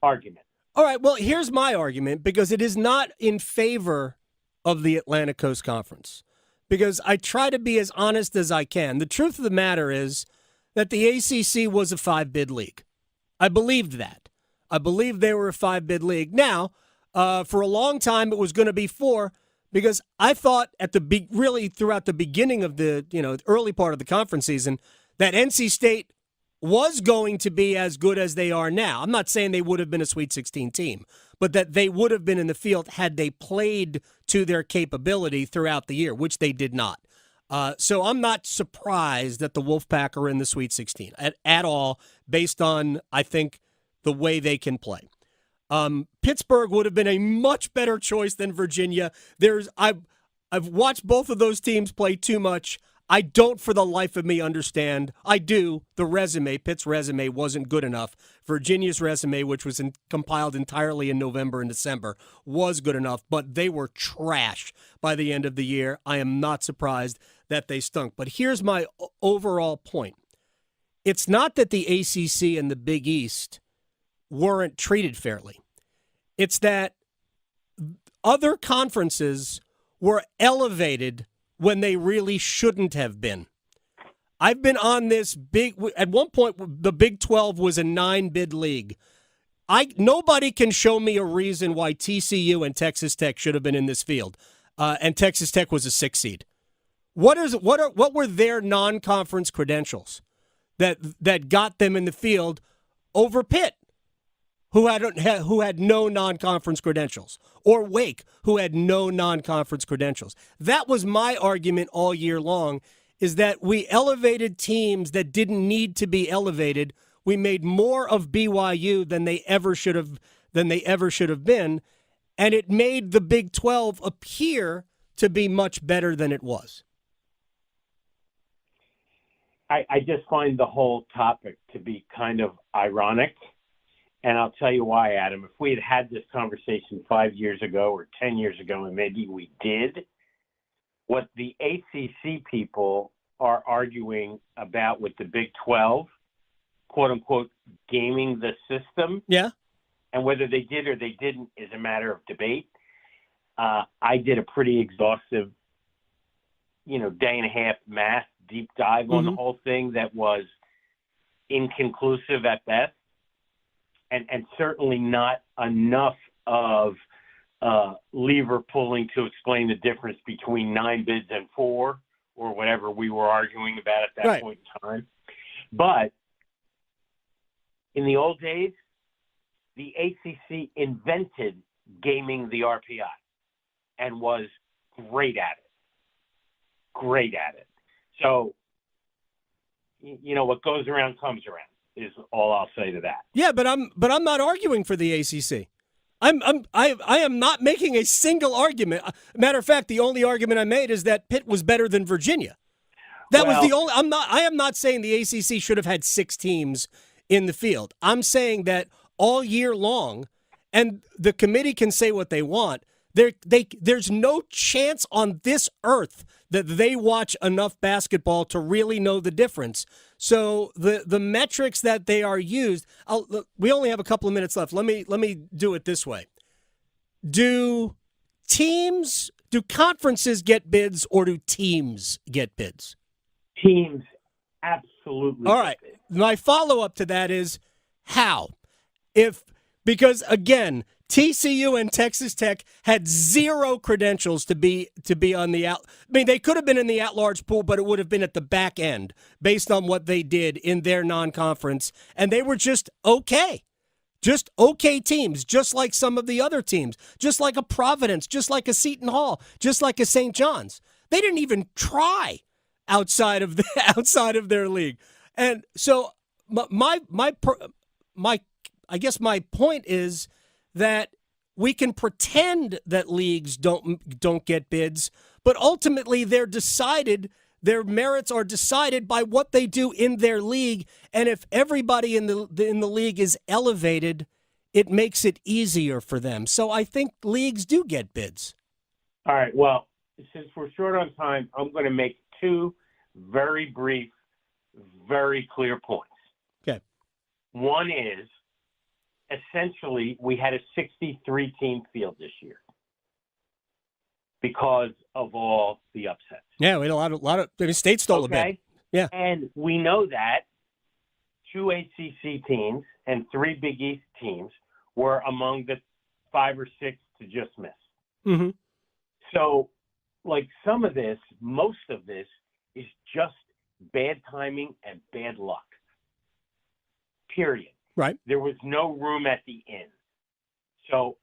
argument. All right, well, here's my argument, because it is not in favor of the Atlantic Coast Conference, because I try to be as honest as I can. The truth of the matter is that the ACC was a 5-bid league. I believed that. I believed they were a 5-bid league. Now, for a long time, it was going to be 4, because I thought really throughout the beginning of the early part of the conference season that NC State was going to be as good as they are now. I'm not saying they would have been a Sweet 16 team, but that they would have been in the field had they played to their capability throughout the year, which they did not. So I'm not surprised that the Wolfpack are in the Sweet 16 at all, based on, I think, the way they can play. Pittsburgh would have been a much better choice than Virginia. I've watched both of those teams play too much. I don't for the life of me understand. I do. The resume, Pitt's resume wasn't good enough. Virginia's resume, which was compiled entirely in November and December, was good enough, but they were trash by the end of the year. I am not surprised that they stunk. But here's my overall point. It's not that the ACC and the Big East weren't treated fairly. It's that other conferences were elevated when they really shouldn't have been. I've been on this at one point, the Big 12 was a 9-bid league. Nobody can show me a reason why TCU and Texas Tech should have been in this field, and Texas Tech was a 6 seed. What were their non-conference credentials that got them in the field over Pitt, who had no non-conference credentials, or Wake, who had no non-conference credentials? That was my argument all year long, is that we elevated teams that didn't need to be elevated. We made more of BYU than they ever should have been, and it made the Big 12 appear to be much better than it was. I just find the whole topic to be kind of ironic, and I'll tell you why, Adam. If we had had this conversation 5 years ago or 10 years ago, and maybe we did, what the ACC people are arguing about with the Big 12, quote-unquote, gaming the system, and whether they did or they didn't is a matter of debate. I did a pretty exhaustive, day and a half math deep dive on the whole thing that was inconclusive at best, and certainly not enough of lever pulling to explain the difference between 9 bids and 4, or whatever we were arguing about at that point in time. But in the old days, the ACC invented gaming the RPI and was great at it. So, what goes around comes around is all I'll say to that. Yeah, but I'm not arguing for the ACC. I am not making a single argument. Matter of fact, the only argument I made is that Pitt was better than Virginia. That was the only. I am not saying the ACC should have had 6 teams in the field. I'm saying that all year long, and the committee can say what they want. There's no chance on this earth that they watch enough basketball to really know the difference. So the metrics that they are used, we only have a couple of minutes left. Let me do it this way. Do conferences get bids, or do teams get bids? Teams absolutely. All right. My follow-up to that is how? Because again, TCU and Texas Tech had 0 credentials to be on the out. I mean, they could have been in the at-large pool, but it would have been at the back end based on what they did in their non-conference, and they were just okay teams, just like some of the other teams, just like a Providence, just like a Seton Hall, just like a St. John's. They didn't even try outside of their league, and so I guess my point is that we can pretend that leagues don't get bids, but ultimately their merits are decided by what they do in their league, and if everybody in the league is elevated, it makes it easier for them. So I think leagues do get bids. All right, well, since we're short on time, I'm going to make 2 very brief, very clear points. Okay. One is, essentially, we had a 63-team field this year because of all the upsets. Yeah, we had a lot of. I mean, State stole a bid. Yeah, and we know that 2 ACC teams and 3 Big East teams were among the 5 or 6 to just miss. Mm-hmm. So, some of this, most of this, is just bad timing and bad luck. Period. Right. There was no room at the end. So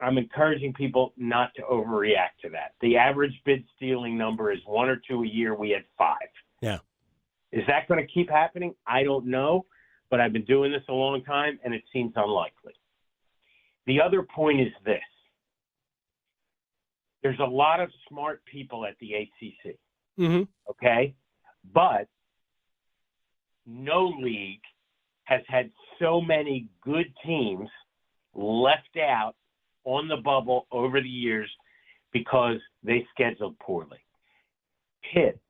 I'm encouraging people not to overreact to that. The average bid stealing number is 1 or 2 a year. We had 5. Yeah. Is that going to keep happening? I don't know, but I've been doing this a long time, and it seems unlikely. The other point is this. There's a lot of smart people at the ACC, okay? But no league has had so many good teams left out on the bubble over the years because they scheduled poorly. Pitt,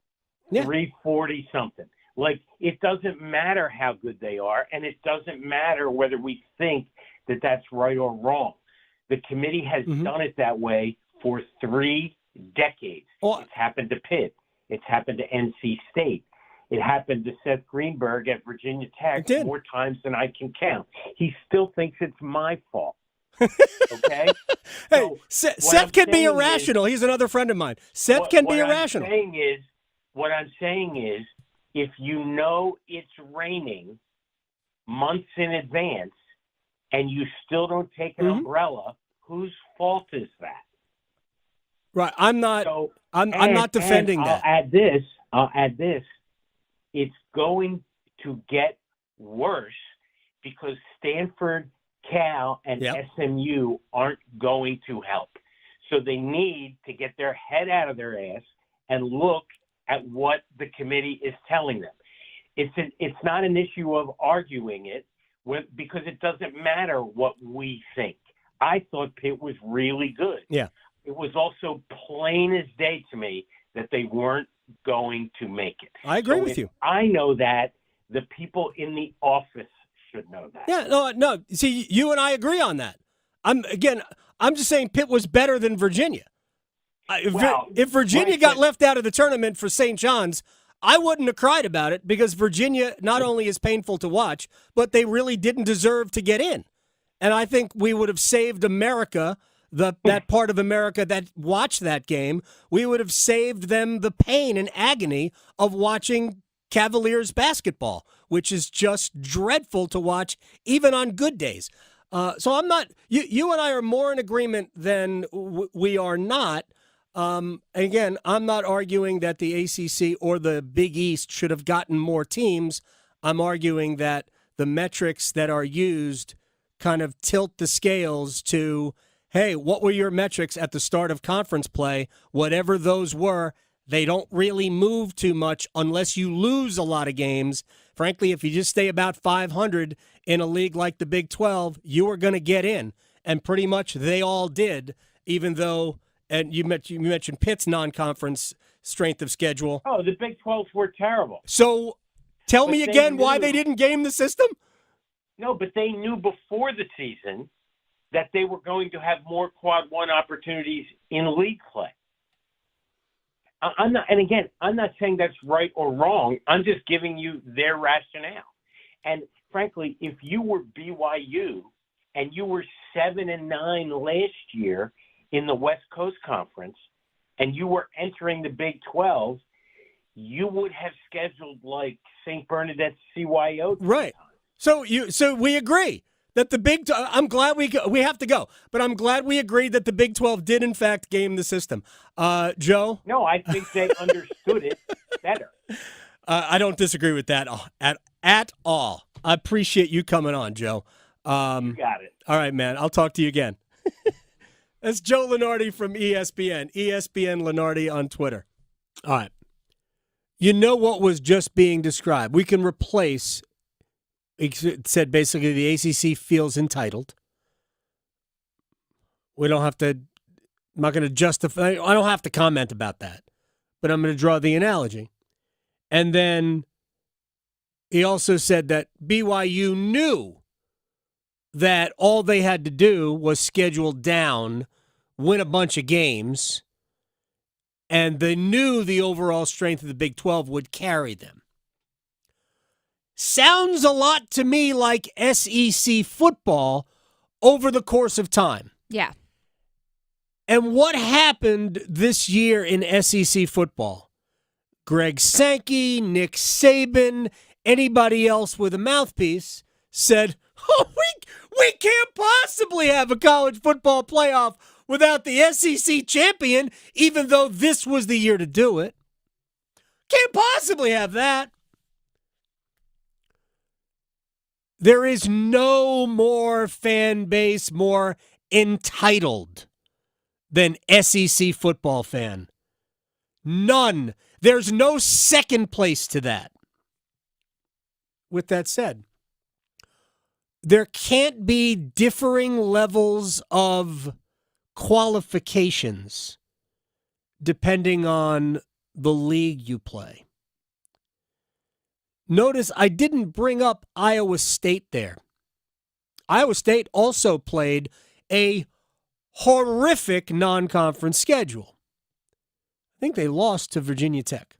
340-something. It doesn't matter how good they are, and it doesn't matter whether we think that that's right or wrong. The committee has done it that way for 3 decades. It's happened to Pitt. It's happened to NC State. It happened to Seth Greenberg at Virginia Tech more times than I can count. He still thinks it's my fault. Okay? Hey, Seth can be irrational. He's another friend of mine. Seth can be irrational. What I'm saying is, if you know it's raining months in advance and you still don't take an umbrella, whose fault is that? Right. I'm not defending that. I'll add this. It's going to get worse because Stanford, Cal, and SMU aren't going to help. So they need to get their head out of their ass and look at what the committee is telling them. It's not an issue of arguing it because it doesn't matter what we think. I thought Pitt was really good. Yeah. It was also plain as day to me that they weren't going to make it. I agree with you. I know that. The people in the office should know that. Yeah, no. See, you and I agree on that. I'm just saying Pitt was better than Virginia. If Virginia got left out of the tournament for St. John's, I wouldn't have cried about it because Virginia not only is painful to watch, but they really didn't deserve to get in. And I think we would have saved America, that part of America that watched that game, we would have saved them the pain and agony of watching Cavaliers basketball, which is just dreadful to watch even on good days. So I'm not, you and I are more in agreement than we are not. Again, I'm not arguing that the ACC or the Big East should have gotten more teams. I'm arguing that the metrics that are used kind of tilt the scales to, hey, what were your metrics at the start of conference play? Whatever those were, they don't really move too much unless you lose a lot of games. Frankly, if you just stay about 500 in a league like the Big 12, you are going to get in. And pretty much they all did, even though, and you mentioned Pitt's non-conference strength of schedule. Oh, the Big 12s were terrible. So tell me again why they didn't game the system? No, but they knew before the season that they were going to have more quad one opportunities in league play. I'm not saying that's right or wrong. I'm just giving you their rationale. And frankly, if you were BYU and you were 7-9 last year in the West Coast Conference and you were entering the Big 12, you would have scheduled like St. Bernadette CYO. Right. So we agree that the Big. I'm glad we have to go, but I'm glad we agreed that the Big 12 did in fact game the system. Joe? No, I think they understood it better. I don't disagree with that at all. I appreciate you coming on, Joe. You got it. All right, man. I'll talk to you again. That's Joe Lunardi from ESPN. ESPN Lunardi on Twitter. All right. You know what was just being described. We can replace. It said basically the ACC feels entitled. We don't have to. I'm not going to justify. I don't have to comment about that, but I'm going to draw the analogy. And then he also said that BYU knew that all they had to do was schedule down, win a bunch of games, and they knew the overall strength of the Big 12 would carry them. Sounds a lot to me like SEC football over the course of time. Yeah. And what happened this year in SEC football? Greg Sankey, Nick Saban, anybody else with a mouthpiece said, oh, we can't possibly have a college football playoff without the SEC champion, even though this was the year to do it. Can't possibly have that. There is no more fan base more entitled than SEC football fan. None. There's no second place to that. With that said, there can't be differing levels of qualifications depending on the league you play. Notice I didn't bring up Iowa State there. Iowa State also played a horrific non-conference schedule. I think they lost to Virginia Tech.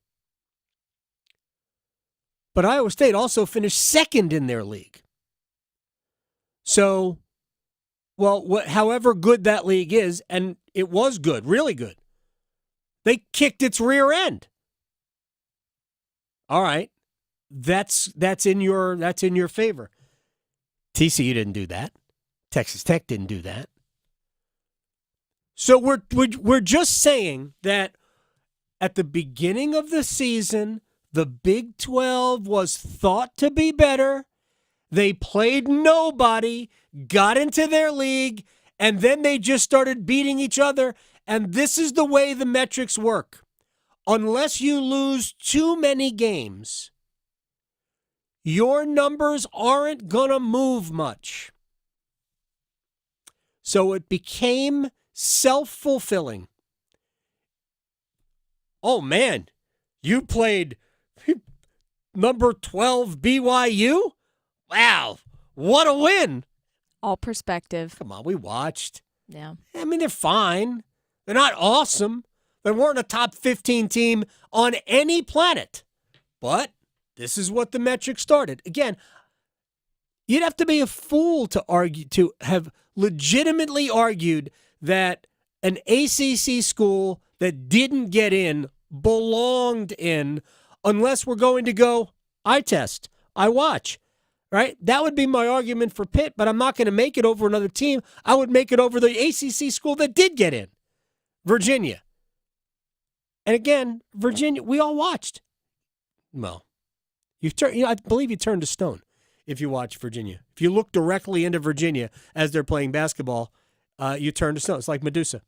But Iowa State also finished second in their league. So, however good that league is, and it was good, really good, they kicked its rear end. All right, that's in your favor. TCU didn't do that. Texas Tech didn't do that. So we're just saying that at the beginning of the season, the Big 12 was thought to be better. They played nobody, got into their league, and then they just started beating each other. And this is the way the metrics work. Unless you lose too many games, your numbers aren't going to move much. So it became self-fulfilling. Oh, man, you played number 12 BYU? Wow, what a win. All perspective. Come on, we watched. Yeah. I mean, they're fine. They're not awesome. They weren't a top 15 team on any planet. But this is what the metric started. Again, you'd have to be a fool to have legitimately argued that an ACC school that didn't get in belonged in unless we're going to go, I test, I watch, right? That would be my argument for Pitt, but I'm not going to make it over another team. I would make it over the ACC school that did get in, Virginia. And again, Virginia, we all watched. Well, I believe you turned to stone if you watch Virginia. If you look directly into Virginia as they're playing basketball, you turn to stone. It's like Medusa.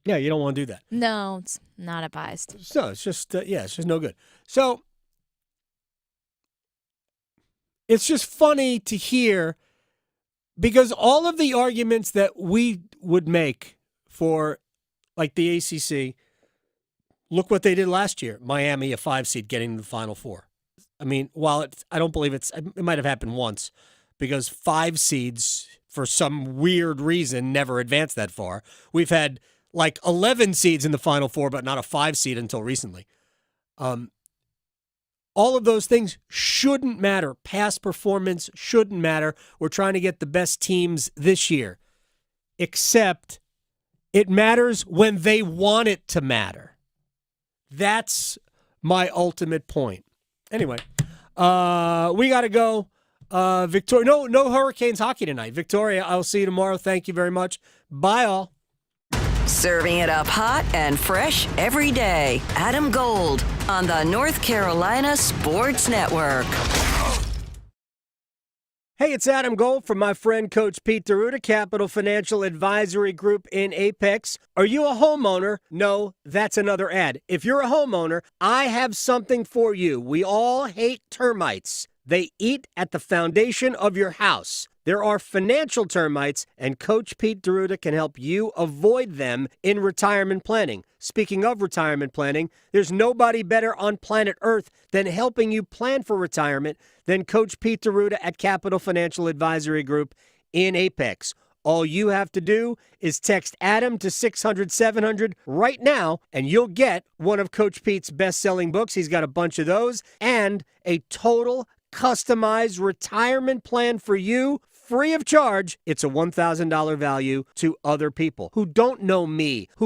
Yeah, you don't want to do that. No, it's not advised. So it's just, it's just no good. So it's just funny to hear because all of the arguments that we would make for like the ACC, look what they did last year. Miami, a 5 seed, getting to the Final Four. I mean, while I don't believe it might have happened once because 5 seeds, for some weird reason, never advanced that far. We've had like 11 seeds in the Final Four, but not a 5 seed until recently. All of those things shouldn't matter. Past performance shouldn't matter. We're trying to get the best teams this year. Except it matters when they want it to matter. That's my ultimate point. Anyway, we got to go. Victoria, no Hurricanes hockey tonight. Victoria, I'll see you tomorrow. Thank you very much. Bye, all. Serving it up hot and fresh every day. Adam Gold on the North Carolina Sports Network. Hey, it's Adam Gold from my friend Coach Pete DeRuta, Capital Financial Advisory Group in Apex. Are you a homeowner? No, that's another ad. If you're a homeowner, I have something for you. We all hate termites. They eat at the foundation of your house. There are financial termites, and Coach Pete DeRuta can help you avoid them in retirement planning. Speaking of retirement planning, there's nobody better on planet Earth than helping you plan for retirement than Coach Pete DeRuta at Capital Financial Advisory Group in Apex. All you have to do is text Adam to 600-700 right now, and you'll get one of Coach Pete's best-selling books. He's got a bunch of those, and a total customized retirement plan for you, free of charge. It's a $1,000 value to other people who don't know me, who